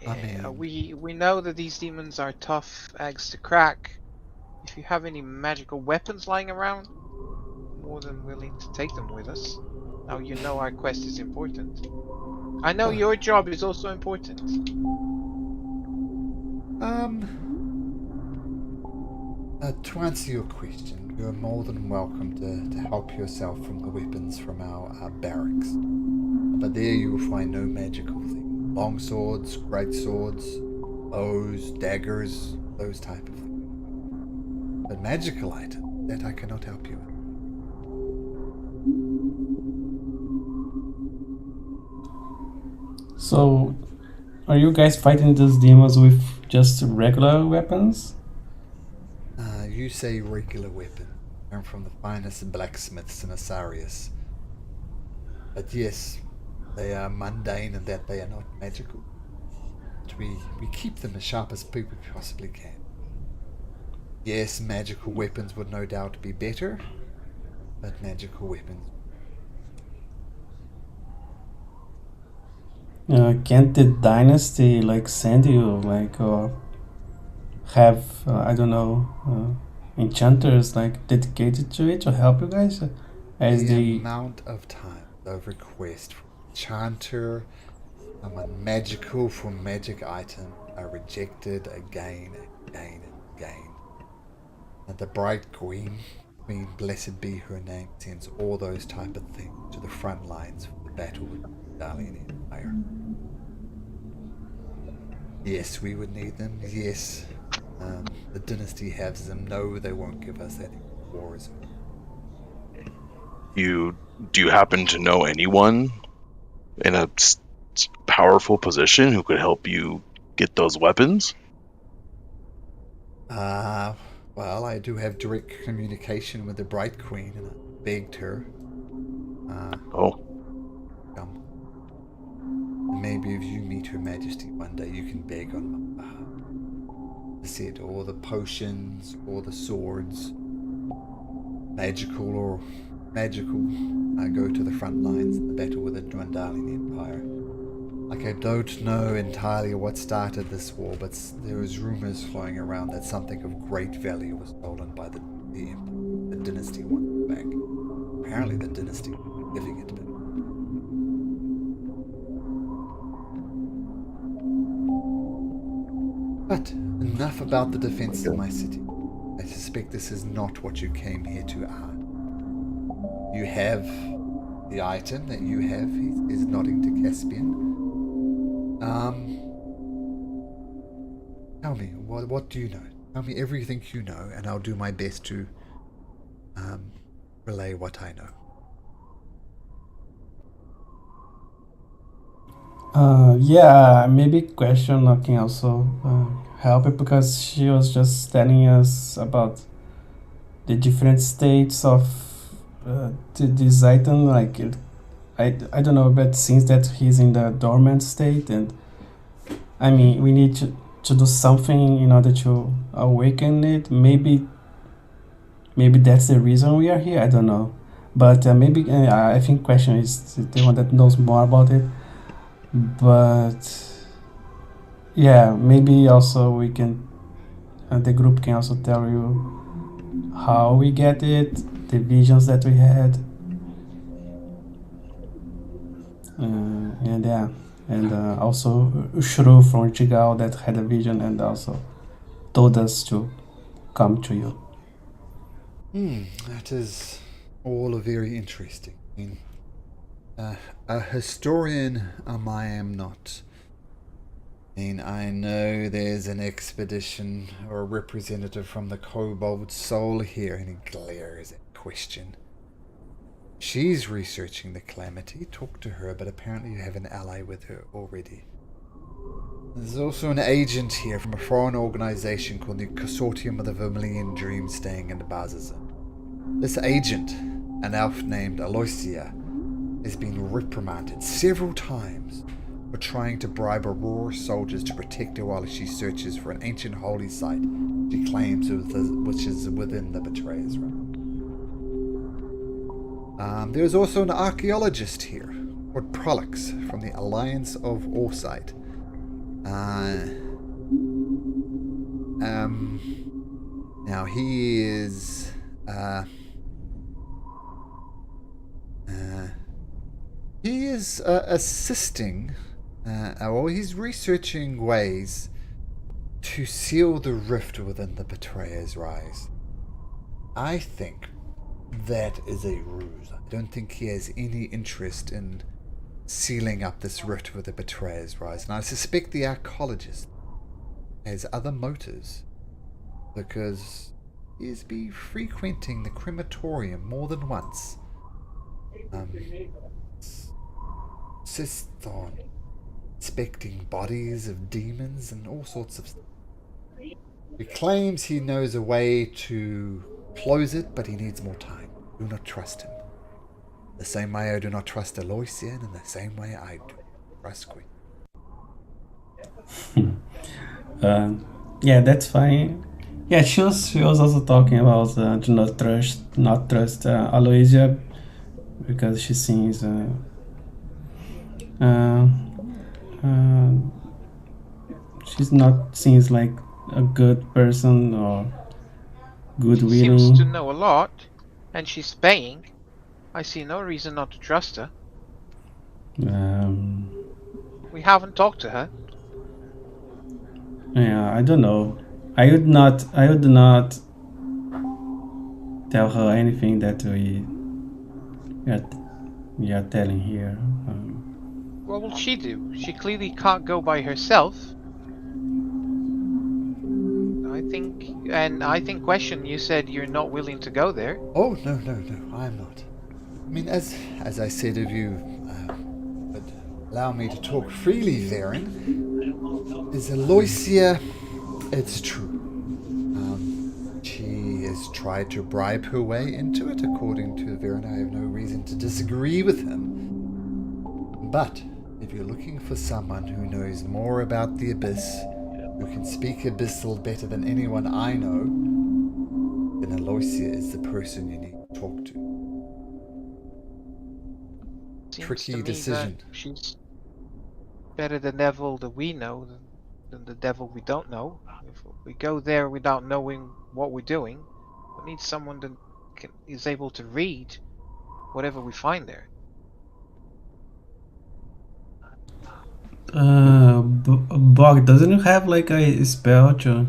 I mean, we know that these demons are tough eggs to crack. If you have any magical weapons lying around, more than willing to take them with us. Now you know our quest is important. I know your job is also important. To answer your question, you are more than welcome to help yourself from the weapons from our barracks. But there you will find no magical things. Long swords, great swords, bows, daggers, those type of things. But magical items, that I cannot help you with. So, are you guys fighting these demons with just regular weapons? You say regular weapon. I'm from the finest blacksmiths in Asarius. But yes, they are mundane and that they are not magical. But we keep them as sharp as we possibly can. Yes, magical weapons would no doubt be better, but magical weapons. Can't the dynasty like send you like or have I don't know enchanters like dedicated to it to help you guys as The the amount of time of request for enchanter, someone magical for magic items are rejected again and again and again. And the bright queen, blessed be her name, sends all those type of things to the front lines for the battle with the Dalian Empire. Yes, we would need them. Yes, the dynasty has them. No, they won't give us that war as well. Do you happen to know anyone in a powerful position who could help you get those weapons? Well, I do have direct communication with the Bright Queen, and I begged her. Come. And maybe if you meet Her Majesty one day, you can beg on my behalf. I said, all the potions, all the swords, magical, I go to the front lines in the battle with the Dwendalian Empire. Like, I don't know entirely what started this war, but there was rumors flowing around that something of great value was stolen by the dynasty wants it back. Apparently the dynasty was giving it back. But enough about the defense of my city. I suspect this is not what you came here to ask. You have the item that you have. He is nodding to Caspian. Tell me, what do you know? Tell me everything you know, and I'll do my best to relay what I know. Yeah, maybe question can also help it because she was just telling us about the different states of this item. Like, I don't know, but since that he's in the dormant state, and I mean, we need to do something in order to awaken it. Maybe that's the reason we are here. I don't know, but maybe I think question is the one that knows more about it. But yeah, maybe also we can the group can also tell you how we get it, the visions that we had, and yeah, and also Shrew from Chigal that had a vision and also told us to come to you. That is all very interesting. I mean, a historian I am not. I mean, I know there's an expedition or a representative from the Kobold Soul here, and he glares at question. She's researching the calamity. Talk to her, but apparently you have an ally with her already. There's also an agent here from a foreign organization called the Consortium of the Vermilion Dream staying in the Bazzoxan. This agent, an elf named Aloysia, has been reprimanded several times for trying to bribe Aurora soldiers to protect her while she searches for an ancient holy site she claims which is within the Betrayer's Realm. There's also an archaeologist here called Prolix from the Alliance of Orsight. Now he is assisting, or he's researching ways to seal the rift within the Betrayer's Rise. I think that is a ruse. I don't think he has any interest in sealing up this rift with the Betrayer's Rise, and I suspect the archaeologist has other motives because he has been frequenting the crematorium more than once. Insists on inspecting bodies of demons and all sorts of stuff. He claims he knows a way to close it, but he needs more time. Do not trust him. The same way I do not trust Aloysia, and in the same way I do trust Queen. Yeah, that's fine. Yeah, she was also talking about to not trust Aloysia because she seems uh, uh, she's not seems like a good person or good She seems to willing. know a lot, and she's paying. I see no reason not to trust her. Um, We haven't talked to her. yeah, I don't know. I would not tell her anything that we are telling here. What will she do? She clearly can't go by herself. I think, question, you said you're not willing to go there. Oh, no, I'm not. I mean, as I said, if you would allow me to talk freely, Varen, is Aloysia, it's true. She has tried to bribe her way into it, according to Varen. I have no reason to disagree with him. But if you're looking for someone who knows more about the Abyss, who can speak Abyssal better than anyone I know, then Aloysia is the person you need to talk to. Seems Tricky to me decision. that she's better the devil that we know than the devil we don't know. If we go there without knowing what we're doing, we need someone that is able to read whatever we find there. Bog, doesn't you have like a spell to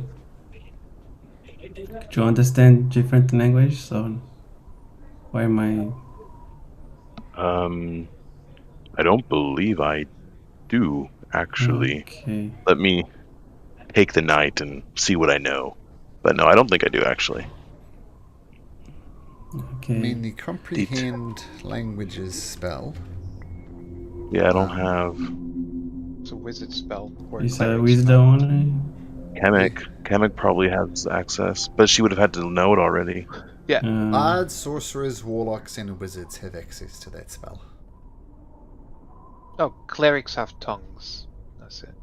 understand different language? So why am I? I don't believe I do, actually. Okay. Let me take the night and see what I know. But no, I don't think I do, actually. Okay. I mean, the comprehend languages spell. Yeah, I don't have It's a wizard spell or a Is cleric wisdom spell. only? Chemic. Chemic probably has access, but she would have had to know it already. Yeah. Bards, sorcerers, warlocks, and wizards have access to that spell. Oh, clerics have tongues. That's it.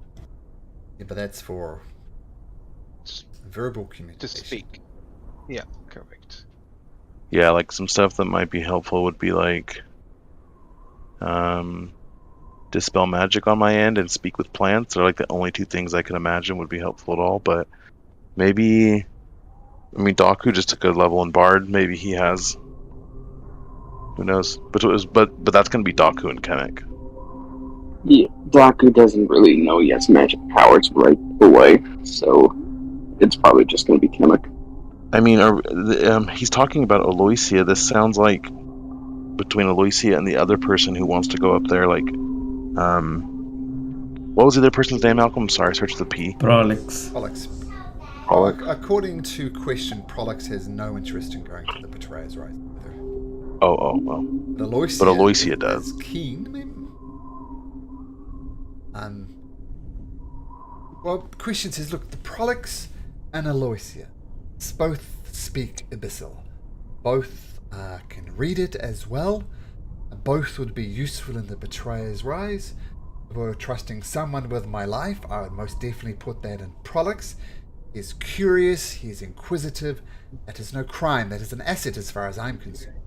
Yeah, but that's for Just verbal to communication. speak. Yeah, correct. Yeah, like some stuff that might be helpful would be like dispel magic on my end and speak with plants. They're like the only two things I can imagine would be helpful at all. But maybe, I mean, Daku just took a level in Bard. Maybe he has. Who knows? But that's gonna be Daku and Chemic. Yeah, Daku doesn't really know he has magic powers right away, so it's probably just going to be Chemic. I mean, he's talking about Aloysia. This sounds like between Aloysia and the other person who wants to go up there, like, what was the other person's name, Malcolm? I'm sorry, I searched the P. Prolix. Prolix. Prolix? According to question, Prolix has no interest in going to the Betrayer's Rise. Oh. But Aloysia does. Is keen, maybe? Well, question says, look, the Prolix and Aloysia both speak Abyssal. Both can read it as well. Both would be useful in the Betrayer's Rise. If I were trusting someone with my life, I would most definitely put that in Prolix. He is curious, he is inquisitive. That is no crime, that is an asset as far as I'm concerned.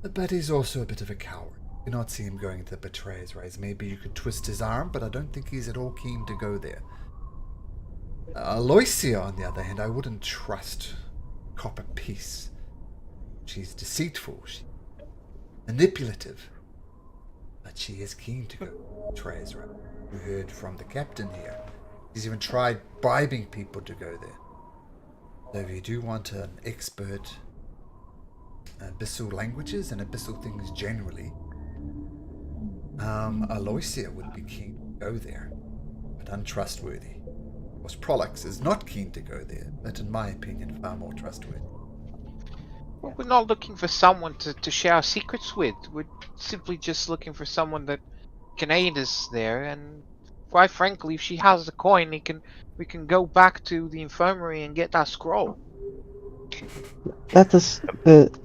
But he's also a bit of a coward. You do not see him going to the Betrayer's Rise. Maybe you could twist his arm, but I don't think he's at all keen to go there. Aloysia, on the other hand, I wouldn't trust copper piece. She's deceitful, she's manipulative, but she is keen to go to the Betrayer's Rise. You heard from the captain here. He's even tried bribing people to go there. So if you do want an expert Abyssal languages and Abyssal things generally, Aloysia would be keen to go there, but untrustworthy. Of course, Prolix is not keen to go there, but in my opinion, far more trustworthy. Well, we're not looking for someone to share our secrets with. We're simply just looking for someone that can aid us there. And quite frankly, if she has the coin, we can go back to the infirmary and get that scroll. That is,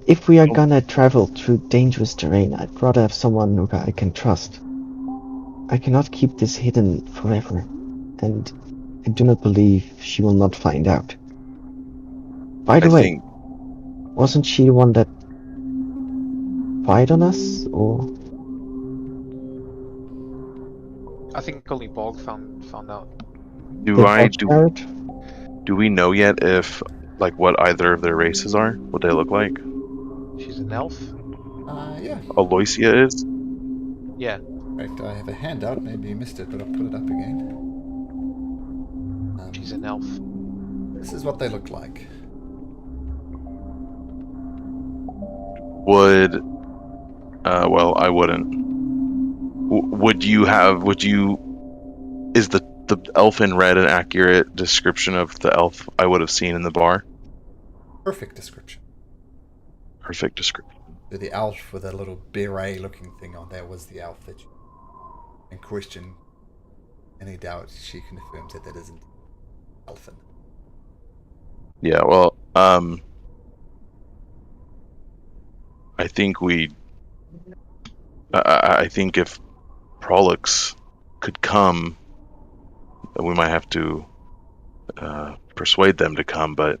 if we are gonna travel through dangerous terrain, I'd rather have someone who I can trust. I cannot keep this hidden forever, and I do not believe she will not find out. By the I way, think wasn't she the one that fired on us, or? I think only Bog found out. do we know yet if like what either of their races are? What they look like? She's an elf. Yeah. Aloysia is? Yeah. In fact, I have a handout. Maybe you missed it, but I'll put it up again. She's an elf. This is what they look like. Would well, I wouldn't. Is the elf in red an accurate description of the elf I would have seen in the bar? Perfect description. Perfect description. So the elf with a little beret-looking thing on there was the elf that you... In question, any doubt, she confirms that isn't elfin. Yeah, well, I think I think if Prolix could come, we might have to persuade them to come, but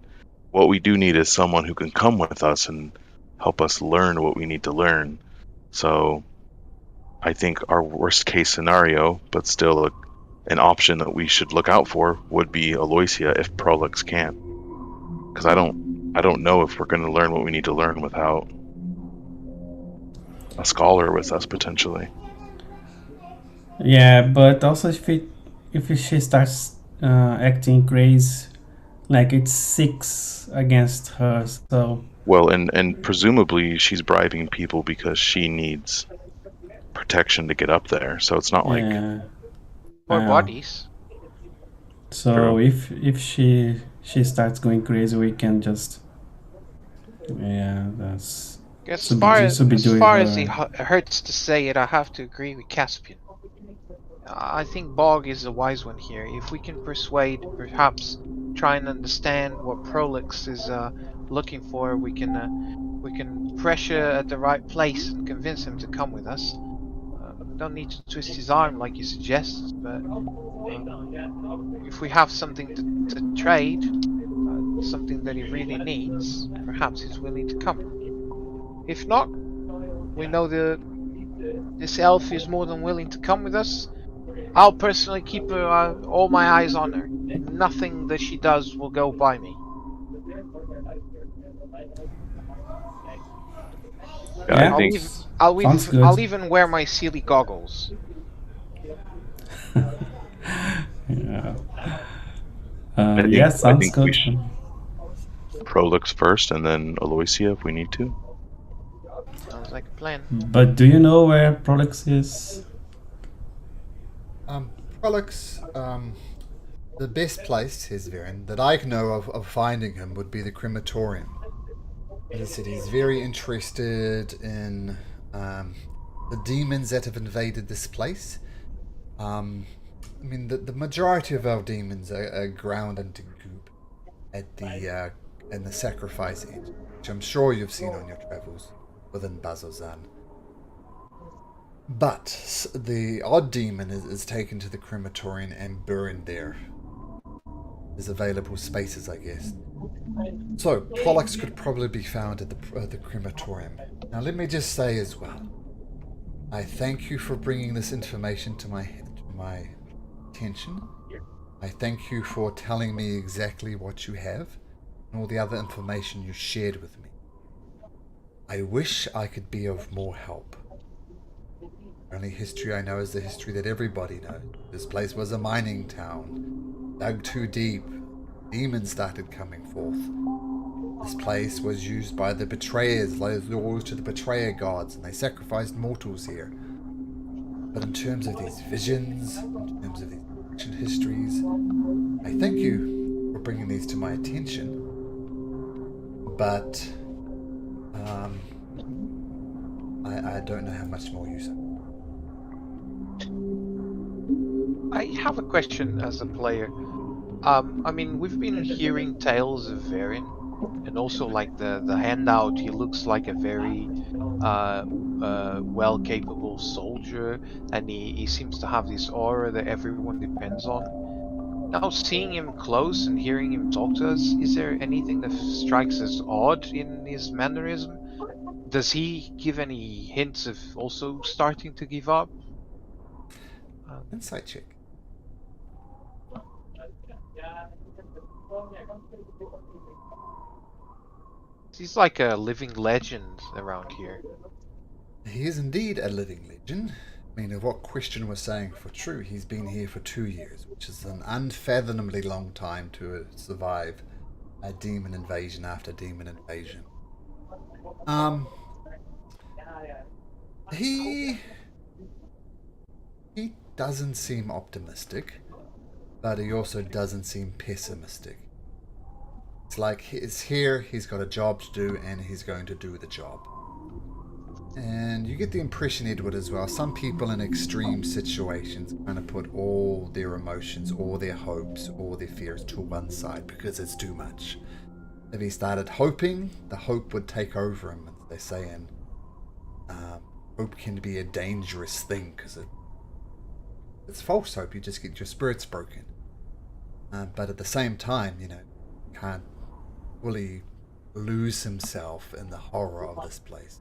what we do need is someone who can come with us and help us learn what we need to learn. So I think our worst case scenario, but still an option that we should look out for, would be Aloysia if Prolix can. Because I don't know if we're going to learn what we need to learn without a scholar with us potentially. Yeah, but also if she starts acting crazy, like it's 6 against her, so. Well, and presumably she's bribing people because she needs protection to get up there. So it's not like Or bodies. So True. if she starts going crazy, we can just that's. As Should be- far should be as doing far her- as it hurts to say it, I have to agree with Caspian. I think Bog is a wise one here. If we can persuade, perhaps try and understand what Prolix is looking for, we can pressure at the right place and convince him to come with us. We don't need to twist his arm like you suggest, but if we have something to trade, something that he really needs, perhaps he's willing to come. If not, we know this elf is more than willing to come with us. I'll personally keep all my eyes on her. Nothing that she does will go by me. I think sounds good. I'll even wear my Sealy goggles. Yeah. I Sounds think we good. should- Prolix first, and then Aloysia if we need to. Sounds like a plan. But do you know where Prolix is? Prolix, the best place, says Viren, that I know of finding him would be the crematorium. As I said, he's very interested in the demons that have invaded this place. I mean, the majority of our demons are ground into goop at in the sacrifice edge, which I'm sure you've seen on your travels within Bazzoxan. But the odd demon is taken to the crematorium and burned there. There's available spaces, I guess. So, Prolix could probably be found at the crematorium. Now, let me just say as well, I thank you for bringing this information to my attention. I thank you for telling me exactly what you have and all the other information you shared with me. I wish I could be of more help. The only history I know is the history that everybody knows. This place was a mining town. Dug too deep. Demons started coming forth. This place was used by the betrayers, those to the betrayer gods, and they sacrificed mortals here. But in terms of these visions, in terms of these ancient histories, I thank you for bringing these to my attention. But I don't know how much more use of it. I have a question as a player. I mean, we've been hearing tales of Varin, And also, like the handout, he looks like a very well capable soldier, and he seems to have this aura that everyone depends on. Now, seeing him close and hearing him talk to us, is there anything that strikes as odd in his mannerism? Does he give any hints of also starting to give up? Insight check. He's like a living legend around here. He is indeed a living legend. I mean, if what Question was saying for true, he's been here for 2 years, which is an unfathomably long time to survive a demon invasion after demon invasion. He doesn't seem optimistic, but he also doesn't seem pessimistic. It's like he's here, he's got a job to do, and he's going to do the job. And you get the impression, Edward, as well, some people in extreme situations kind of put all their emotions, all their hopes, all their fears to one side because it's too much. If he started hoping, the hope would take over him, as they say, and hope can be a dangerous thing because it's false hope. You just get your spirits broken. But at the same time, can't fully lose himself in the horror of this place.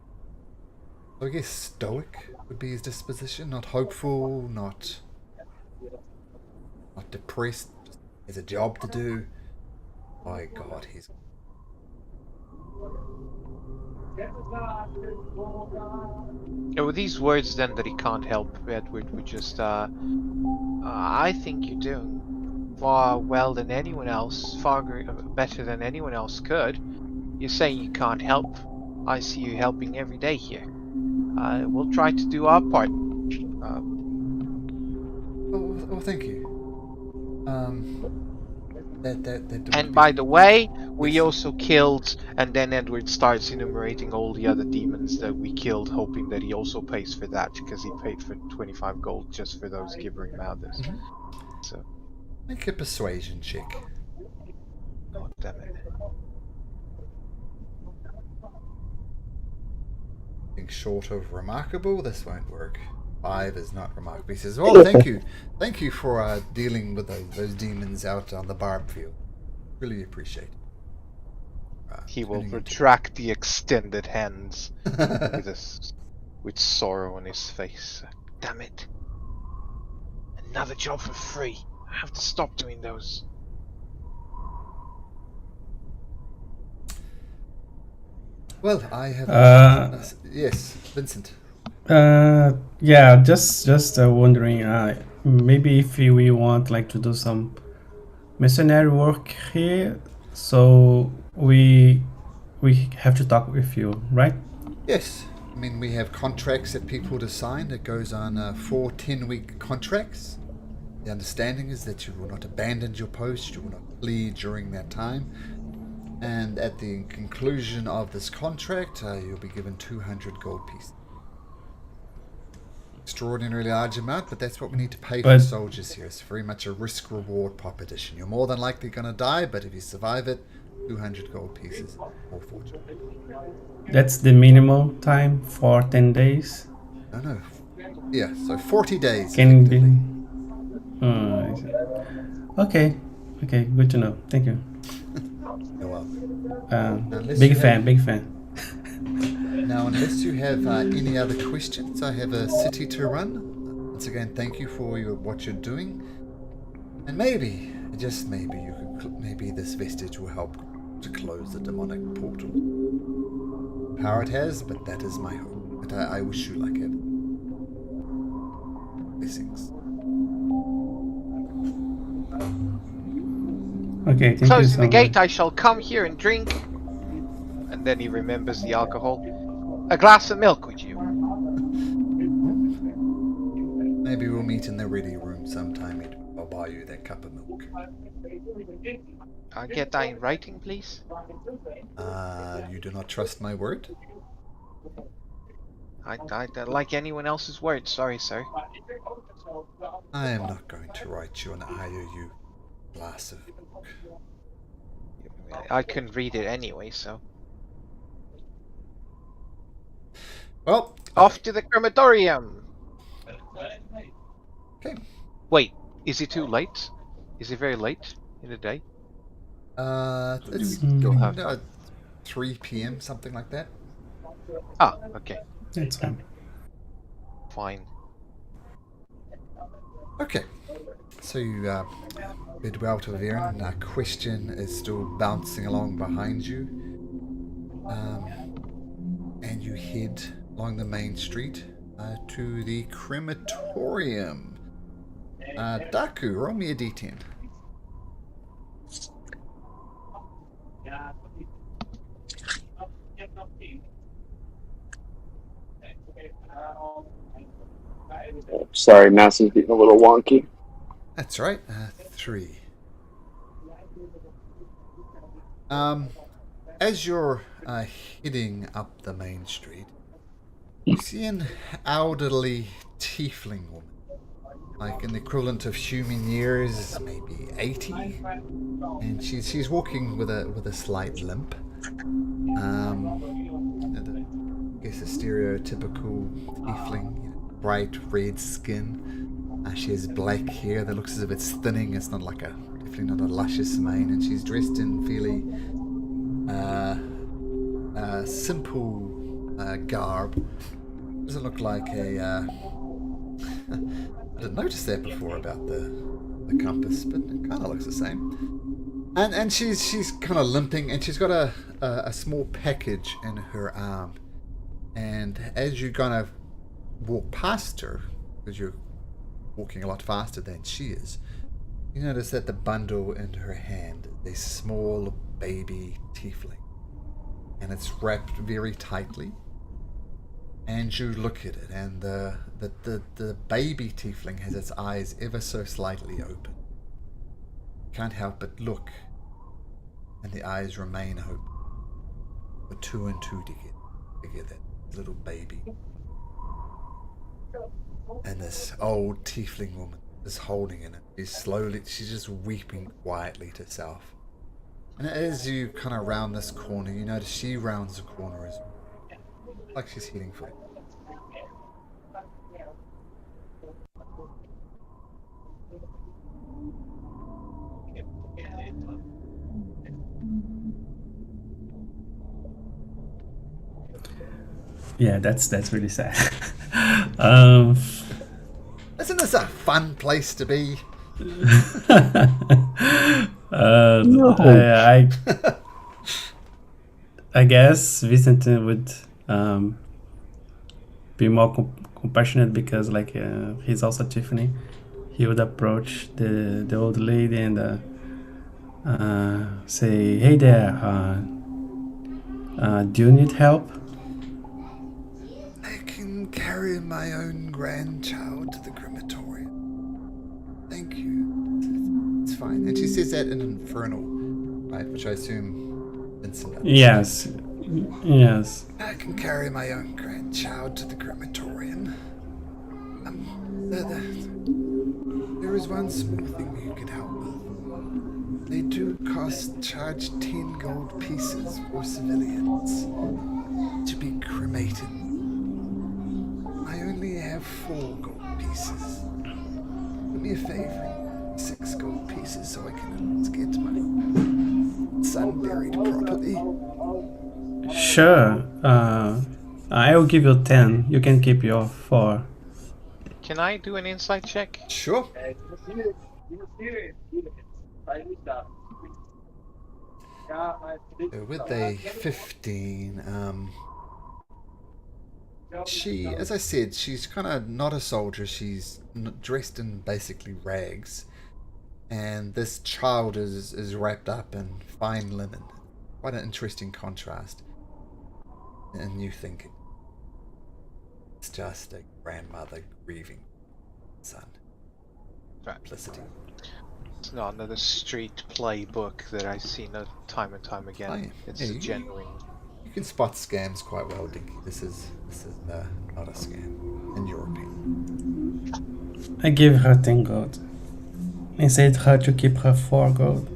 So I guess stoic would be his disposition. Not hopeful, not depressed. Just has a job to do. My God, he's... With these words then that he can't help, Edward would just, I think you're doing far well than anyone else, far better than anyone else could. You're saying you can't help. I see you helping every day here. We'll try to do our part. Oh, thank you. And by the way, we also killed, and then Edward starts enumerating all the other demons that we killed, hoping that he also pays for that, because he paid for 25 gold just for those gibbering mouthers. So, make a persuasion check. God damn it. I think short of remarkable, this won't work. 5 is not remarkable. He says, "Oh, thank you for dealing with those demons out on the barb field. Really appreciate it." He will retract the extended hands with sorrow on his face. Damn it! Another job for free. I have to stop doing those. Well, I have. Yes, Vincent. Yeah, just wondering, maybe if we want like to do some mercenary work here, so we have to talk with you, right? Yes, I mean we have contracts that people to sign. It goes on 4 10-week contracts. The understanding is that you will not abandon your post, you will not flee during that time, and at the conclusion of this contract, you'll be given 200 gold pieces. Extraordinarily large amount, but that's what we need to pay for soldiers here. It's very much a risk-reward proposition. You're more than likely going to die, but if you survive it, 200 gold pieces, more fortune. That's the minimum time for 10 days? No. Yeah, so 40 days. Can be... Okay, good to know. Thank you. You're welcome. Big fan. Now, unless you have any other questions, I have a city to run. Once again, thank you for what you're doing. And maybe, just maybe, maybe this vestige will help to close the demonic portal. Power it has, but that is my hope. But I wish you luck, Evan. Blessings. Okay, thank you Closing so the gate, much. I shall come here and drink. And then he remembers the alcohol. A glass of milk, would you? Maybe we'll meet in the ready room sometime. I'll buy you that cup of milk. I get that in writing, please. You do not trust my word? I like anyone else's word. Sorry, sir. I am not going to write you an IOU glass of milk. I couldn't read it anyway, so. Well, Off to the crematorium! okay. Wait, is it too late? Is it very late in the day? It's Still have 3 p.m., something like that. Ah, okay. That's fine. Fine. Okay. So you bid well to Viren, and question is still bouncing along behind you. And you head along the main street to the crematorium. Daku, roll me a d10. Sorry, mouse is getting a little wonky. That's right, 3. As you're heading up the main street, you see an elderly tiefling woman, like an equivalent of human years, maybe 80, and she's walking with a slight limp. I guess a stereotypical tiefling, bright red skin. She has black hair that looks as if it's thinning. It's not like definitely not a luscious mane, and she's dressed in fairly simple garb. Doesn't look like a. I didn't notice that before about the compass, but it kind of looks the same. And she's kind of limping, and she's got a small package in her arm. And as you kind of walk past her, because you're walking a lot faster than she is, you notice that the bundle in her hand is a small baby tiefling, and it's wrapped very tightly. And you look at it, and the baby tiefling has its eyes ever so slightly open. Can't help but look, and the eyes remain open. For 2 and 2 together, that little baby. And this old tiefling woman is holding it. She's just weeping quietly to herself. And as you kind of round this corner, you notice she rounds the corner as well. Like she's heading for it. Yeah, that's really sad. Isn't this a fun place to be? No. I guess Vincent would be more compassionate because, like, he's also Tiffany. He would approach the old lady and say, "Hey there, do you need help?" I can carry my own grandchild to the crematorium. Thank you. It's fine. And she says that in Infernal, right? Which I assume Vincent understands. Yes. I can carry my own grandchild to the crematorium. There is one small thing you could help with. They do charge 10 gold pieces for civilians to be cremated. I only have 4 gold pieces. Do me a favor, 6 gold pieces so I can get my son buried properly. Sure. I will give you 10. You can keep your 4. Can I do an insight check? Sure. So with a 15, she, as I said, she's kind of not a soldier. She's dressed in basically rags, and this child is wrapped up in fine linen. Quite an interesting contrast. And you think it's just a grandmother grieving son. Simplicity. It's not another street playbook that I see time and time again. Oh, yeah. It's Yeah, a genuine. You can spot scams quite well, Dinky. This is not a scam, in your opinion. I give her 10 gold. I said her to keep her 4 gold.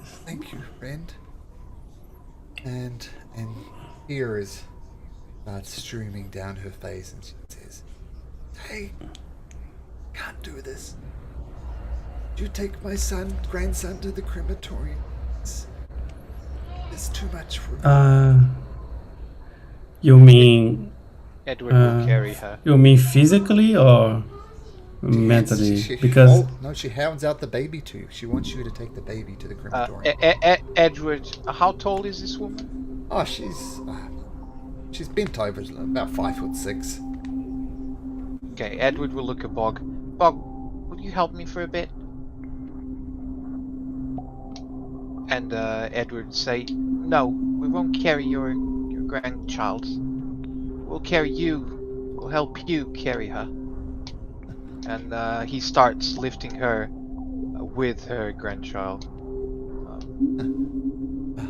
Thank you, friend. And tears start streaming down her face, and she says, "Hey, can't do this. You take my grandson to the crematorium. It's too much for me." You mean Edward will carry her. you mean physically or mentally? Because she hounds out the baby to you. She wants you to take the baby to the crematorium. Edward, how tall is this woman? Oh, she's bent over about 5'6". Okay, Edward will look at Bog. Bog, will you help me for a bit? And Edward say, "No, we won't carry your grandchild. We'll carry you. We'll help you carry her." And he starts lifting her with her grandchild.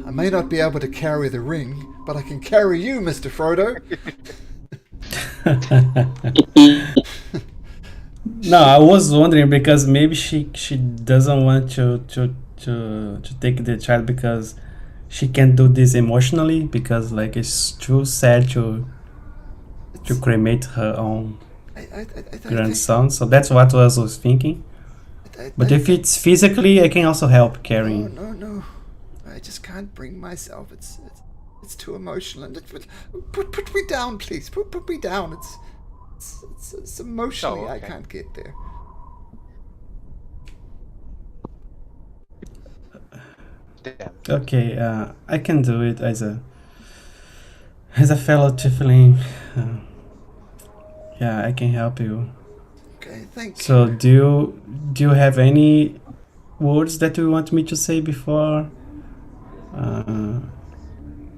I may not be able to carry the ring, but I can carry you, Mr. Frodo. no, I was wondering because maybe she doesn't want to take the child because she can't do this emotionally, because like it's too sad to cremate her own grandson. So that's what I was thinking. But if it's physically, I can also help carrying. No. I just can't bring myself. It's too emotional. And put me down, please. Put me down. It's emotionally. Oh, okay. I can't get there. Damn. Okay, I can do it as a fellow tiefling. Yeah, I can help you. Okay, thank you. So do you have any words that you want me to say before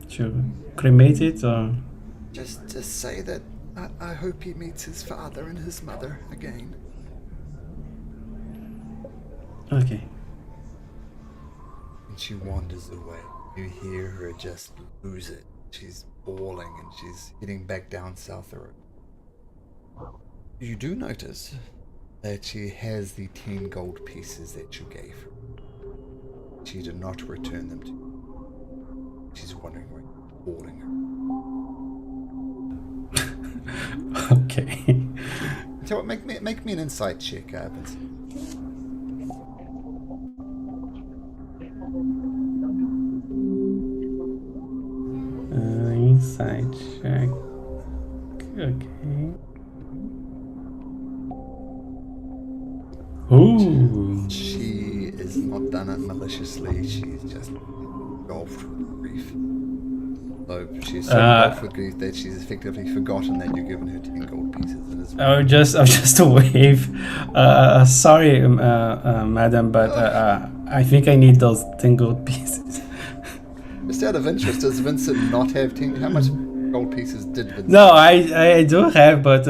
to cremate it, or Just say that I hope he meets his father and his mother again. okay? And she wanders away. You hear her just lose it. She's bawling and she's heading back down south the road. You do notice that she has the 10 gold pieces that you gave her. She did not return them to you. She's wondering where you're bawling her. Okay. So make me an insight check, Vincent. Insight check. Okay. Ooh. She is not done it maliciously. She's just engulfed with grief. So she's so engulfed with grief that she's effectively forgotten that you've given her 10 gold pieces. And is I'll just wave. Sorry, madam, but I think I need those 10 gold pieces. just out of interest, does Vincent not have 10? How much gold pieces did Vincent? No, I do have, but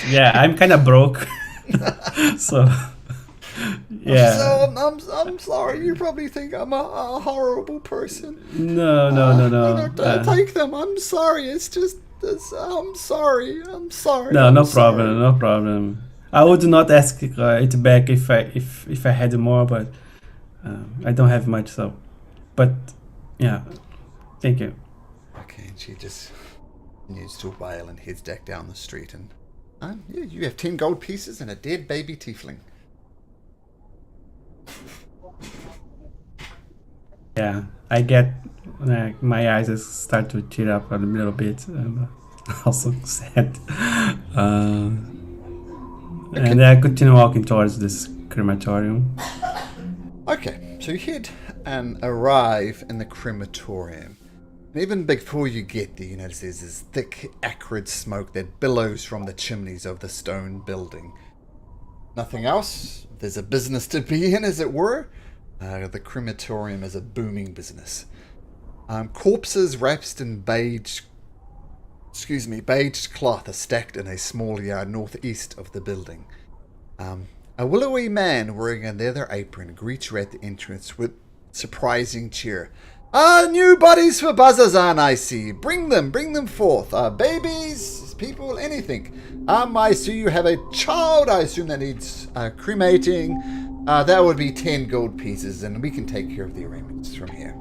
yeah, I'm kind of broke. So yeah. So I'm sorry. You probably think I'm a horrible person. No. Don't take them. I'm sorry. I'm sorry. I'm sorry. No, I'm no sorry. problem. No problem. I would not ask it back if I had more, but I don't have much. So, but yeah, thank you. Okay, and she just continues to wail and heads back down the street. And yeah, you have 10 gold pieces and a dead baby tiefling. Yeah, I get my eyes start to tear up a little bit. I'm also sad. And I continue walking towards this crematorium. Okay, so you head and arrive in the crematorium. And even before you get there, you notice there's this thick, acrid smoke that billows from the chimneys of the stone building. Nothing else. There's a business to be in, as it were. The crematorium is a booming business. Corpses wrapped in beige cloth are stacked in a small yard northeast of the building. A willowy man wearing a leather apron greets you at the entrance with surprising cheer. New bodies for Bazzoxan, I see. Bring them forth. Babies, people, anything. I see you have a child, I assume that needs cremating. That would be 10 gold pieces, and we can take care of the arrangements from here.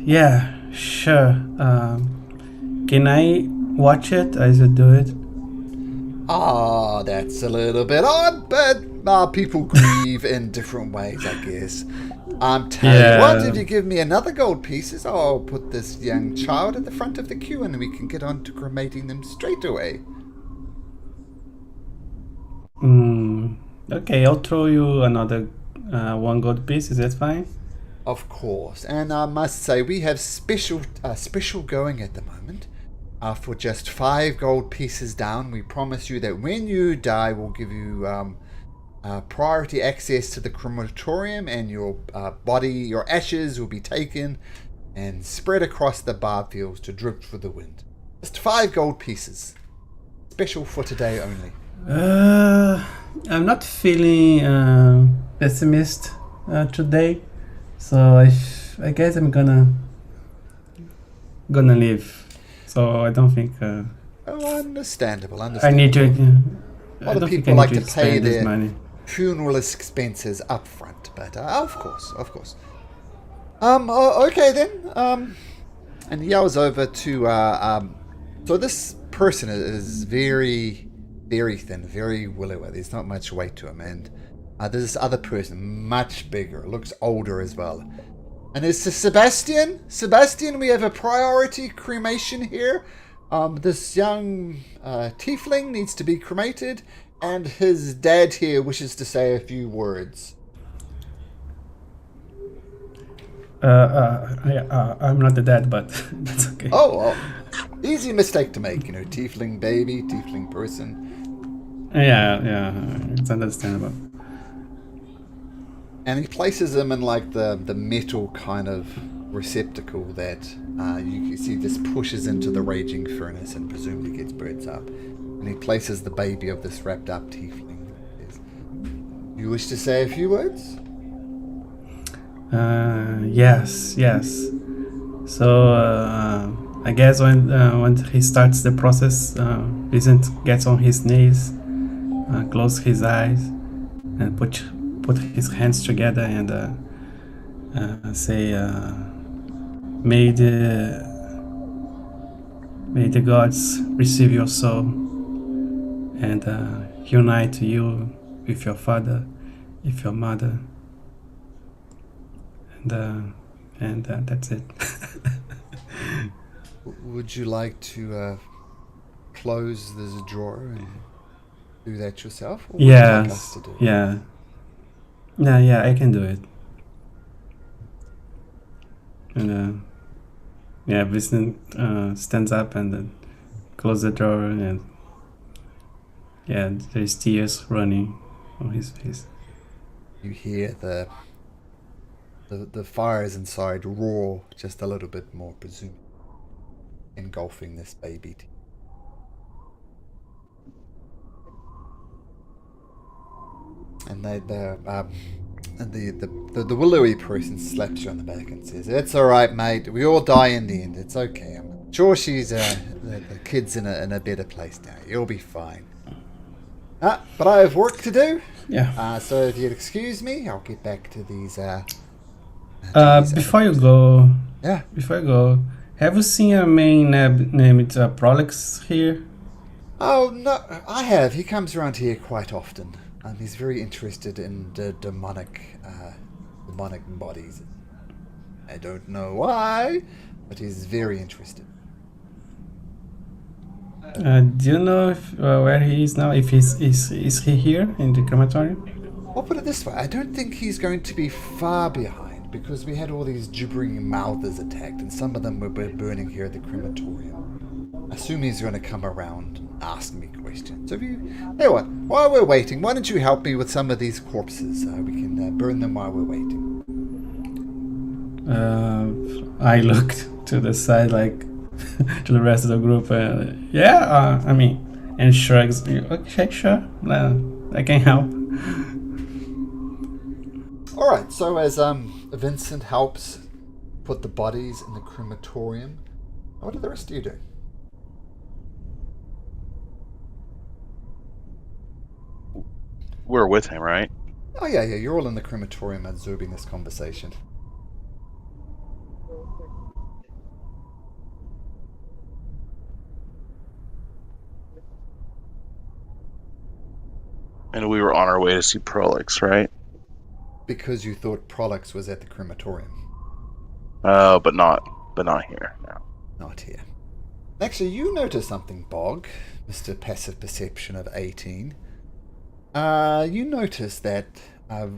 Yeah, sure. Can I watch it as you do it? Ah, that's a little bit odd, but people grieve in different ways, I guess. Tell you what, if you give me another gold pieces, I'll put this young child at the front of the queue and we can get on to cremating them straight away. Okay, I'll throw you another 1 gold piece. Is that fine? Of course, and I must say we have special going at the moment. For just 5 gold pieces down, we promise you that when you die, we'll give you priority access to the crematorium, and your body, your ashes will be taken and spread across the barb fields to drip for the wind. Just 5 gold pieces. Special for today only. I'm not feeling pessimist today, so I guess I'm gonna leave. So I don't think. Understandable. I need to. A lot of people like to pay their funeral expenses up front, but of course. Okay then. And he yells over to. So this person is very, very thin, very willowy. There's not much weight to him, and there's this other person, much bigger, looks older as well. And it's Sebastian. Sebastian, we have a priority cremation here. This young tiefling needs to be cremated, and his dad here wishes to say a few words. I'm not the dad, but that's okay. Oh, well, easy mistake to make, tiefling baby, tiefling person. Yeah, it's understandable. And he places him in like the metal kind of receptacle that you see this pushes into the raging furnace and presumably gets burnt up. And he places the baby of this wrapped up tiefling. You wish to say a few words? Yes. So I guess when he starts the process, Vincent gets on his knees, closes his eyes, and put his hands together and say, may the gods receive your soul and unite you with your father, with your mother, and that's it. Would you like to close this drawer and do that yourself? Or would you like us to do it? Yeah, I can do it. And Vincent stands up and then closes the drawer, and there's tears running on his face. You hear the fires inside roar just a little bit more, presumably engulfing this baby. And the willowy person slaps you on the back and says, "It's all right, mate. We all die in the end. It's okay. I'm sure the kid's in a better place now. You'll be fine." But I have work to do. Yeah. So if you'd excuse me, I'll get back to these. Before you go. Yeah. Before you go, have you seen a man named Prolix here? Oh no, I have. He comes around here quite often. He's very interested in the demonic bodies. I don't know why, but he's very interested. Do you know where he is now? If is he here in the crematorium? I'll put it this way: I don't think he's going to be far behind, because we had all these gibbering mouthers attacked, and some of them were burning here at the crematorium. I assume he's going to come around and ask me questions. So hey, what? While we're waiting, why don't you help me with some of these corpses? We can burn them while we're waiting. I looked to the side, like to the rest of the group. And shrugs. Okay, sure. I can help. All right. So as Vincent helps put the bodies in the crematorium, what do the rest of you do? we're with him, right? Oh, yeah, you're all in the crematorium absorbing this conversation. And we were on our way to see Prolix, right? Because you thought Prolix was at the crematorium. But not here. No. Not here. Actually, you notice something, Bog, Mr. Passive Perception of 18. You notice that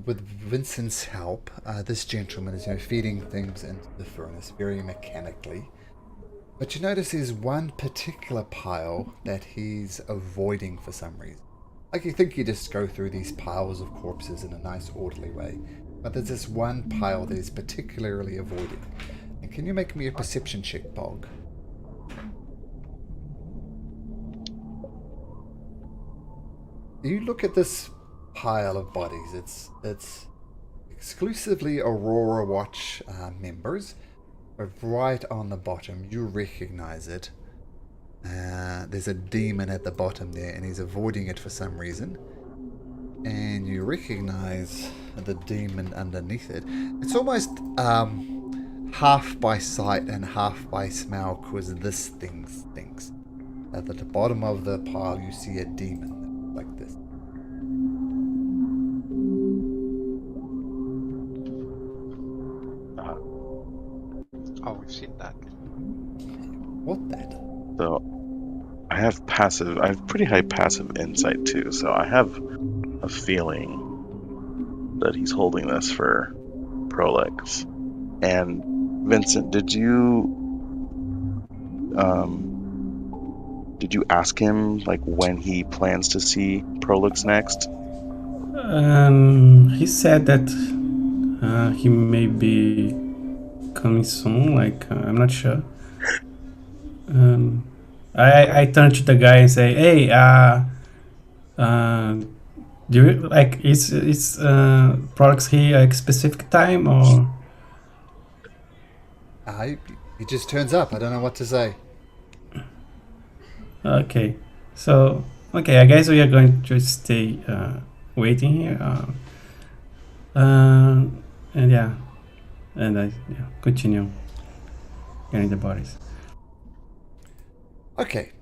with Vincent's help, this gentleman is feeding things into the furnace very mechanically. But you notice there's one particular pile that he's avoiding for some reason. Like you think you just go through these piles of corpses in a nice orderly way. But there's this one pile that he's particularly avoiding. And can you make me a perception check, Bog? You look at this pile of bodies. It's exclusively Aurora Watch members. But right on the bottom, you recognize it. There's a demon at the bottom there, and he's avoiding it for some reason. And you recognize the demon underneath it. It's almost half by sight and half by smell, because this thing stinks. At the bottom of the pile, you see a demon like this. Oh, we've seen that. What that? So I have pretty high passive insight too, so I have a feeling that he's holding this for Prolix. And Vincent, did you ask him like when he plans to see Prolix next? He said that he may be coming soon. Like I'm not sure. I turn to the guy and say, "Hey, do you like is products here at a specific time or?" He just turns up. I don't know what to say. Okay, so I guess we are going to stay waiting here. And I continue getting the bodies. Okay,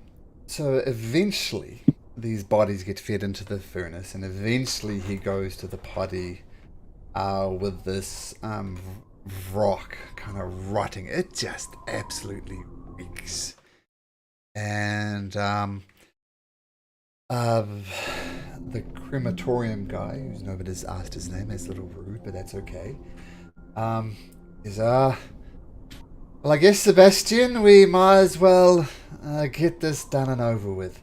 so eventually these bodies get fed into the furnace, and eventually he goes to the potty with this rock kind of rotting. It just absolutely reeks. And the crematorium guy, who's nobody's asked his name, is a little rude, but that's okay. Is well, I guess, Sebastian, we might as well get this done and over with.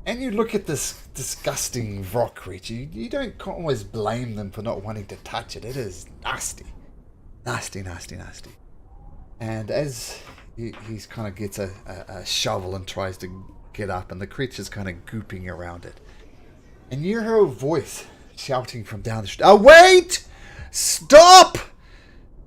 And you look at this disgusting rock creature. You can't always blame them for not wanting to touch it. It is nasty. Nasty, nasty, nasty. And as he's kind of gets a shovel and tries to get up, and the creature's kind of gooping around it. And you hear a voice shouting from down the street, wait! Stop!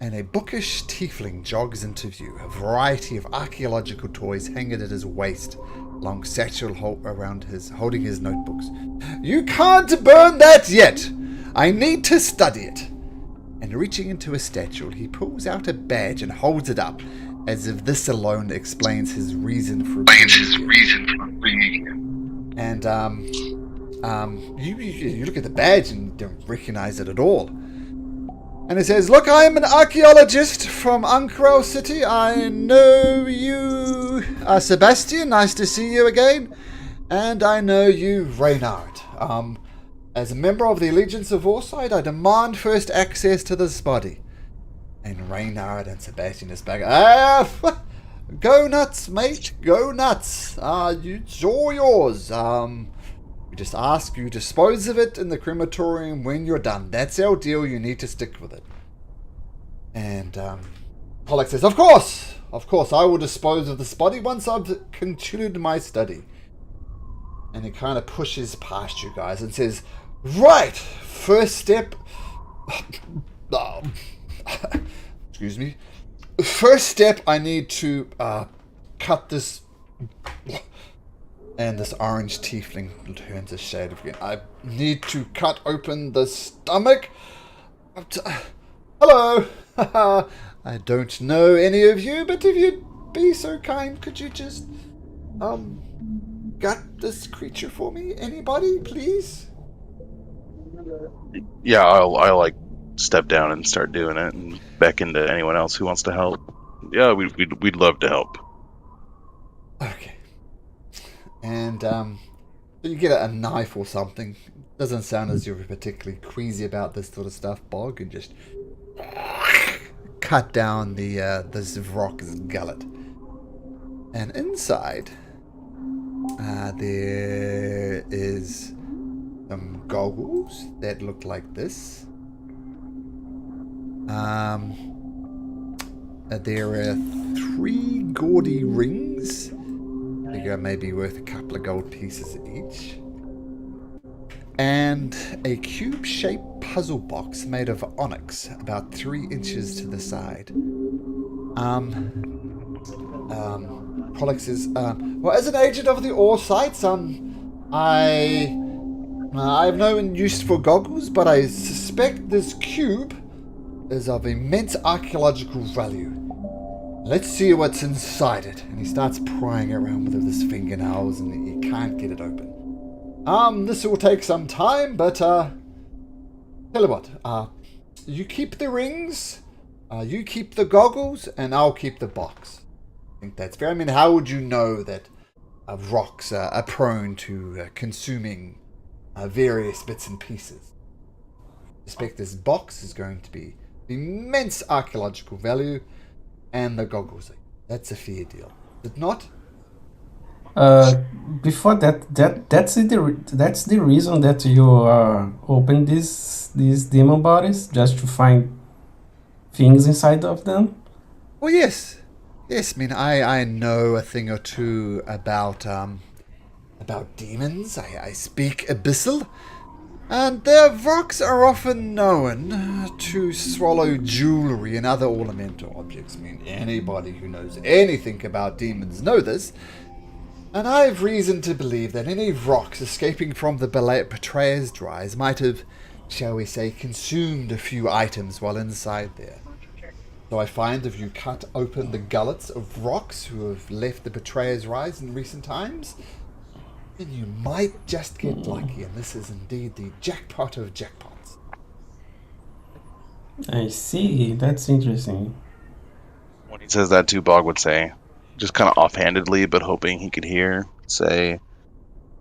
And a bookish tiefling jogs into view, a variety of archaeological toys hanging at his waist, long satchel holding his notebooks. You can't burn that yet! I need to study it! And reaching into a statue, he pulls out a badge and holds it up, as if this alone explains his reason for bringing here. And you look at the badge and don't recognize it at all. And it says, look, I am an archaeologist from Ankrel City. I know you, Sebastian. Nice to see you again. And I know you, Reynard. As a member of the Allegiance of Warsight, I demand first access to this body. And Reynard and Sebastian is back. Go nuts, mate. Go nuts. It's all yours. We just ask you to dispose of it in the crematorium when you're done. That's our deal. You need to stick with it. And Pollock says, Of course, I will dispose of this body once I've concluded my study. And he kind of pushes past you guys and says, right, first step. Excuse me. First step, I need to cut this. And this orange tiefling turns a shade of green. need to cut open the stomach. Hello. I don't know any of you, but if you'd be so kind, could you just gut this creature for me? Anybody, please? Yeah, I'll like step down and start doing it, and beckon to anyone else who wants to help. Yeah, we'd love to help. Okay. And you get a knife or something. Doesn't sound as you're particularly queasy about this sort of stuff, Bog, and just cut down this Vrock's gullet. And inside, there is some goggles that look like this. There are 3 gaudy rings. I think they may be worth a couple of gold pieces each. And a cube-shaped puzzle box made of onyx, about 3 inches to the side. Pollux says, well, as an agent of the ore sites, I have no use for goggles, but I suspect this cube is of immense archaeological value. Let's see what's inside it. And he starts prying around with his fingernails, and he can't get it open. This will take some time, but tell you what, you keep the rings, you keep the goggles, and I'll keep the box. I think that's fair. I mean, how would you know that rocks are prone to consuming various bits and pieces? I suspect this box is going to be immense archaeological value, and the goggles. That's a fair deal. Is it not? Before that's the reason that you open these demon bodies, just to find things inside of them. Well, yes. I mean, I know a thing or two about demons. I speak Abyssal, and their rocks are often known to swallow jewelry and other ornamental objects. I mean, anybody who knows anything about demons know this. And I have reason to believe that any rocks escaping from the Betrayer's Dries might have, shall we say, consumed a few items while inside there. So I find if you cut open the gullets of rocks who have left the Betrayer's Rise in recent times, then you might just get lucky, and this is indeed the jackpot of jackpots. I see. That's interesting. When he says that too, Bog would say, just kind of offhandedly, but hoping he could hear, say,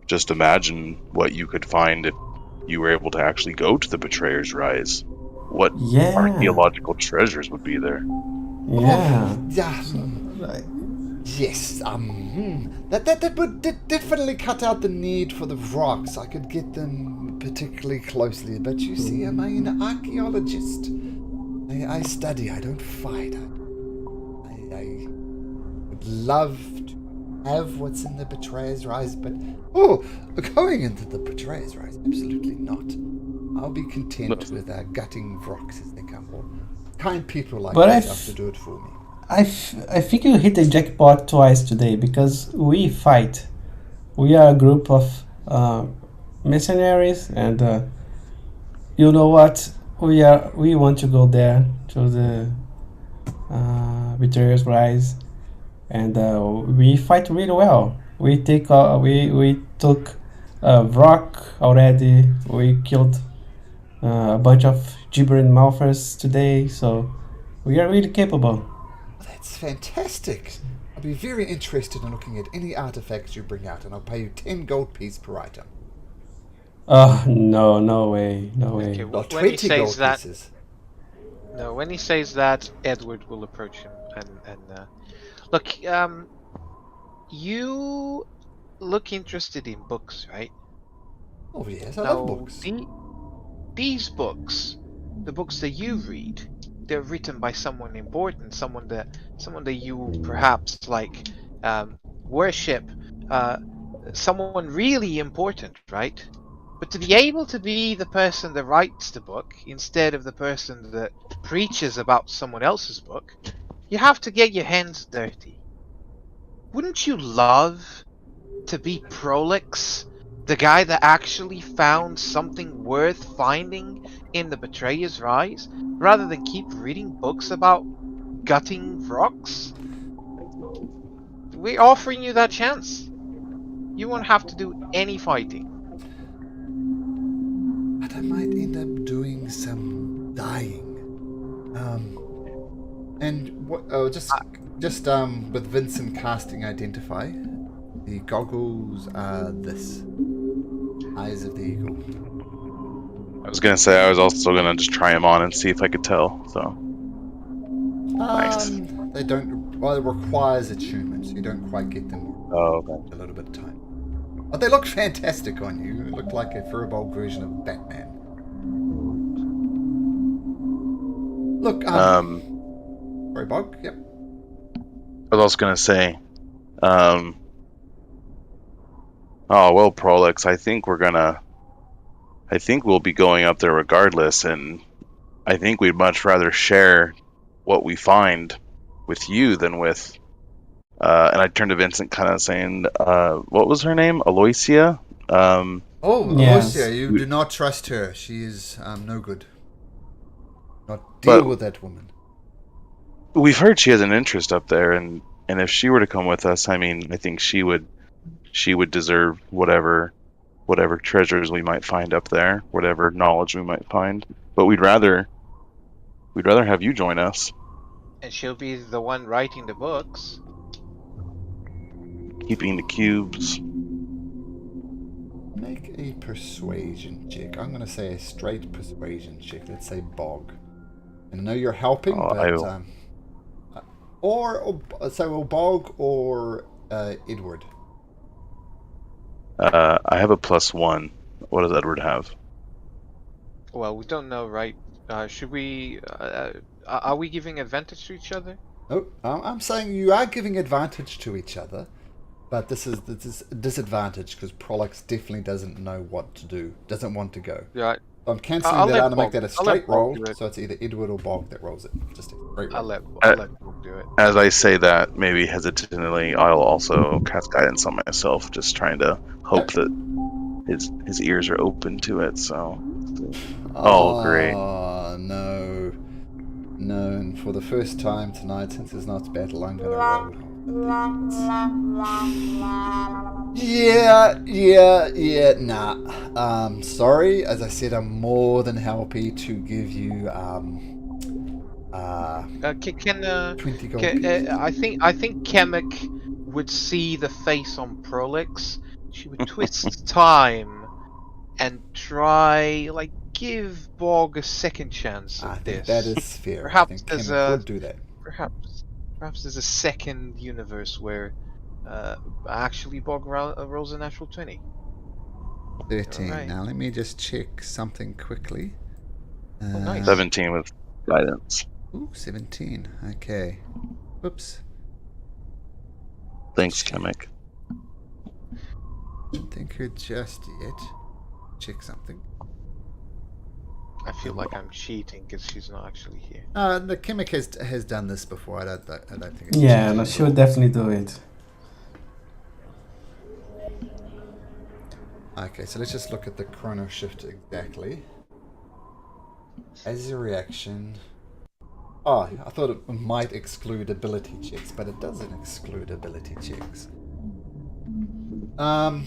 just imagine what you could find if you were able to actually go to the Betrayer's Rise. What archaeological treasures would be there? Yeah. Yes, that would definitely cut out the need for the rocks. I could get them particularly closely, but you see, I'm an archaeologist. I study, I don't fight. I would love to have what's in the Betrayer's Rise, but going into the Betrayer's Rise, absolutely not. I'll be content with gutting rocks as they come. Or kind people like yourself to do it for me. I think you hit the jackpot twice today, because we fight. We are a group of mercenaries, and you know what? We want to go there to the Betrayer's Rise, and we fight really well. We took rock already. We killed a bunch of gibbering mouthers today, so we are really capable. That's fantastic. I'll be very interested in looking at any artifacts you bring out, and I'll pay you 10 gold piece per item. No way. Okay, Or when he 20 says gold that, pieces. no, when he says that, Edward will approach him and look. You look interested in books, right? Oh yes, I love books. These books, the books that you read, they're written by someone important, someone that you perhaps worship, someone really important, right? But to be able to be the person that writes the book instead of the person that preaches about someone else's book, you have to get your hands dirty. Wouldn't you love to be prolix The guy that actually found something worth finding in the Betrayer's Rise, rather than keep reading books about gutting rocks? We're offering you that chance. You won't have to do any fighting. But I might end up doing some dying. And what? Oh, just with Vincent casting Identify, the goggles are this. Eyes of the Eagle. I was gonna say I was also gonna just try them on and see if I could tell. So nice. They don't. Well, it requires attunement, so you don't quite get them. Oh, okay. A little bit of time. But they look fantastic on you. It looked like a furbolg version of Batman. Look, Furbolg, yep. I was also gonna say, oh well, Prolix. I think we'll be going up there regardless, and I think we'd much rather share what we find with you than with. And I turned to Vincent, kind of saying, "What was her name? Aloysia." Oh, Yes. Aloysia, you do not trust her. She is no good. Not deal with that woman. We've heard she has an interest up there, and if she were to come with us, I mean, I think she would deserve whatever treasures we might find up there, whatever knowledge we might find. But we'd rather have you join us. And she'll be the one writing the books. Keeping the cubes. Make a persuasion check. I'm going to say a straight persuasion check. Let's say Bog. And I know you're helping, but or Bog or Edward. I have a +1. What does Edward have? Well, we don't know, right? Should we? Are we giving advantage to each other? Oh, I'm saying you are giving advantage to each other, but this is a disadvantage because Prolix definitely doesn't know what to do, doesn't want to go. Yeah. I'm cancelling I'll that let out and make Bog- that a I'll let straight Bog roll, do it. so it's either Edward or Bog that rolls it. Just a straight roll. I'll let Bob do it. As I say that, maybe hesitantly, I'll also cast guidance on myself, just trying to hope that his ears are open to it. So, oh great. Oh, no. No, and for the first time tonight, since it's not battle, I'm gonna roll. Yeah, nah. Sorry, as I said, I'm more than happy to give you, 20 gold pieces. I think Kemek would see the face on Prolix. She would twist time and try, like, give Bog a second chance I at think this. that is fair. Perhaps I think there's Kemet would do that. Perhaps there's a second universe where actually Bog rolls a natural 20. 13. Alright. Now let me just check something quickly. Nice. 17 with guidance. Ooh, 17. Okay. Whoops. Thanks, Kemek. Don't think her just yet. Check something. I feel like I'm cheating because she's not actually here. The Kemek has done this before. I don't think. It's Yeah, no, she would definitely do it. Okay, so let's just look at the chrono shift exactly. As a reaction. Oh, I thought it might exclude ability checks, but it doesn't exclude ability checks. And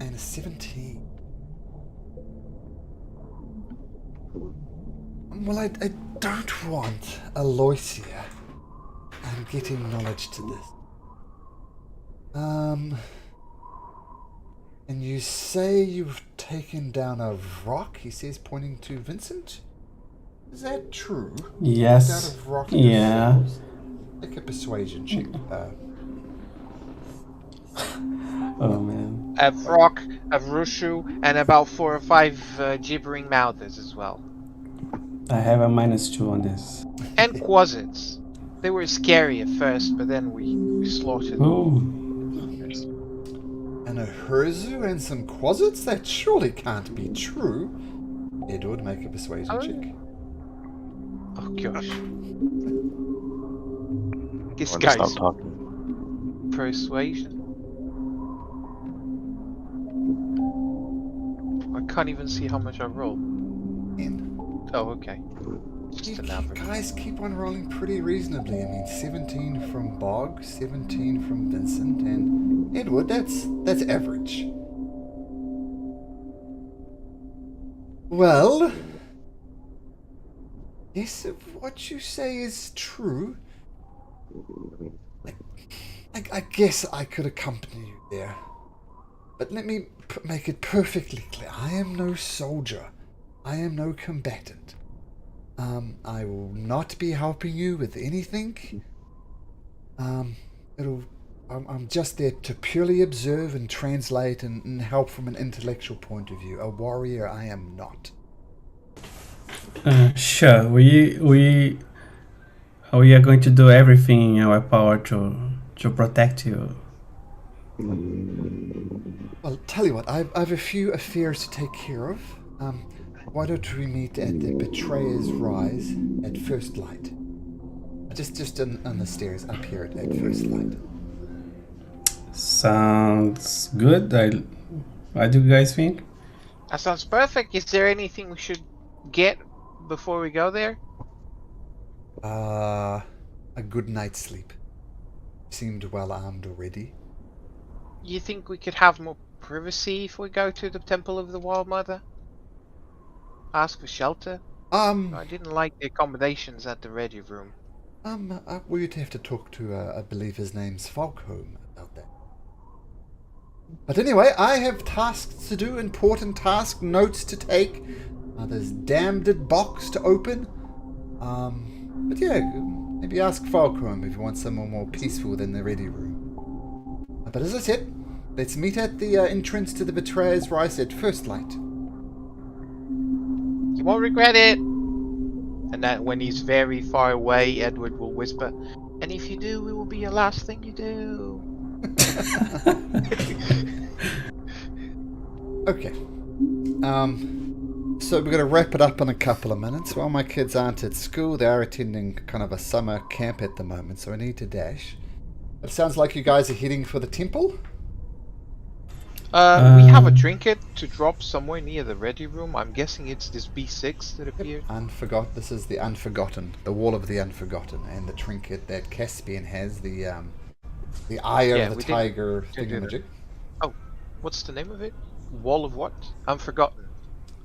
a 17. Well, I don't want Aloysia. I'm getting knowledge to this. And you say you've taken down a rock, he says, pointing to Vincent? Is that true? Yes. Down a rock Yeah. yourselves? Make a persuasion check. Oh man. A Rock, a Rushu, and about 4 or 5 gibbering mouthers as well. I have a -2 on this. And Quasits. They were scary at first, but then we slaughtered them. Ooh. And a Herzu and some Quasits? That surely can't be true. Edward, make a persuasion check. Oh gosh. This Want to stop guy's talking. persuasion. can't even see how much I roll. And Oh, okay. Just you an average. guys keep on rolling pretty reasonably. I mean, 17 from Bog, 17 from Vincent, and Edward. That's average. Well, yes, if what you say is true, I guess I could accompany you there. But let me make it perfectly clear. I am no soldier. I am no combatant. I will not be helping you with anything. I'm just there to purely observe and translate and help from an intellectual point of view. A warrior I am not. Sure, we are going to do everything in our power to protect you. Well, tell you what, I have a few affairs to take care of. Why don't we meet at the Betrayer's Rise at first light? Just on the stairs up here at first light. Sounds good. What do you guys think? That sounds perfect. Is there anything we should get before we go there? A good night's sleep. Seemed well armed already. You think we could have more privacy if we go to the Temple of the Wild Mother? Ask for shelter? I didn't like the accommodations at the ready room. We'd have to talk to, I believe his name's Falkholm about that. But anyway, I have tasks to do, important tasks, notes to take. There's damned box to open. But yeah, maybe ask Falkholm if you want somewhere more peaceful than the ready room. But as I said, let's meet at the entrance to the Betrayer's Rise at first light. You won't regret it! And that when he's very far away, Edward will whisper, and if you do, it will be your last thing you do. Okay. So we're going to wrap it up in a couple of minutes. While my kids aren't at school, they are attending kind of a summer camp at the moment, so I need to dash. It sounds like you guys are heading for the temple. We have a trinket to drop somewhere near the ready room. I'm guessing it's this B6 that appeared. This is the Unforgotten, the Wall of the Unforgotten, and the trinket that Caspian has, the eye of the tiger thingamajig. Oh, what's the name of it? Wall of what? Unforgotten.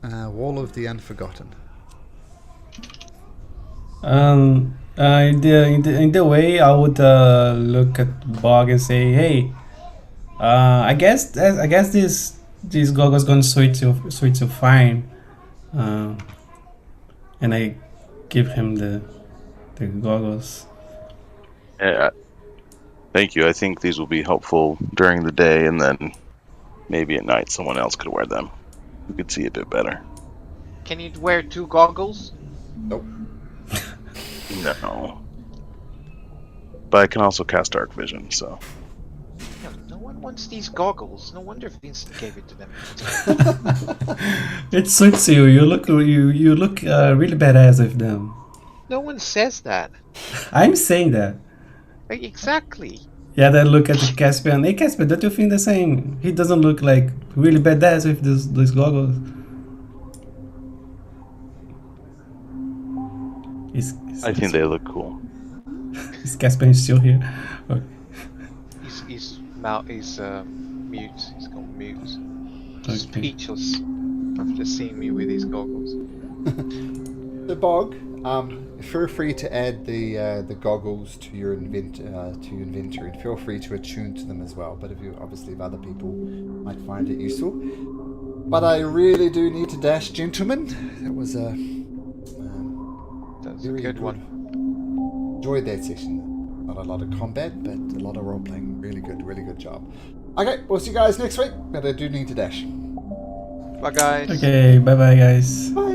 Wall of the Unforgotten. In the way, I would look at Bog and say, "Hey, I guess these goggles gonna suit you fine." And I give him the goggles. Yeah, thank you. I think these will be helpful during the day, and then maybe at night someone else could wear them. We could see a bit better. Can you wear 2 goggles? Nope. No. But I can also cast Dark Vision, so. No one wants these goggles. No wonder Vincent gave it to them. It suits you. You look really badass with them. No one says that. I'm saying that. Exactly. Yeah, then look at the Caspian. Hey, Caspian, don't you think the same? He doesn't look like really badass with these goggles. I think they look cool. Is Caspian still here? Okay. He's mute. He's gone mute. Okay. Speechless after seeing me with these goggles. The Bog, feel free to add the goggles to your inventory, and feel free to attune to them as well. But if you obviously if other people might find it useful. But I really do need to dash, gentlemen. That was a very good one. Enjoyed that session. Not a lot of combat, but a lot of role playing. Really good job. Okay, we'll see you guys next week. But I do need to dash. Bye guys. Okay, bye guys. Bye.